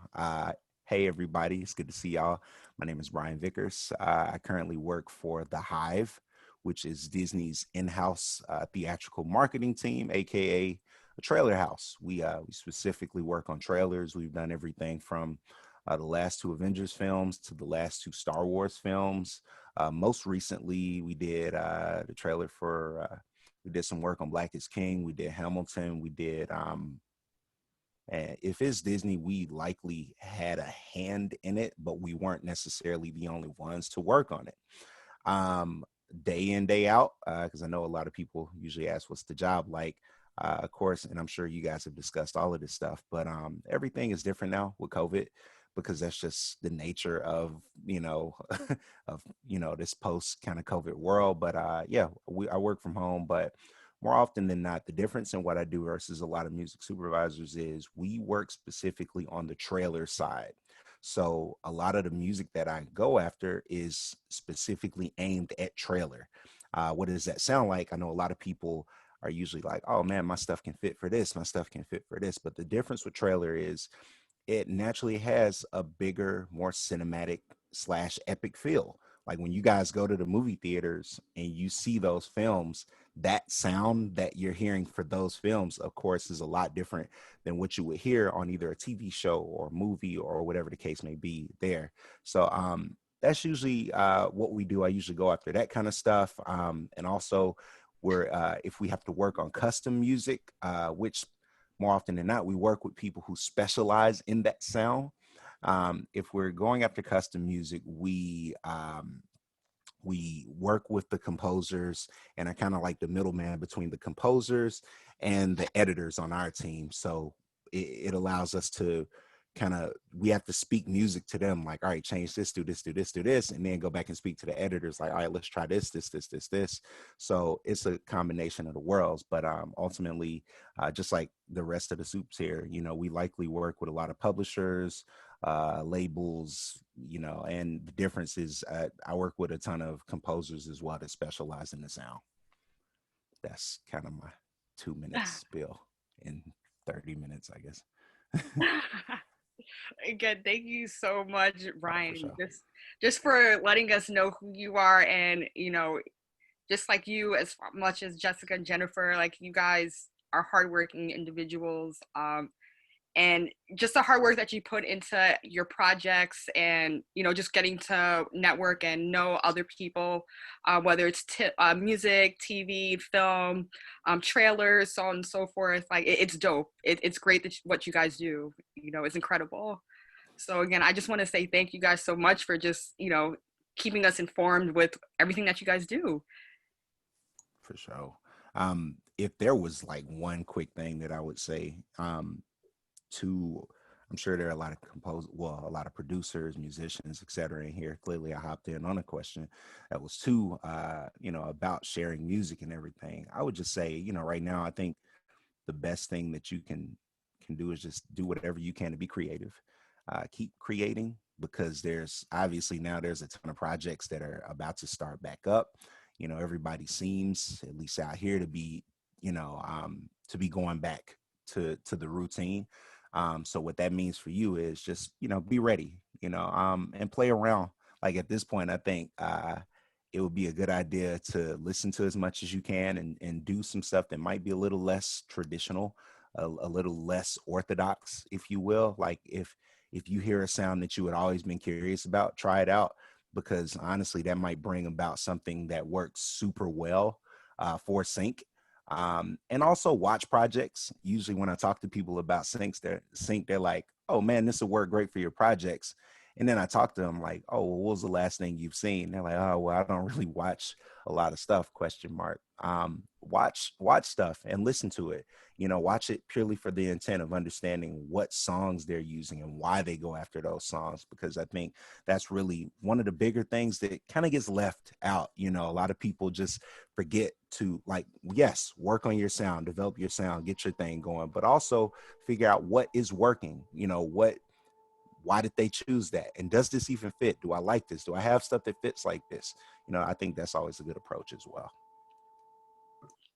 Hey everybody, it's good to see y'all. My name is Brian Vickers. I currently work for the Hive, which is Disney's in-house theatrical marketing team, aka a trailer house. We specifically work on trailers. We've done everything from the last 2 Avengers films to the last 2 Star Wars films. Most recently, we did the trailer for. We did some work on Black is King. We did Hamilton. We did. And if it's Disney, we likely had a hand in it, but we weren't necessarily the only ones to work on it. Day in, day out, because I know a lot of people usually ask, what's the job like? Of course, and I'm sure you guys have discussed all of this stuff, but everything is different now with COVID, because that's just the nature of, this post kind of COVID world. But I work from home, but more often than not, the difference in what I do versus a lot of music supervisors is we work specifically on the trailer side. So a lot of the music that I go after is specifically aimed at trailer. What does that sound like? I know a lot of people are usually like, oh man, my stuff can fit for this, my stuff can fit for this. But the difference with trailer is it naturally has a bigger, more cinematic / epic feel. Like when you guys go to the movie theaters and you see those films, that sound that you're hearing for those films, of course, is a lot different than what you would hear on either a TV show or movie or whatever the case may be there. So that's usually what we do. I usually go after that kind of stuff. And also if we have to work on custom music, which more often than not, we work with people who specialize in that sound. If we're going after custom music, we work with the composers, and I kind of like the middleman between the composers and the editors on our team. So it allows us to kind of, we have to speak music to them, like, all right, change this, do this, do this, do this, and then go back and speak to the editors, like, all right, let's try this. So it's a combination of the worlds, but ultimately, just like the rest of the soups here, you know, we likely work with a lot of publishers, labels, you know, and the difference is I work with a ton of composers as well that specialize in the sound. That's kind of my 2-minute spiel in 30 minutes, I guess. Again, thank you so much, Ryan, just for letting us know who you are. And, you know, just like you, as much as Jessica and Jennifer, like, you guys are hardworking individuals, and just the hard work that you put into your projects, and, you know, just getting to network and know other people, whether it's music, TV, film, trailers, so on and so forth. Like, it's dope. It's great that what you guys do, you know, it's incredible. So again, I just want to say thank you guys so much for just, you know, keeping us informed with everything that you guys do. For sure. If there was like one quick thing that I would say, I'm sure there are a lot of a lot of producers, musicians, etc. in here. Clearly I hopped in on a question that was too, you know, about sharing music and everything. I would just say, you know, right now, I think the best thing that you can do is just do whatever you can to be creative. Keep creating, because there's obviously now there's a ton of projects that are about to start back up. You know, everybody seems, at least out here, to be, you know, to be going back to the routine. So what that means for you is just, you know, be ready, you know, and play around. Like, at this point, I think it would be a good idea to listen to as much as you can and do some stuff that might be a little less traditional, a little less orthodox, if you will. Like, if you hear a sound that you had always been curious about, try it out, because honestly, that might bring about something that works super well for sync. And also watch projects. Usually when I talk to people about sync, they're like, oh man, this will work great for your projects. And then I talk to them like, oh, well, what was the last thing you've seen? They're like, oh, well, I don't really watch a lot of stuff, ? Watch stuff and listen to it. You know, watch it purely for the intent of understanding what songs they're using and why they go after those songs, because I think that's really one of the bigger things that kind of gets left out. You know, a lot of people just forget to, like, yes, work on your sound, develop your sound, get your thing going, but also figure out what is working. You know, why did they choose that? And does this even fit? Do I like this? Do I have stuff that fits like this? You know, I think that's always a good approach as well.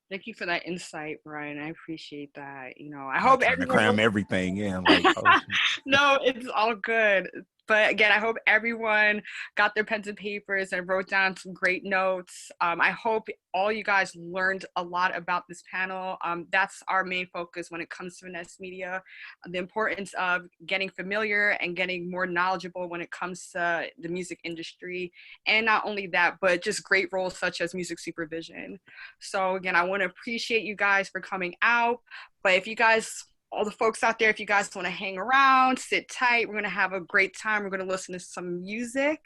Thank you for that insight, Brian. I appreciate that. You know, I hope everyone cram everything in. Like, oh. No, it's all good. But again, I hope everyone got their pens and papers and wrote down some great notes. I hope all you guys learned a lot about this panel. That's our main focus when it comes to Finessed Media, the importance of getting familiar and getting more knowledgeable when it comes to the music industry. And not only that, but just great roles such as music supervision. So again, I want to appreciate you guys for coming out. But if you guys, all the folks out there, if you guys want to hang around, sit tight, we're going to have a great time. We're going to listen to some music.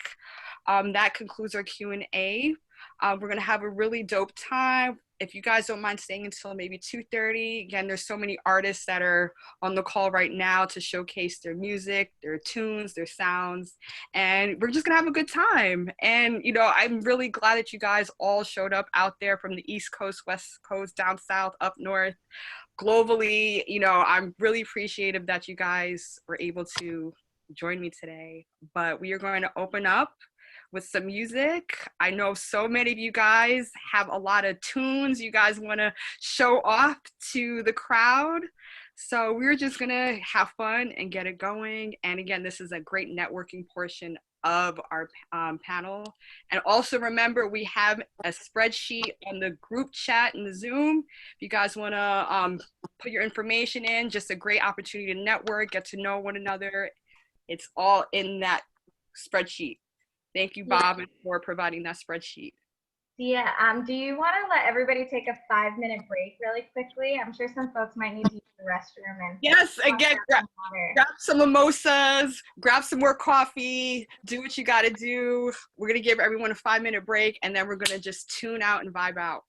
That concludes our Q&A. We're going to have a really dope time. If you guys don't mind staying until maybe 2:30, again, there's so many artists that are on the call right now to showcase their music, their tunes, their sounds, and we're just going to have a good time. And, you know, I'm really glad that you guys all showed up out there from the East Coast, West Coast, down South, up North. Globally, you know, I'm really appreciative that you guys were able to join me today. But we are going to open up with some music. I know so many of you guys have a lot of tunes you guys want to show off to the crowd. So we're just going to have fun and get it going. And again, this is a great networking portion of our panel. And also remember, we have a spreadsheet on the group chat in the Zoom. If you guys want to put your information in, just a great opportunity to network, get to know one another. It's all in that spreadsheet. Thank you, Bob, for providing that spreadsheet. Yeah, do you want to let everybody take a 5-minute break really quickly? I'm sure some folks might need to use the restroom. And yes, again, grab some mimosas, grab some more coffee, do what you got to do. We're going to give everyone a 5-minute break, and then we're going to just tune out and vibe out.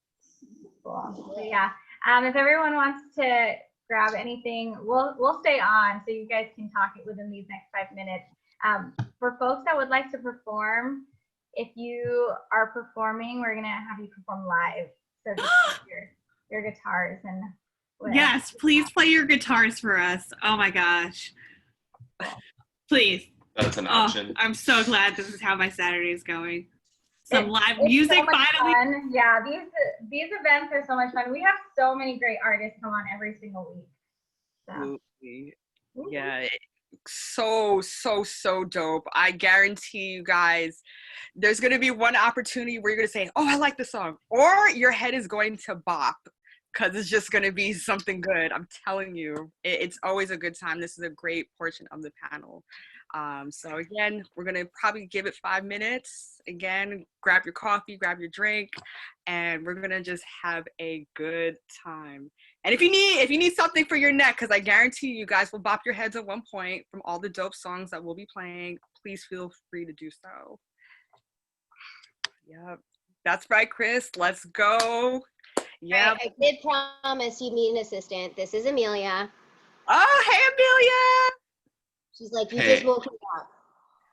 Cool. So yeah, if everyone wants to grab anything. We'll stay on so you guys can talk it within these next 5 minutes. For folks that would like to perform, if you are performing, we're gonna have you perform live. So just your guitars and whatever. Yes, please play your guitars for us. Oh my gosh. Please. That's an option. I'm so glad this is how my Saturday is going. Some live It's music so much finally. fun. Yeah, these events are so much fun. We have so many great artists come on every single week. So. Absolutely. Yeah, so dope. I guarantee you guys, there's gonna be one opportunity where you're gonna say, "Oh, I like the song," or your head is going to bop because it's just gonna be something good. I'm telling you, it's always a good time. This is a great portion of the panel. So again, we're gonna probably give it 5 minutes. Again, grab your coffee, grab your drink, and we're gonna just have a good time. And if you need something for your neck, because I guarantee you guys will bop your heads at one point from all the dope songs that we'll be playing, please feel free to do so. Yep, that's right, Chris. Let's go. Yeah. I did promise you'd need an assistant. This is Amelia. Oh, hey, Amelia. She's like, you Hey. just woke me up.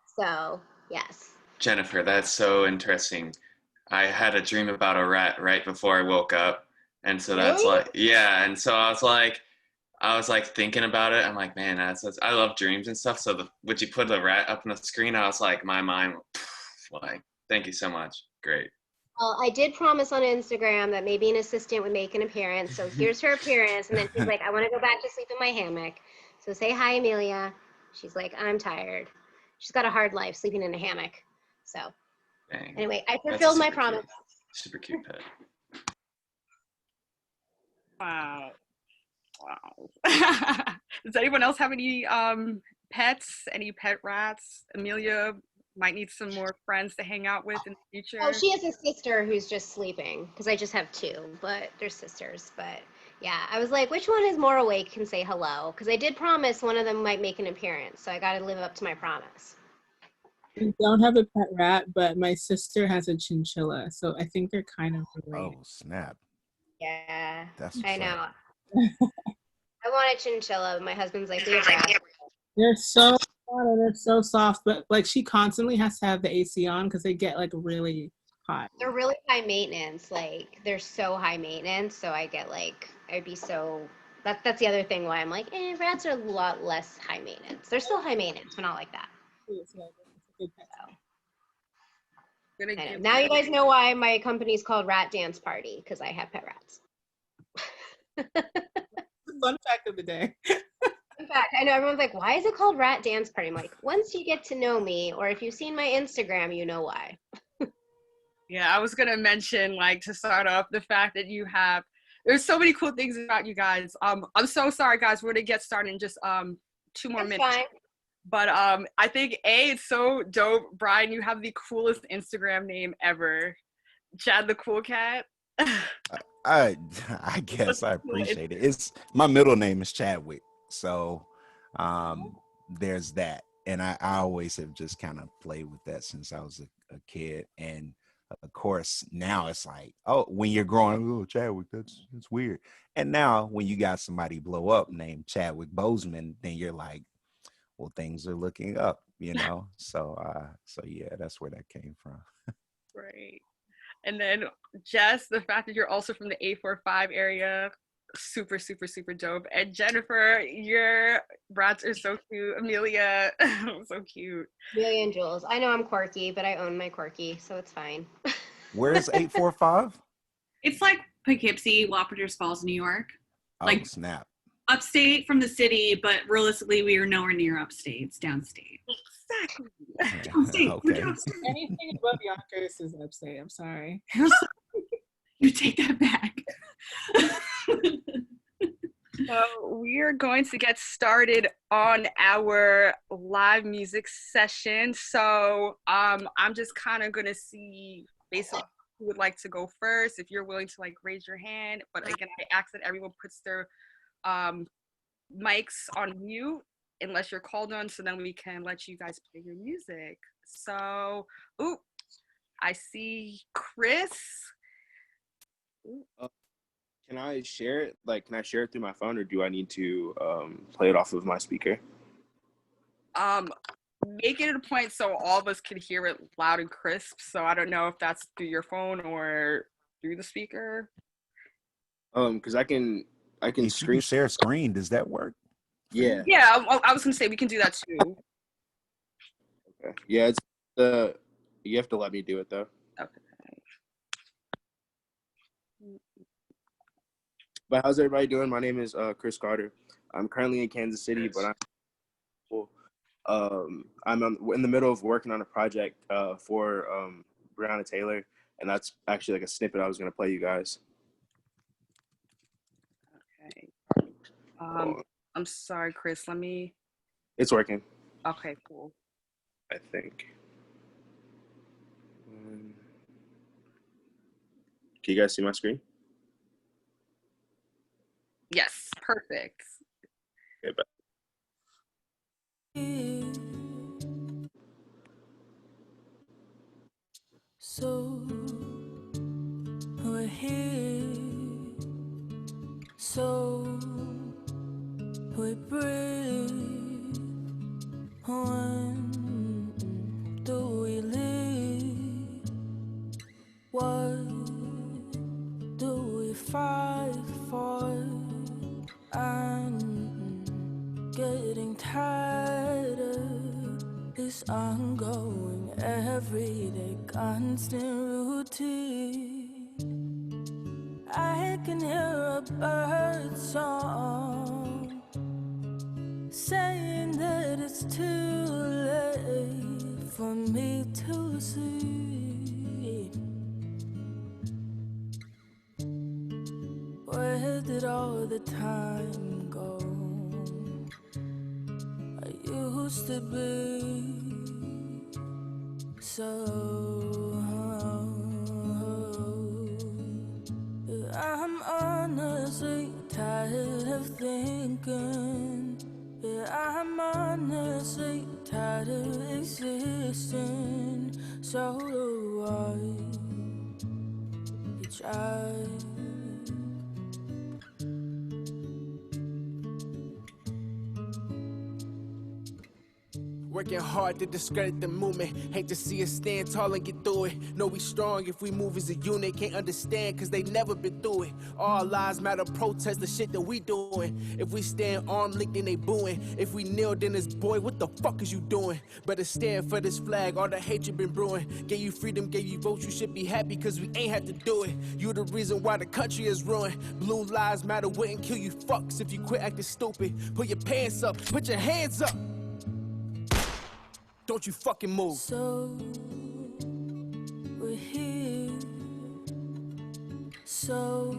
So, yes. Jennifer, that's so interesting. I had a dream about a rat right before I woke up. And so that's Really? like, yeah. And so I was like thinking about it. I'm like, man, I love dreams and stuff. So would you put the rat up on the screen? I was like, my mind, like, thank you so much. Great. Well, I did promise on Instagram that maybe an assistant would make an appearance. So here's her appearance. And then she's like, I want to go back to sleep in my hammock. So say hi, Amelia. She's like, I'm tired. She's got a hard life sleeping in a hammock. So Dang. anyway, I That's a fulfilled my super promise. cute- Super cute pet. Wow. Does anyone else have any pets? Any pet rats? Amelia might need some more friends to hang out with in the future. Oh, she has a sister who's just sleeping because I just have 2, but they're sisters. But yeah, I was like, which one is more awake can say hello? Because I did promise one of them might make an appearance. So I got to live up to my promise. I don't have a pet rat, but my sister has a chinchilla. So I think they're kind of related. Oh, snap. Yeah, That's I what's know. up. I want a chinchilla, but my husband's like, we have rats. They're so fun and they're so soft, but like she constantly has to have the AC on because they get like really hot. They're really high maintenance. Like they're so high maintenance. So I get like, that's the other thing why I'm like, rats are a lot less high maintenance. They're still high maintenance, but not like that. Now you guys know why my company's called Rat Dance Party, because I have pet rats. Fun fact of the day. In fact, I know everyone's like, why is it called Rat Dance Party? I'm like, once you get to know me, or if you've seen my Instagram, you know why. Yeah, I was gonna mention, like, to start off, the fact that there's so many cool things about you guys. I'm so sorry, guys. We're gonna get started in just 2 more minutes. Fine. But I think it's so dope. Brian, you have the coolest Instagram name ever. Chad the Cool Cat. I guess I appreciate it. It's my middle name is Chadwick, so there's that, and I always have just kind of played with that since I was a kid, and of course now it's like, oh, when you're growing, oh, Chadwick, that's weird, and now when you got somebody blow up named Chadwick Boseman, then you're like, well, things are looking up, so yeah, that's where that came from. Right. And then Jess, the fact that you're also from the 845 area, super dope. And Jennifer, your rats are so cute. Amelia, so cute. Amelia and Jules. I know I'm quirky, but I own my quirky, so it's fine. Where's 845? It's like Poughkeepsie, Wappingers Falls, New York. Oh, like snap. Upstate from the city, but realistically, we are nowhere near upstate. It's downstate. Exactly. Downstate. Okay. We're downstate. Anything above Yonkers is upstate. I'm sorry. You take that back. So we are going to get started on our live music session. So I'm just kind of going to see basically who would like to go first, if you're willing to like raise your hand. But again, I ask that everyone puts their mics on mute unless you're called on, so then we can let you guys play your music. So, I see Chris. Can I share it? Like, can I share it through my phone, or do I need to play it off of my speaker? Make it a point so all of us can hear it loud and crisp. So I don't know if that's through your phone or through the speaker. Because I can screen share screen. Does that work? Yeah. Yeah, I was gonna say we can do that too. Okay. Yeah, it's you have to let me do it though. Okay. But how's everybody doing? My name is Chris Carter. I'm currently in Kansas City, but I'm in the middle of working on a project for Breonna Taylor, and that's actually like a snippet I was gonna play you guys. Okay. I'm sorry, Chris. Let me. It's working. Okay, cool. I think. Can you guys see my screen? Yes, perfect. Okay, but so we're here, so we breathe. When do we live? What do we fight for? I'm getting tired of this ongoing, everyday, constant routine. I can hear a bird song saying that it's too late for me to see. Where did all the time go? I used to be so. I'm honestly tired of thinking. Yeah, I'm honestly tired of existing. So do I. You try. Working hard to discredit the movement. Hate to see us stand tall and get through it. Know we strong if we move as a unit. Can't understand cause they never been through it. All lives matter, protest the shit that we doing. If we stand armed linked then they booing. If we kneel then it's boy, what the fuck is you doing? Better stand for this flag, all the hatred been brewing. Gave you freedom, gave you votes, you should be happy cause we ain't had to do it. You the reason why the country is ruined. Blue lives matter, wouldn't kill you fucks if you quit acting stupid. Put your pants up, put your hands up. Don't you fucking move. So we're here, so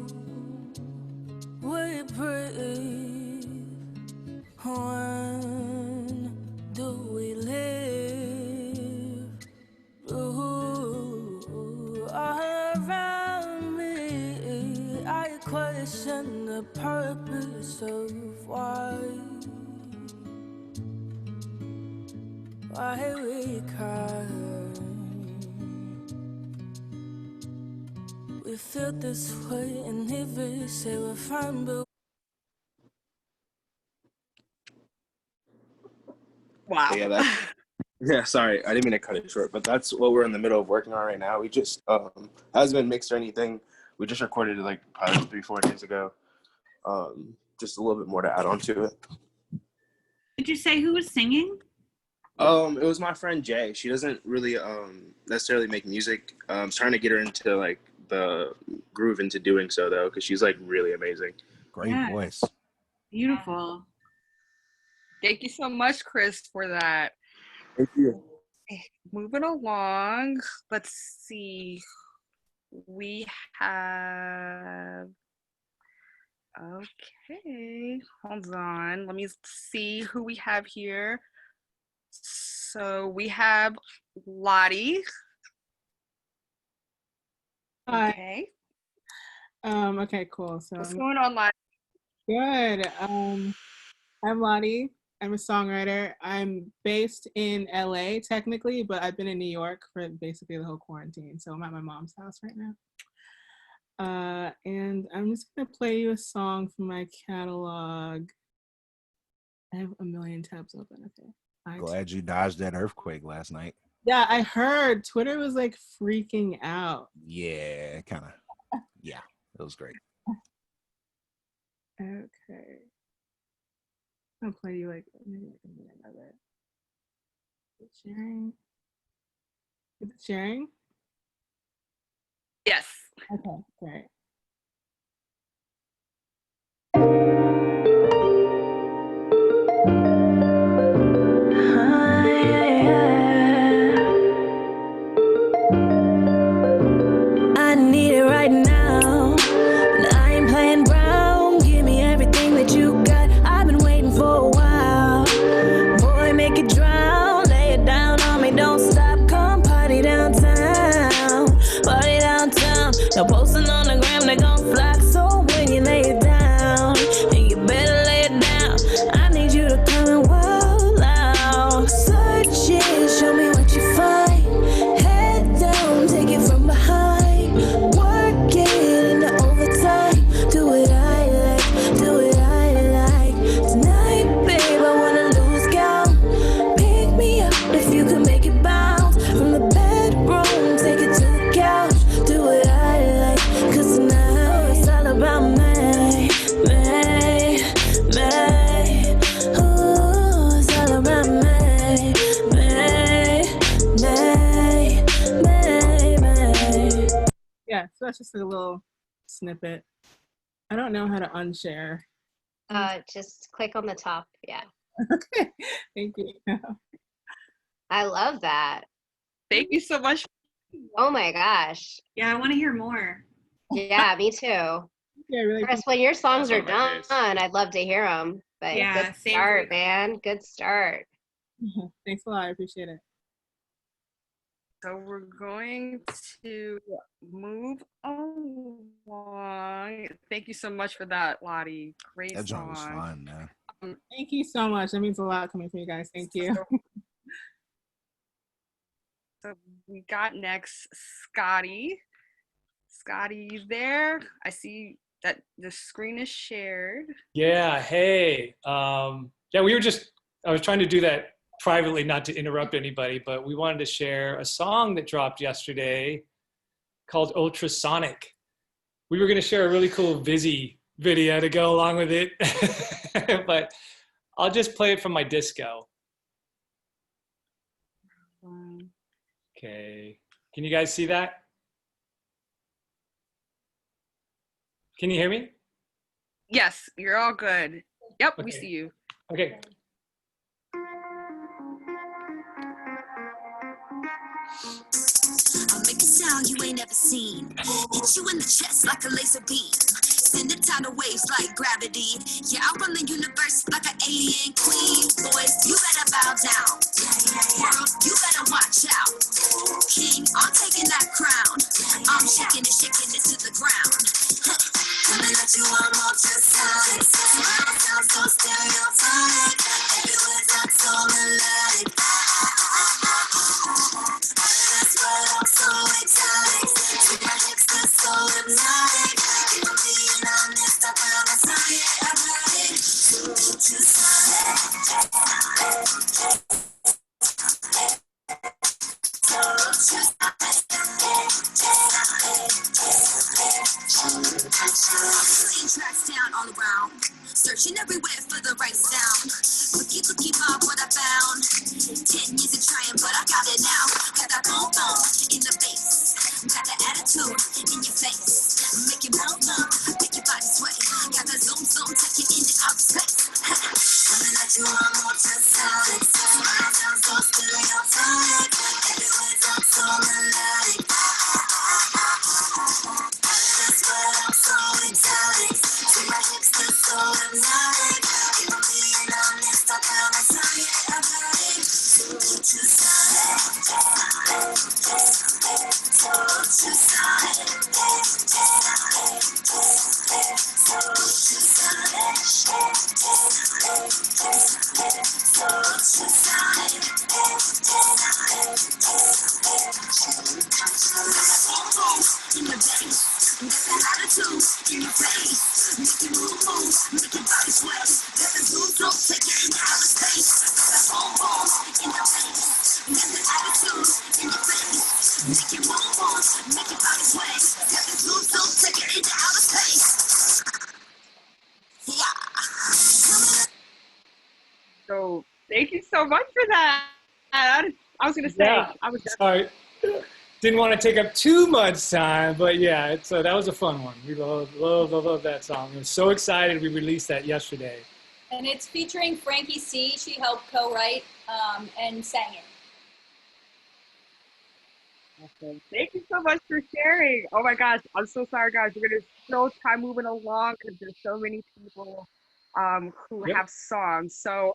we breathe. When do we live? Ooh, all around me, I question the purpose of why we cry. We feel this way and even say we're fine, but wow. Yeah, sorry, I didn't mean to cut it short, but that's what we're in the middle of working on right now. We just hasn't been mixed or anything. We just recorded it like probably 3-4 days ago. Just a little bit more to add on to it. Did you say who was singing? It was my friend Jay. She doesn't really necessarily make music. I'm trying to get her into like the groove into doing so though, because she's like really amazing. Great voice. Beautiful. Thank you so much, Chris, for that. Thank you. Moving along, let's see. We have. Okay, hold on. Let me see who we have here. So we have Lottie. Hi. Okay. Okay, cool. So What's going on, Lottie? Good. I'm Lottie. I'm a songwriter. I'm based in LA technically, but I've been in New York for basically the whole quarantine. So I'm at my mom's house right now. And I'm just gonna play you a song from my catalog. I have a million tabs open. Okay. Glad you dodged that earthquake last night. Yeah, I heard Twitter was like freaking out. Yeah, kind of. Yeah, it was great. Okay. I'll play you like maybe a minute of it. Is it sharing? Is it sharing? Yes. Okay, great. I need it right now. And I ain't playing around. Give me everything that you got. I've been waiting for a while. Boy, make it drown. Lay it down on me. Don't stop. Come party downtown. Party downtown. No posting on the gram. They gon' flock. So when you lay it down, and you better lay it down. I need you to come and wild out. Search it. Show me what you find. Head down. Take it from behind. Work it into overtime. Do what I like, do what I like. Tonight, babe, I wanna lose count. Pick me up if you can make it bounce. From the bedroom, take it to the couch. Do what I like, cause now it's all about me, me, me. Ooh, it's all about me, me, me, me. Yeah, so that's just a little snippet. I don't know how to unshare. Just click on the top. Yeah. Okay, thank you. I love that. Thank you so much. Oh my gosh. Yeah, I want to hear more. Yeah, me too. Yeah, really. Chris, when your songs are That's on my face. done, I'd love to hear them. But Yeah, good same start, for- man. Good start. Thanks a lot. I appreciate it. So we're going to move along. Thank you so much for that, Lottie. Great That joint was song. fun, man. Thank you so much. That means a lot coming from you guys. Thank you. So we got next Scotty. Scotty, you there? I see that the screen is shared. Yeah, hey. Yeah, I was trying to do that privately, not to interrupt anybody, but we wanted to share a song that dropped yesterday called Ultrasonic. We were going to share a really cool Vizzy video to go along with it, but I'll just play it from my disco. Okay. Can you guys see that? Can you hear me? Yes, you're all good. Yep, we Okay. see you. Okay. I'll make a sound you ain't never seen. Hit you in the chest like a laser beam. Send the tidal waves like gravity. Yeah, I run the universe like an alien queen. Boys, you better bow down. World, you better watch out. King, I'm taking that crown. I'm shaking it to the ground. Let me let you on ultrasonic. Smile sounds so stereotypic. Every word that's so melodic. That's why I'm so exotic. Take my hips, that's so hypnotic. Keep on being honest, I promise I ain't got it. Ultrasonic. Tracks down all around, searching everywhere for the right sound. Looky, Bob, what I found. 10 years of trying, but I got it now. Got that boom boom in the bass, got that attitude in your face. Make it boom boom, make your body sway. Got that zoom, take it into outer space. Let me let you on ultrasonic. Smile sounds so stereotypic. Every word sounds so melodic. That's why I'm so exotic. Take my hips, that's so hypnotic. Keep on being honest, I promise I ain't got it. Ultrasonic. so much for that. I was gonna say, Yeah. I was Sorry. Didn't want to take up too much time, but yeah, that was a fun one. We love that song. We're so excited we released that yesterday. And it's featuring Frankie C. She helped co-write and sang it. Awesome. Thank you so much for sharing. Oh my gosh, I'm so sorry, guys. We're gonna still try moving along because there's so many people who have songs. So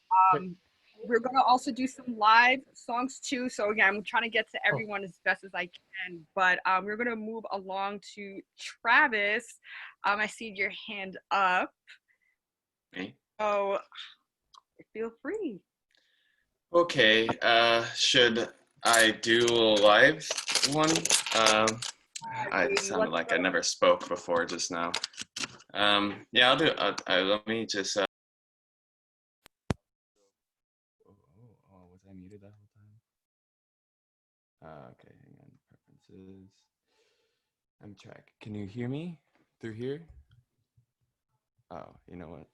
we're gonna also do some live songs too. So again, I'm trying to get to everyone as best as I can. But we're gonna move along to Travis. I see your hand up. Me? So feel free. Okay. Should I do a live one? I sounded like I never spoke before just now. Yeah, I'll do it. Let me just. Was I muted that whole time? Okay, hang on. Preferences. I'm track. Can you hear me through here? Oh, you know what?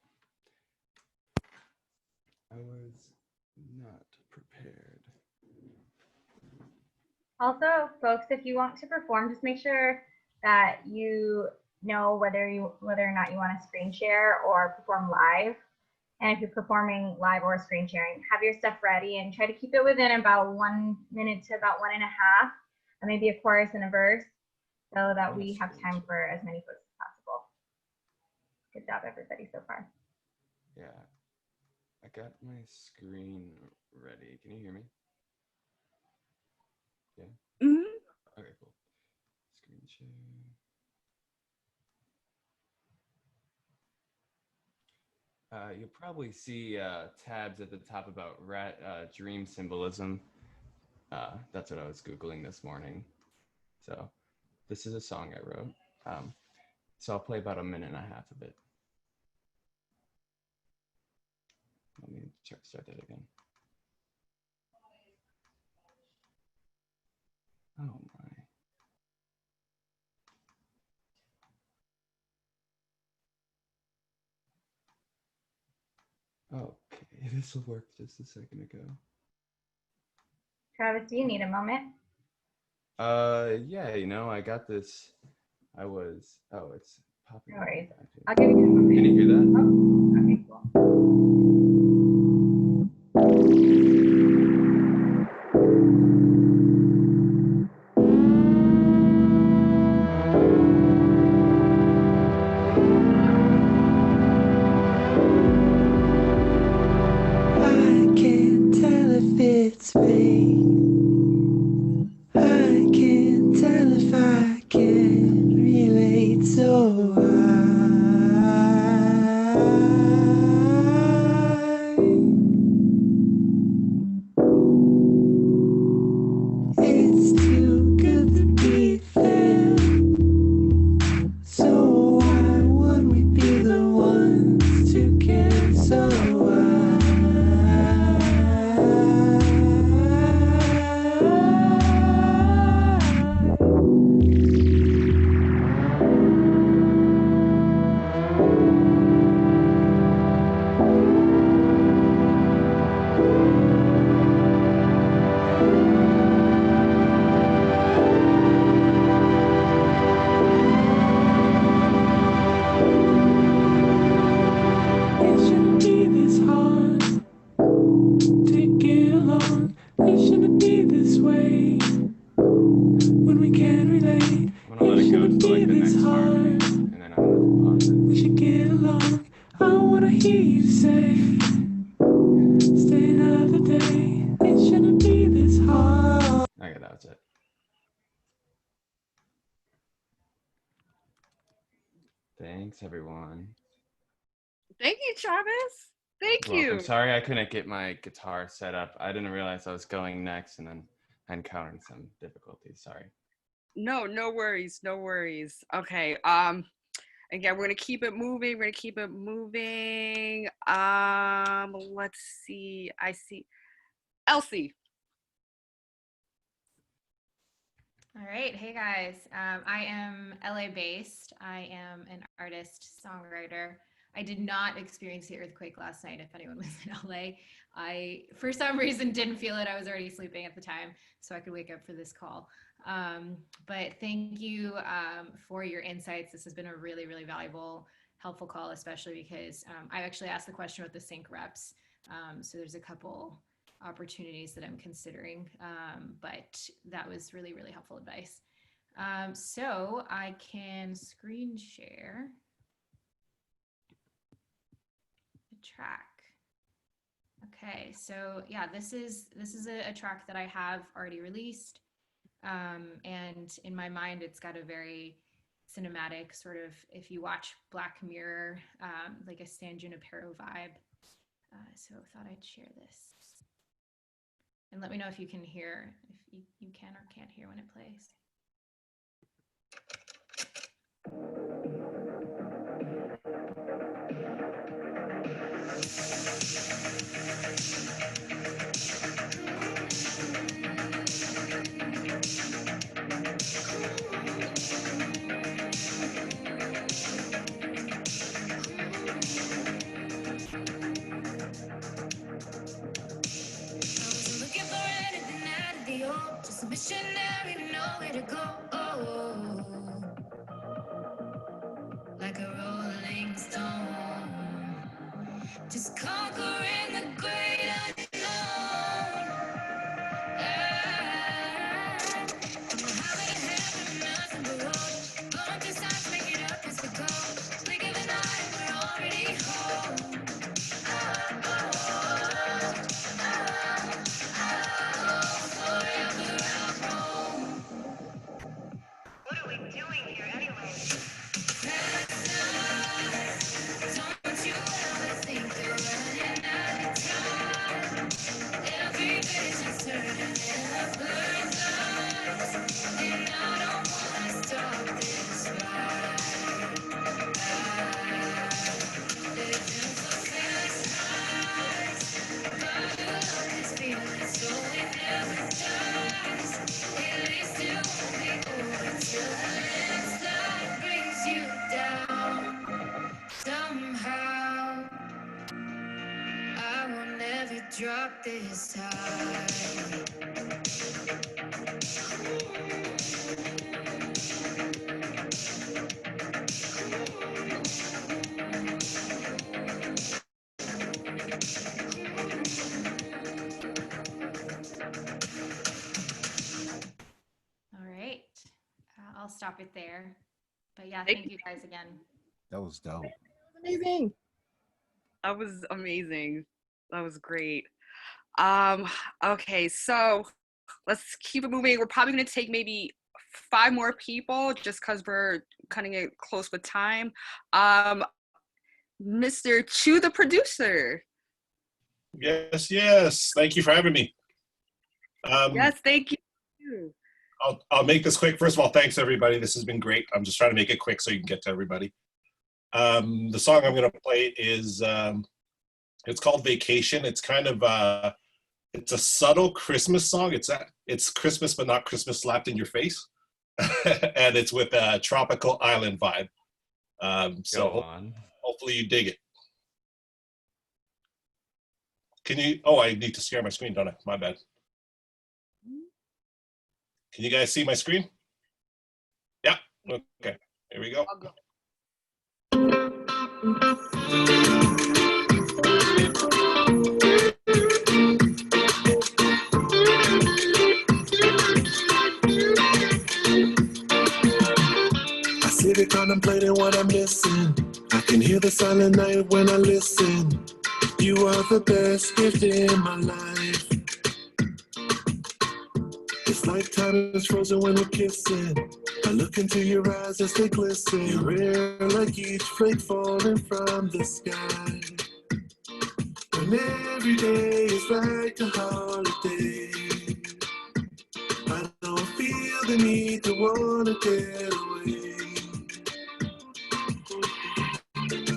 I was not prepared. Also, folks, if you want to perform, just make sure that you know whether or not you want to screen share or perform live. And if you're performing live or screen sharing, have your stuff ready and try to keep it within about 1 minute to about 1.5, and maybe a chorus and a verse, so that we have time for as many folks as possible. Good job, everybody, so far. Yeah, I got my screen ready. Can you hear me? Yeah. Mm-hmm. Okay, cool. Screen share. You'll probably see tabs at the top about dream symbolism. That's what I was Googling this morning. So this is a song I wrote. So I'll play about 1.5 minutes of it. Let me start that again. Oh my. Okay, this will work just a second ago. Travis, do you need a moment? Yeah, I got this. It's popping. No worries. I'll give you a moment. Can you hear that? Oh, okay, cool. I can't tell if it's fake. I can't tell if I can relate so it's too good to be fair. So why would we be the ones to care so it shouldn't be this hard to get along. It shouldn't be this way when we can't relate. It shouldn't be this hard. We should get along. I wanna hear you say, stay another day. It shouldn't be this hard. Okay, that's it. Thanks, everyone. Thank you, Travis. Thank you. I'm sorry I couldn't get my guitar set up. I didn't realize I was going next, and then I encountered some difficulties. Sorry. No worries. No worries. Okay. Again, we're gonna keep it moving. Let's see. I see Elsie. All right. Hey guys. I am LA based. I am an artist, songwriter. I did not experience the earthquake last night. If anyone was in LA, I, for some reason, didn't feel it. I was already sleeping at the time, so I could wake up for this call. But thank you for your insights. This has been a really, really valuable, helpful call, especially because I actually asked the question about the sync reps. So there's a couple opportunities that I'm considering, but that was really, really helpful advice. So I can screen share the track. Okay, so yeah, this is a track that I have already released, and in my mind, it's got a very cinematic sort of, if you watch Black Mirror, like a San Junipero vibe. So I thought I'd share this. And let me know if you can hear, if you can or can't hear when it plays. Just a missionary, nowhere to go. Like a rolling stone, just conquering the great unknown. I'm a habit of heaven, nothing but road. Going through signs, make it up as we go. Blink of an eye, we're already home. Forever I'll roam. What are we doing here anyway? Don't you ever think you're running out of time. Every vision's turning into bird's eyes, and I don't wanna stop this ride. Living for fast highs, but your love is feeling so it never dies. At least it won't be over till the landslide brings you down. Somehow I will never drop this high. All right, I'll stop it there. But yeah, thank you guys again. That was dope. Amazing. That was amazing. That was great. Okay, so let's keep it moving. We're probably gonna take maybe 5 more people just because we're cutting it close with time. Mr. Chu, the producer. Yes. Thank you for having me. Yes, thank you. I'll make this quick. First of all, thanks everybody. This has been great. I'm just trying to make it quick so you can get to everybody. The song I'm going to play is, it's called Vacation. It's kind of, it's a subtle Christmas song. It's Christmas, but not Christmas slapped in your face. And it's with a tropical island vibe. So hopefully you dig it. Can you, oh, I need to share my screen, don't I? My bad. Can you guys see my screen? Yeah, okay, here we go. I sit here contemplating what I'm missing. I can hear the silent night when I listen. You are the best gift in my life. It's like time is frozen when we're kissing. I look into your eyes as they glisten. You're rare like each flake falling from the sky. When every day is like a holiday, I don't feel the need to wanna get away.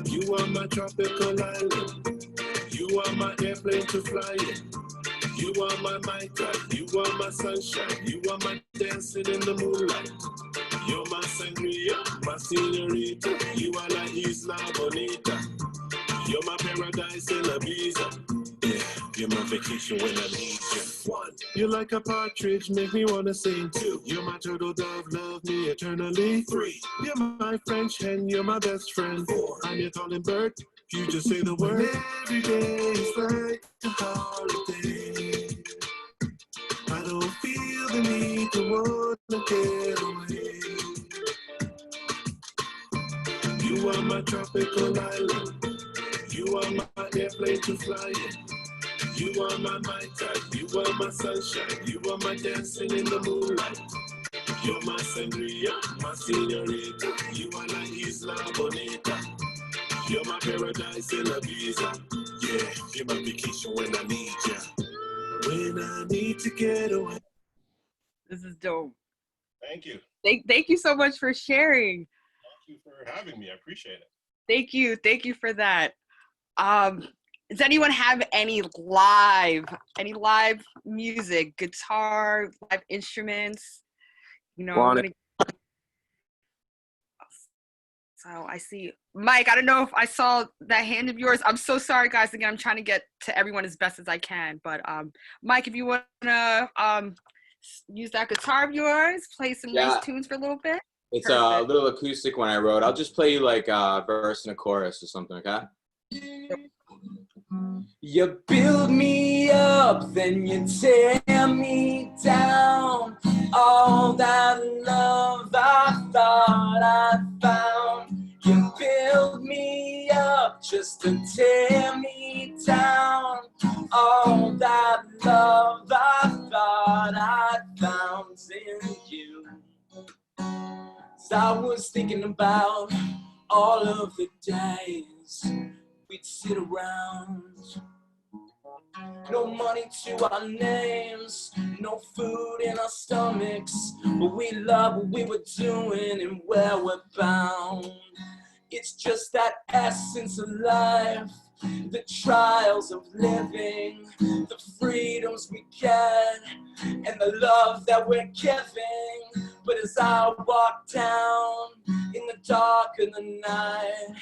You are my tropical island. You are my airplane to fly in. You are my mica, you are my sunshine, you are my dancing in the moonlight. You're my sangria, my senorita, you are la isla bonita. You're my paradise in Ibiza. Yeah, you're my vacation when I need you. 1, you're like a partridge, make me wanna sing. 2, you're my turtle dove, love me eternally. 3, you're my French hen, you're my best friend. 4, I'm your calling bird, you just say the word. Every day is like a holiday. I don't feel the need to wanna get away. You are my tropical island. You are my airplane to fly in. You are my tide. You are my sunshine. You are my dancing in the moonlight. You're my sangria, my señorita. You are la isla bonita. You're my paradise in Ibiza. Yeah, you're my vacation when I need ya. When I need to get away. This is dope. Thank you. Thank you so much for sharing. Thank you for having me. I appreciate it. Thank you for that. Does anyone have any live music, guitar, live instruments? You know, so I see Mike. I don't know if I saw that hand of yours. I'm so sorry, guys. Again, I'm trying to get to everyone as best as I can. But Mike, if you wanna use that guitar of yours, play some nice tunes for a little bit. It's a little acoustic one I wrote. I'll just play you like a verse and a chorus or something, okay? You build me up, then you tear me down. All that love I thought I found. You build me up just to tear me down. All that love I thought I found in you. So I was thinking about all of the days we'd sit around. No money to our names, no food in our stomachs, but we love what we were doing and where we're bound. It's just that essence of life, the trials of living, the freedoms we get, and the love that we're giving. But as I walk down in the dark of the night,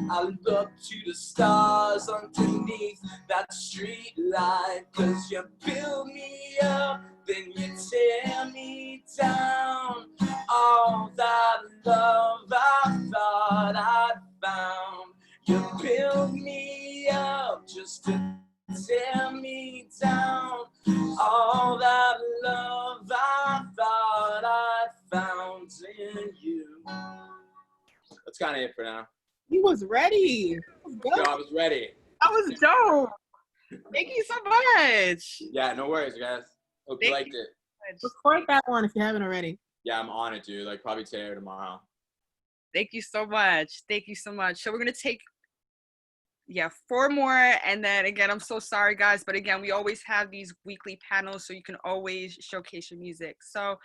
I look to the stars underneath that street light. 'Cause you build me up, then you tear me down. All that love I thought I'd found. You build me up just to tear me down. All that love I thought I'd found in you. That's kind of it for now. He was ready. No, I was ready. That was dope. Thank you so much. Yeah, no worries, guys. Hope you liked it. Record that one if you haven't already. Yeah, I'm on it, dude. Like probably today or tomorrow. Thank you so much. Thank you so much. So we're gonna take 4 more, and then again, I'm so sorry, guys, but again, we always have these weekly panels, so you can always showcase your music. So,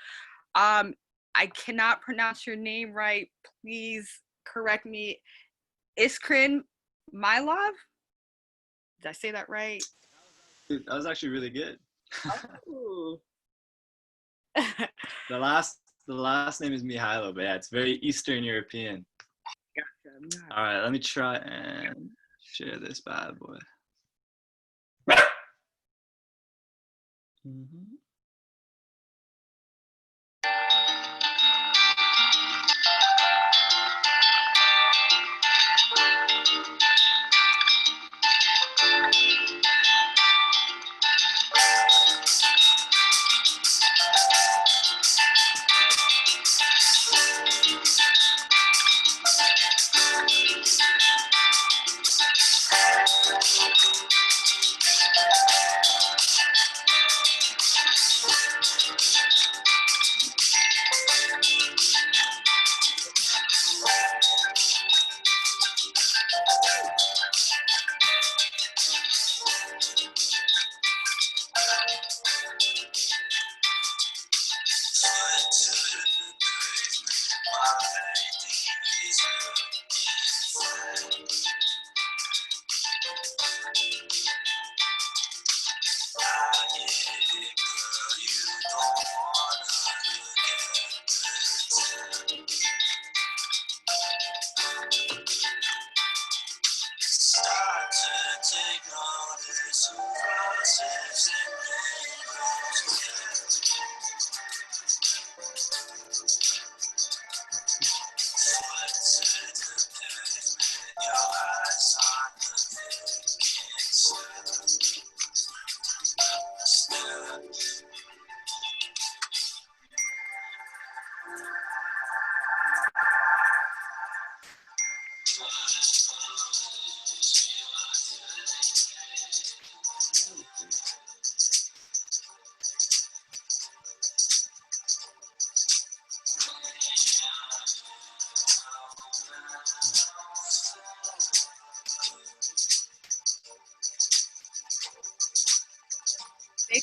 I cannot pronounce your name right. Please correct me. Iskrin Mylov? Did I say that right? Dude, that was actually really good. Oh. The last name is Mihailo, but yeah, it's very Eastern European. Gotcha. All right, let me try and share this bad boy. Mm-hmm.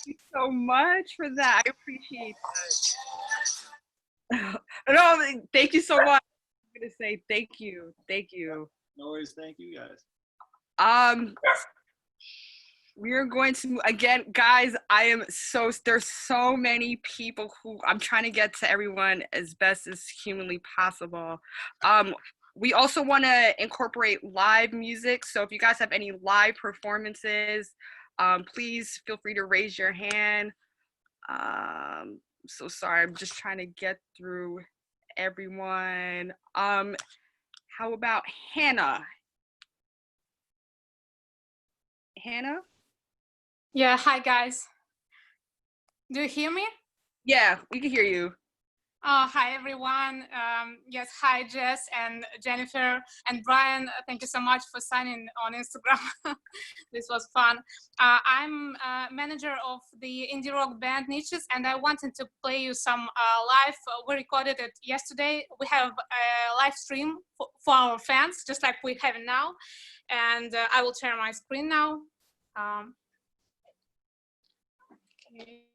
you so much for that. I appreciate that. No, thank you so much. I'm gonna say thank you. No worries. Thank you guys. We are going to, again, guys, there's so many people who I'm trying to get to everyone as best as humanly possible. We also want to incorporate live music. So if you guys have any live performances, please feel free to raise your hand. So sorry, I'm just trying to get through everyone. How about Hannah? Hannah? Yeah, hi guys. Do you hear me? Yeah, we can hear you. Oh, hi everyone. Yes, hi Jess and Jennifer and Brian. Thank you so much for signing on Instagram. This was fun. I'm manager of the indie rock band Niches, and I wanted to play you some live. We recorded it yesterday. We have a live stream for our fans, just like we have it now. And I will share my screen now. Okay.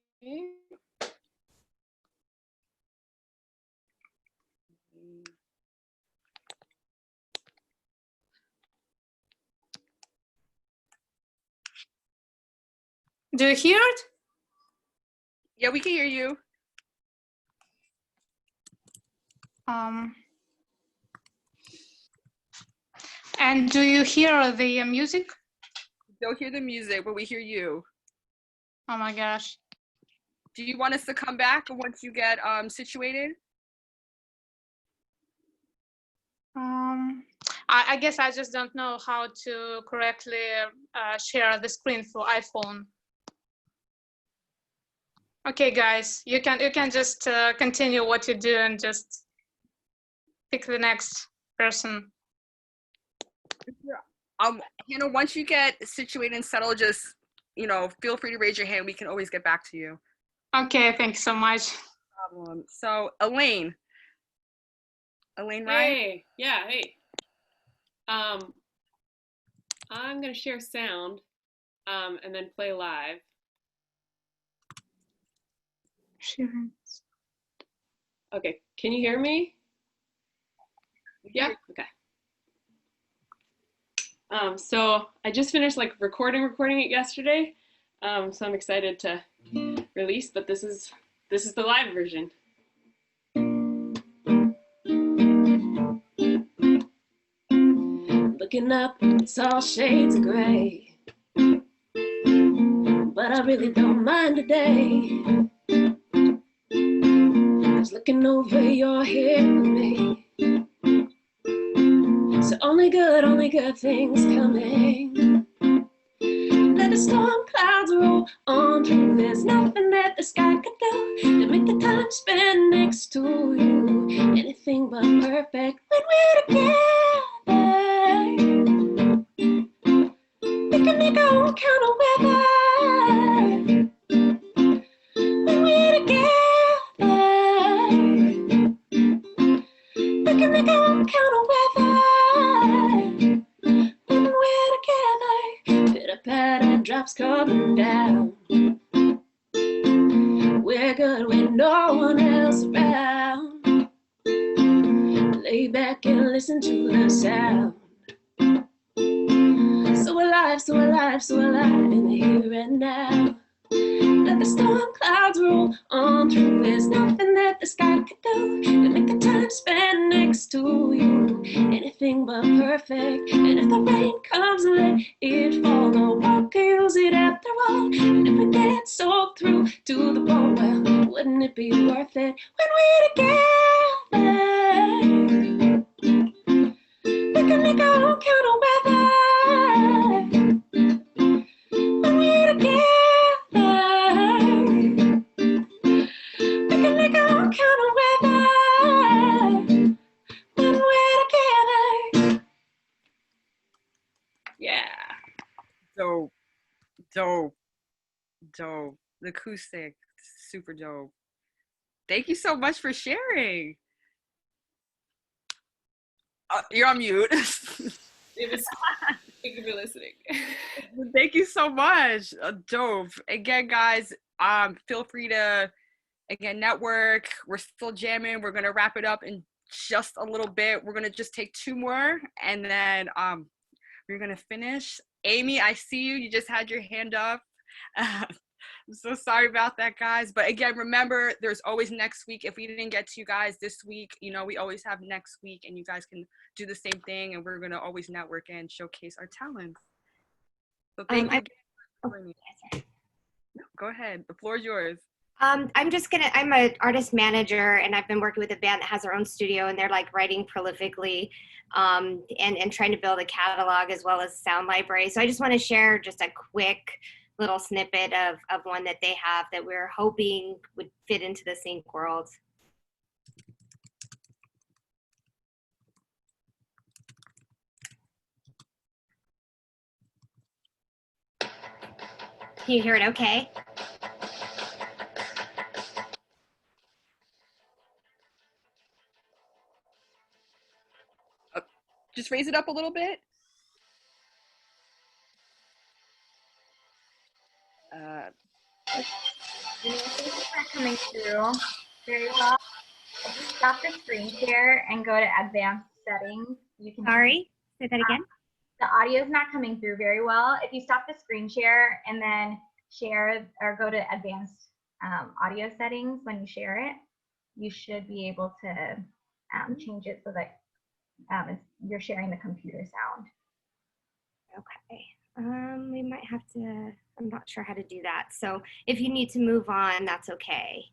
Do you hear it? Yeah, we can hear you. And do you hear the music? Don't hear the music, but we hear you. Oh my gosh. Do you want us to come back once you get situated? I guess I just don't know how to correctly share the screen for iPhone. Okay, guys, you can just continue what you do and just pick the next person. Hannah, once you get situated and settled, just feel free to raise your hand. We can always get back to you. Okay, thank you so much. No problem. So Elaine, right? Hey, yeah, hey. I'm gonna share sound, and then play live. Sharing. Okay, can you hear me? Yeah, okay. So I just finished recording it yesterday. So I'm excited to release, but this is the live version. Looking up, it's all shades of gray, but I really don't mind today. 'Cause looking over, you're here with me. So only good things coming. Let the storm clouds roll on through. There's nothing that the sky could do to make the time spend next to you anything but perfect when we're together. We can make our own kind of weather when we're together. We can make our own kind of weather when we're together. Pitter-patter, drops coming down. We're good with no one else around. Lay back and listen to the sound. So alive in the here and now. Let the storm clouds roll on through. There's nothing that the sky could do to make the time spend next to you anything but perfect. And if the rain comes, let it fall. The world could use it after all. And if we get soaked through to the bone, well, wouldn't it be worth it when we're together? We can make our own kind of weather when we're together. We can make our own kind of weather when we're together. Yeah. Dope. The acoustic, super dope. Thank you so much for sharing. You're on mute. It was Thank you for listening. Thank you so much. Dope. Again, guys, feel free to, again, network. We're still jamming. We're going to wrap it up in just a little bit. We're going to just take 2 more, and then we're going to finish. Amy, I see you. You just had your hand up. I'm so sorry about that, guys. But again, remember, there's always next week. If we didn't get to you guys this week, you know, we always have next week, and you guys can do the same thing, and we're going to always network and showcase our talents. So thank you again for joining me. Go ahead. The floor is yours. I'm an artist manager, and I've been working with a band that has their own studio, and they're like writing prolifically and trying to build a catalog as well as sound library. So I just want to share just a quick little snippet of one that they have that we're hoping would fit into the sync world. Can you hear it okay? Just raise it up a little bit. It's not coming through very well. Just stop the screen share and go to advanced settings. You can. Sorry, say that again. The audio is not coming through very well. If you stop the screen share and then share or go to advanced audio settings when you share it, you should be able to change it so that you're sharing the computer sound. Okay. We might have to, I'm not sure how to do that. So if you need to move on, that's okay.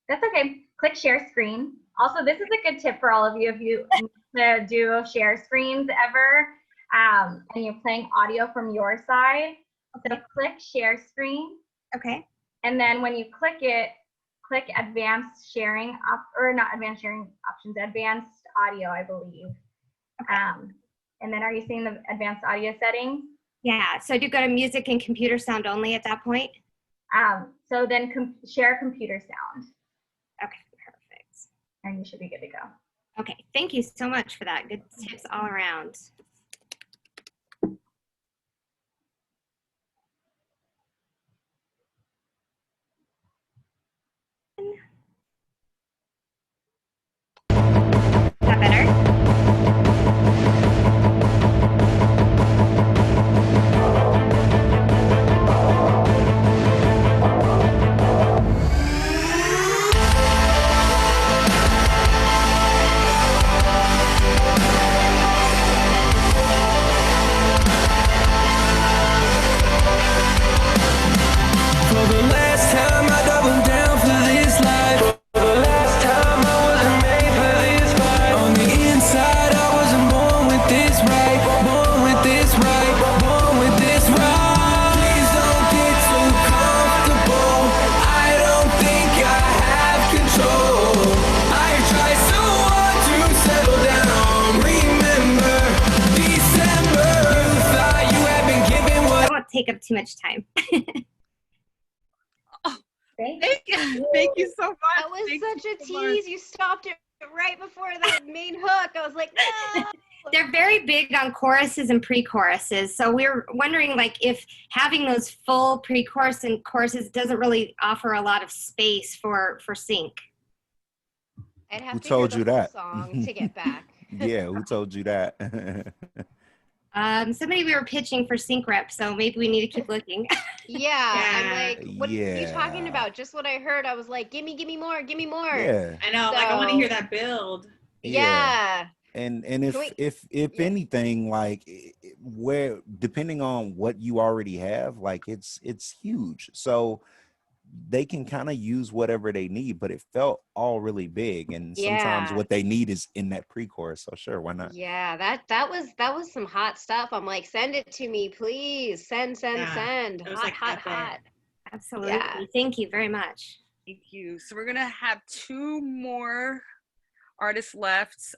That's okay. Click share screen. Also, this is a good tip for all of you if you need to do share screens ever and you're playing audio from your side. So click share screen. Okay. And then when you click it, click advanced sharing, or not advanced sharing options, advanced audio, I believe. Okay. And then are you seeing the advanced audio settings? Yeah, so do you go to music and computer sound only at that point? So then share computer sound. Okay, perfect. And you should be good to go. Okay, thank you so much for that. Good tips all around. Is that better? Take up too much time. Thank you so much. That was such a tease. You stopped it right before that main hook. I was like, no. They're very big on choruses and pre-choruses. So we're wondering, like, if having those full pre-chorus and choruses doesn't really offer a lot of space for sync. I'd have Who to told hear you the whole that? song to get back. Yeah, who told you that? Somebody we were pitching for sync rep, so maybe we need to keep looking. I'm like, what are you talking about? Just what I heard. I was like, gimme more, gimme more. Yeah. I know, like I want to hear that build. Yeah. And if anything, like where depending on what you already have, like it's huge. So they can kind of use whatever they need, but it felt all really big, and sometimes what they need is in that pre-chorus. So sure, why not? Yeah, that was some hot stuff. I'm like, send it to me, please. Send. Hot. Absolutely. Yeah. Thank you very much. Thank you. So we're gonna have 2 more artists left.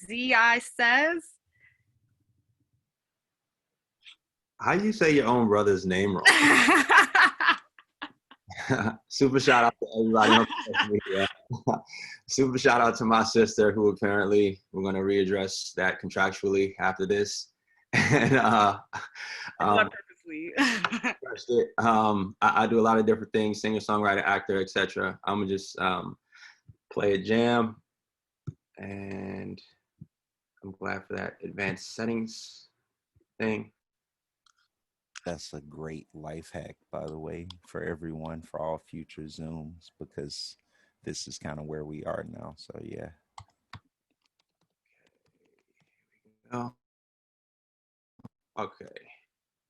ZI says. How you say your own brother's name wrong? Super shout out to everybody. Super shout out to my sister, who apparently we're going to readdress that contractually after this. And Not purposely. I do a lot of different things, singer, songwriter, actor, etc. I'm gonna just play a jam, and I'm glad for that advanced settings thing. That's a great life hack, by the way, for everyone, for all future Zooms, because this is kind of where we are now. So yeah. Oh. Okay.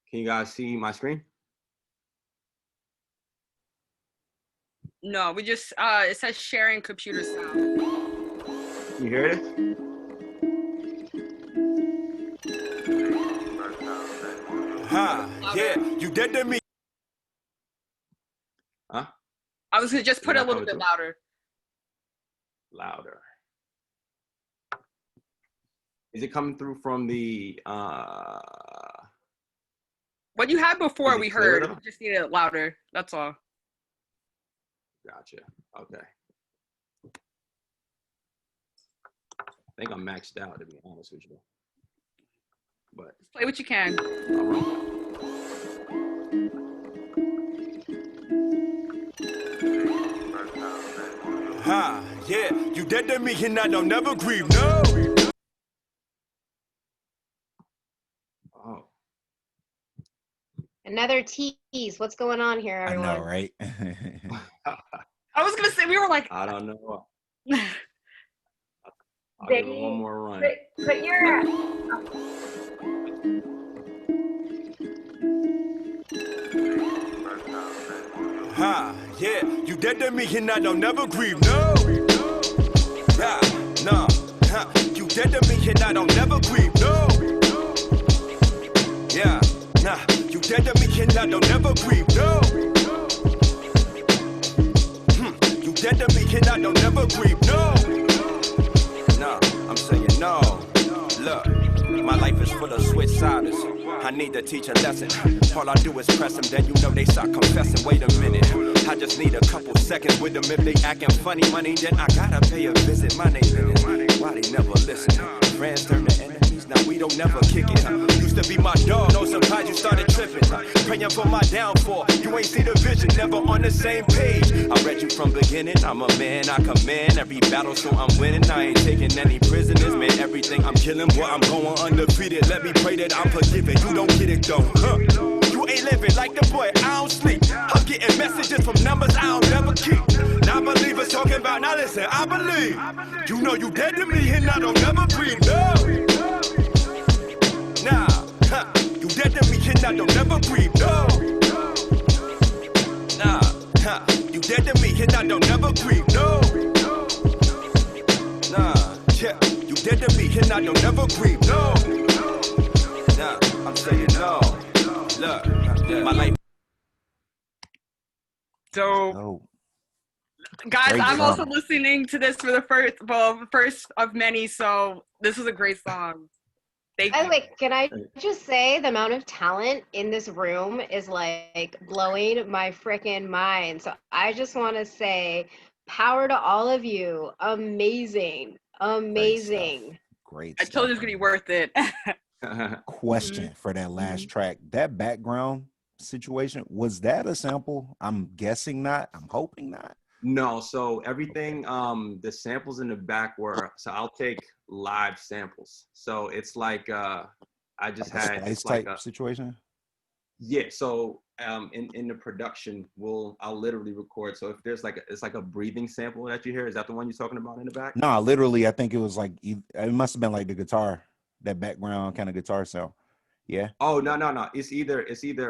Can you guys see my screen? No, we just it says sharing computer sound. You hear it? Yeah, you dead to me. Huh? I was gonna just put it a little bit louder. Louder. Is it coming through from the What you had before we heard, though? we just need it louder. That's all. Gotcha. Okay. I think I'm maxed out, to be honest with you. But just play what you can. Yeah, you dead to me and I don't never grieve, no. Oh. Another tease. What's going on here, everyone? I know, right? I was gonna say, we were like, I don't know. I'll give it one more run. Put your Yeah, you dead to me and I don't never grieve, no. No, you dead to me and I don't never grieve, no. Yeah, nah, you dead to me and I don't never grieve, no. You dead to me and I don't never grieve, no. Nah, I'm saying no. Look, my life is full of switch-siders. I need to teach a lesson. All I do is press them, then you know they start confessing. Wait a minute, I just need a couple seconds with them. If they acting funny money, then I gotta pay a visit. My name is why they never listen. Friends turn to enemies, now we don't never kick it. Used to be my dog, no sometimes you started tripping. Praying for my downfall, you ain't see the vision, never on the same page. I read you from beginning, I'm a man, I command every battle, so I'm winning. I ain't taking any prisoners, man, everything I'm killing, boy, I'm going undefeated. Let me pray that I'm forgiven, you don't get it though, You ain't living like the boy, I don't sleep. I'm getting messages from numbers I don't never keep. Non-believers talking about, now listen, I believe. You know you dead to me and I don't never breathe, no. Nah, you dead to me and I don't never breathe, no. Nah, you dead to me and I don't never breathe, no. Nah, yeah, you dead to me and I don't never breathe, no. Nah, I'm saying no. Look, my life. So, guys, Great I'm song. also listening to this for the first of many. So this was a great song. Thank By you. the way, can I just say the amount of talent in this room is like blowing my freaking mind. So I just want to say power to all of you. Amazing. Amazing. Great I told you it's gonna be worth it. Question for that last track. That background situation, was that a sample? I'm guessing not. I'm hoping not. No, so everything, the samples in the back were, so I'll take live samples. So it's like, I just Like a had splice it's like type situation. yeah. So in the production, I'll literally record. So if there's like it's like a breathing sample that you hear, is that the one you're talking about in the back? No, literally, I think it was like it must have been like the guitar, that background kind of guitar sound. Yeah. Oh no. It's either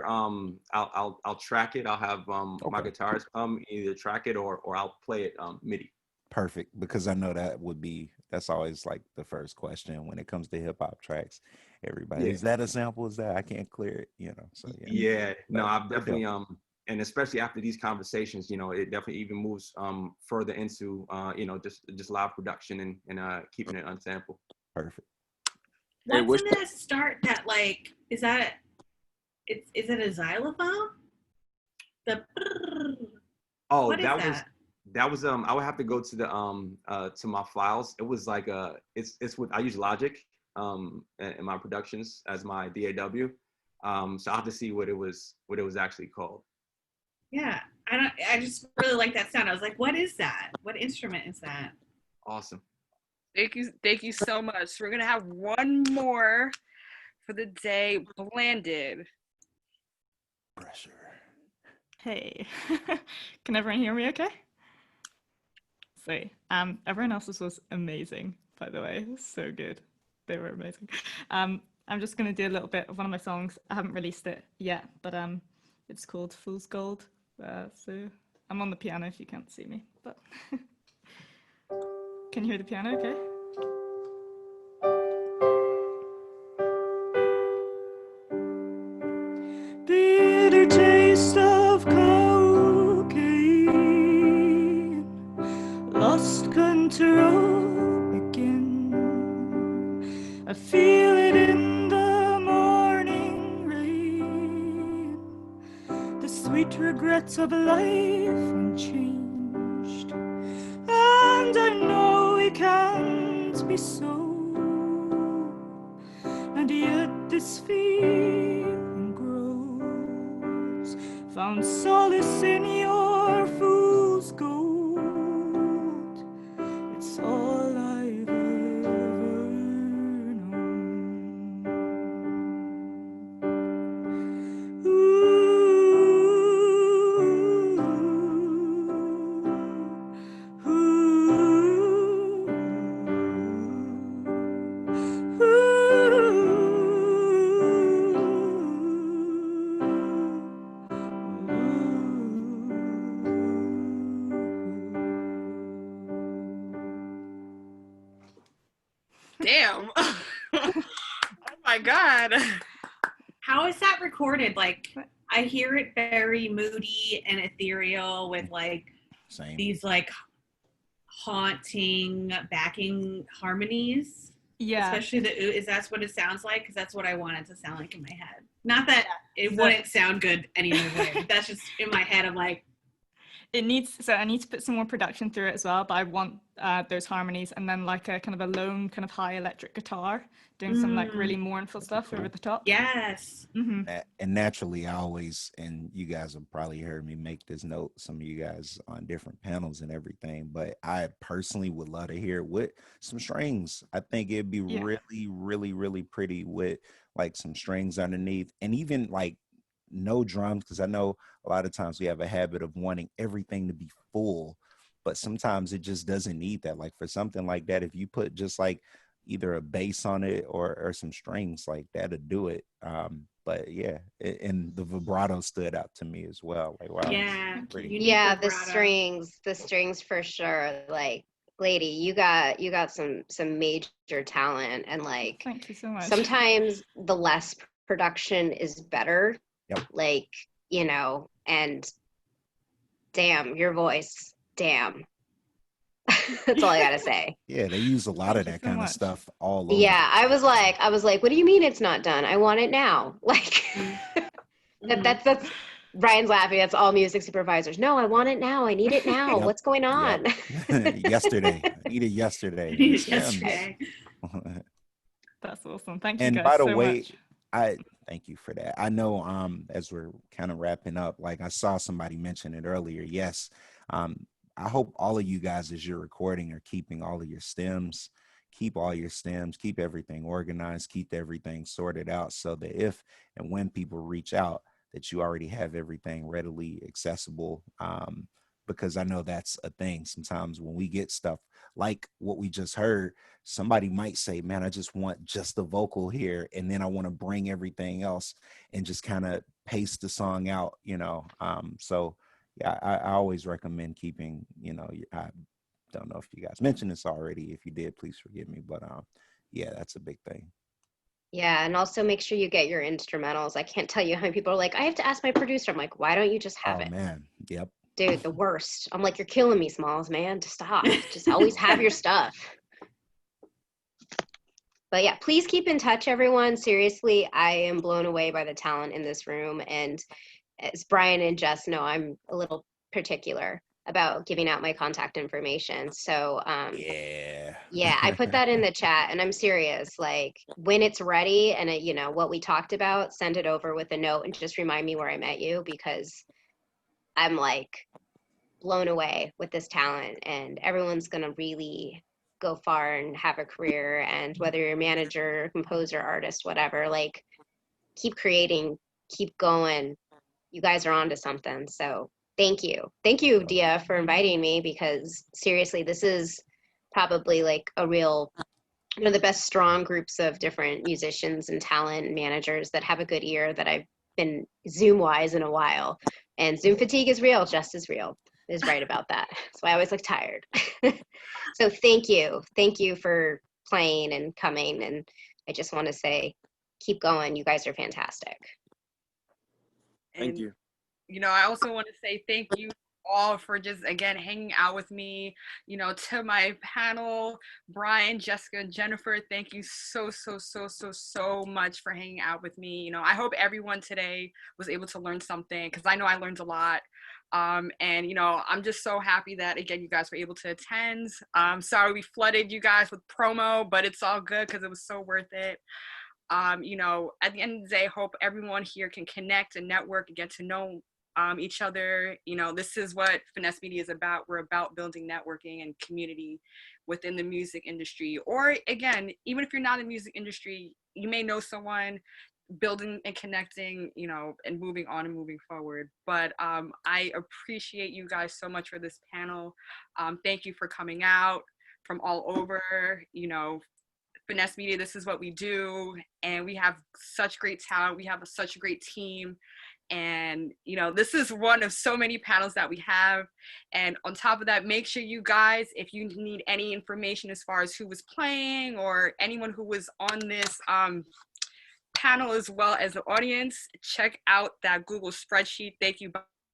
I'll track it. I'll have my guitars either track it or I'll play it MIDI. Perfect, because I know that's always like the first question when it comes to hip hop tracks. Everybody, Yeah. is that a sample? Is that I can't clear it? So Yeah. No, But I've they're definitely dope. and especially after these conversations, it definitely even moves further into just live production and keeping it unsampled. Perfect. What's in that start that like is it a xylophone? Oh, What is that was I would have to go to the to my files. It was like it's with I use Logic. in my productions as my DAW. So I'll have to see what it was actually called. Yeah, I just really like that sound. I was like, what is that? What instrument is that? Awesome. Thank you so much. We're gonna have one more for the day, Blanded. Pressure. Hey, can everyone hear me okay? Sweet. Everyone else's was amazing, by the way. So good. They were amazing. I'm just gonna do a little bit of one of my songs. I haven't released it yet, but it's called Fool's Gold. So I'm on the piano if you can't see me, but can you hear the piano okay? Bitter taste of cocaine, lost control again. I feel it in the morning rain, the sweet regrets of life unchanged. And I know it can't be so, and yet this feeling grows. Found solace in your fool's gold. It's all I've ever known. Damn. Oh my God. How is that recorded? Like, I hear it very moody and ethereal with like these like haunting backing harmonies. Yeah. Especially the ooh, is that what it sounds like? Because that's what I want it to sound like in my head. Not that it wouldn't sound good any other way. But that's just in my head. I'm like, I need to put some more production through it as well, but I want those harmonies and then like a kind of a lone kind of high electric guitar doing some like really mournful stuff over the top. Yes. Mm-hmm. And naturally, I always, and you guys have probably heard me make this note, some of you guys on different panels and everything, but I personally would love to hear it with some strings. I think it'd be really, really, really pretty with like some strings underneath, and even like no drums, because I know a lot of times we have a habit of wanting everything to be full, but sometimes it just doesn't need that. Like for something like that, if you put just like either a bass on it or some strings, like that'll do it. But yeah, and the vibrato stood out to me as well. Like wow, pretty. Yeah, the strings for sure. Like, lady, you got some major talent, and like thank you so much. Sometimes the less production is better. Yep. Like, you know, and damn, your voice, damn. That's all I gotta say. Yeah, they use a lot of that kind of stuff all over. Yeah, I was like, what do you mean it's not done? I want it now. Like that's Brian's laughing. That's all music supervisors. No, I want it now. I need it now. Yep. What's going on? Yep. Yesterday. I need it yesterday. Yesterday. That's awesome. Thank you and guys by the so way, much. I thank you for that. I know as we're kind of wrapping up, like I saw somebody mention it earlier. Yes. I hope all of you guys, as you're recording, are keeping all of your stems. Keep all your stems, keep everything organized, keep everything sorted out so that if and when people reach out, that you already have everything readily accessible. Because I know that's a thing. Sometimes when we get stuff like what we just heard, somebody might say, man, I just want just the vocal here. And then I want to bring everything else and just kind of paste the song out, you know? So yeah, I always recommend keeping, you know, I don't know if you guys mentioned this already. If you did, please forgive me. But yeah, that's a big thing. Yeah, and also make sure you get your instrumentals. I can't tell you how many people are like, I have to ask my producer. I'm like, why don't you just have it? Oh man, yep. Dude, the worst. I'm like, you're killing me, Smalls, man. Just stop. Just always have your stuff. But yeah, please keep in touch, everyone. Seriously, I am blown away by the talent in this room. And as Brian and Jess know, I'm a little particular about giving out my contact information. So yeah, I put that in the chat, and I'm serious. Like, when it's ready and you know what we talked about, send it over with a note and just remind me where I met you, because I'm like blown away with this talent, and everyone's gonna really go far and have a career. And whether you're a manager, composer, artist, whatever, like, keep creating, keep going. You guys are onto something. So thank you, Dia, for inviting me, because seriously, this is probably like a real, one of the best strong groups of different musicians and talent and managers that have a good ear that I've been Zoom wise in a while. And Zoom fatigue is real, just as real. Is right about that. That's why I always look tired. So thank you for playing and coming. And I just want to say, keep going. You guys are fantastic. Thank you. You know, I also want to say thank you all for just, again, hanging out with me. You know, to my panel, Brian, Jessica, and Jennifer, thank you so much for hanging out with me. You know, I hope everyone today was able to learn something, because I know I learned a lot. And, you know, I'm just so happy that, again, you guys were able to attend. Sorry we flooded you guys with promo, but it's all good because it was so worth it. You know, at the end of the day, hope everyone here can connect and network and get to know each other. You know, this is what Finesse Media is about. We're about building networking and community within the music industry. Or again, even if you're not in the music industry, you may know someone, building and connecting, you know, and moving on and moving forward. But I appreciate you guys so much for this panel. Thank you for coming out from all over. You know, Finesse Media, this is what we do, and we have such great talent. We have such a great team, and you know, this is one of so many panels that we have. And on top of that, make sure you guys, if you need any information as far as who was playing or anyone who was on this panel as well as the audience, check out that Google spreadsheet. Thank you,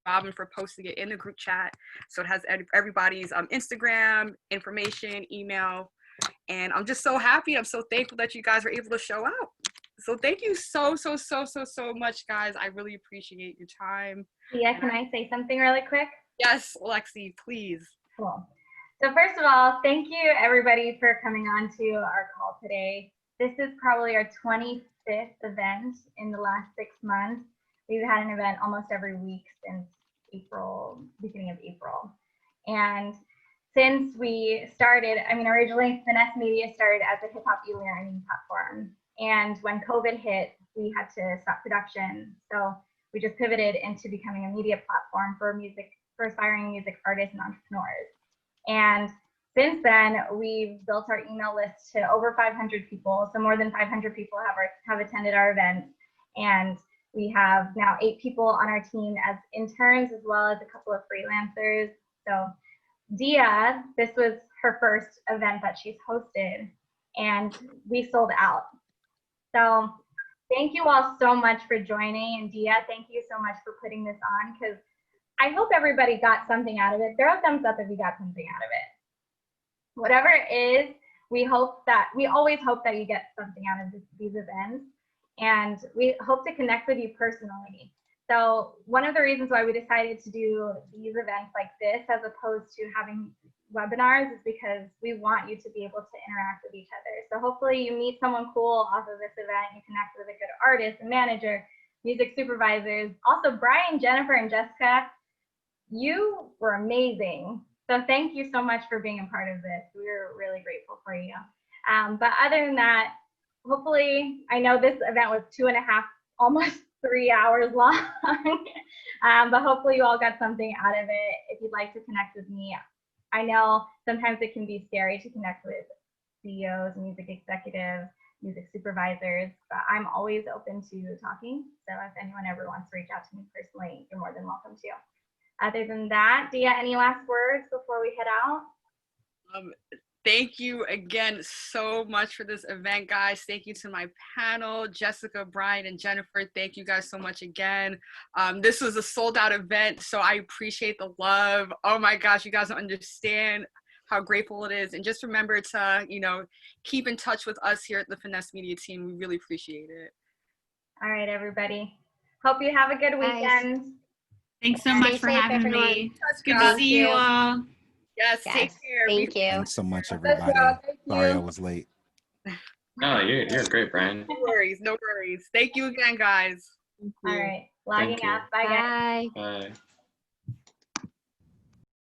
Robin, for posting it in the group chat, so it has everybody's Instagram information, email. And I'm just so happy. I'm so thankful that you guys were able to show up. So thank you so much, guys. I really appreciate your time. Yeah, can I say something really quick? Yes, Lexi, please. Cool. So first of all, thank you everybody for coming on to our call today. This is probably our 25th event in the last 6 months. We've had an event almost every week since April, beginning of April. And since we started, I mean, originally Finesse Media started as a hip-hop e-learning platform. And when COVID hit, we had to stop production. So we just pivoted into becoming a media platform for aspiring music artists and entrepreneurs. And since then, we've built our email list to over 500 people. So more than 500 people have attended our events. And we have now 8 people on our team as interns, as well as a couple of freelancers. So Dia, this was her first event that she's hosted, and we sold out. So thank you all so much for joining. And Dia, thank you so much for putting this on, because I hope everybody got something out of it. Throw a thumbs up if you got something out of it. Whatever it is, we always hope that you get something out of these events, and we hope to connect with you personally. So one of the reasons why we decided to do these events like this as opposed to having webinars is because we want you to be able to interact with each other. So hopefully you meet someone cool off of this event, you connect with a good artist, a manager, music supervisors. Also, Brian, Jennifer, and Jessica, you were amazing. So thank you so much for being a part of this. We're really grateful for you. But other than that, hopefully, I know this event was 2.5, almost 3 hours long, but hopefully you all got something out of it. If you'd like to connect with me, I know sometimes it can be scary to connect with CEOs, music executives, music supervisors, but I'm always open to talking. So if anyone ever wants to reach out to me personally, you're more than welcome to. Other than that, Dia, any last words before we head out? Thank you again so much for this event, guys. Thank you to my panel, Jessica, Brian, and Jennifer. Thank you guys so much again. This was a sold out event, so I appreciate the love. Oh my gosh, you guys don't understand how grateful it is. And just remember to, you know, keep in touch with us here at the Finesse Media team. We really appreciate it. All right, everybody. Hope you have a good weekend. Thanks so much for having me. Good to see you all. Yes, take care. Thank you. Thanks so much, everybody. Sorry I was late. No, you're great, Brian. No worries, no worries. Thank you again, guys. All right, logging you. out. Bye, guys. Bye. Bye.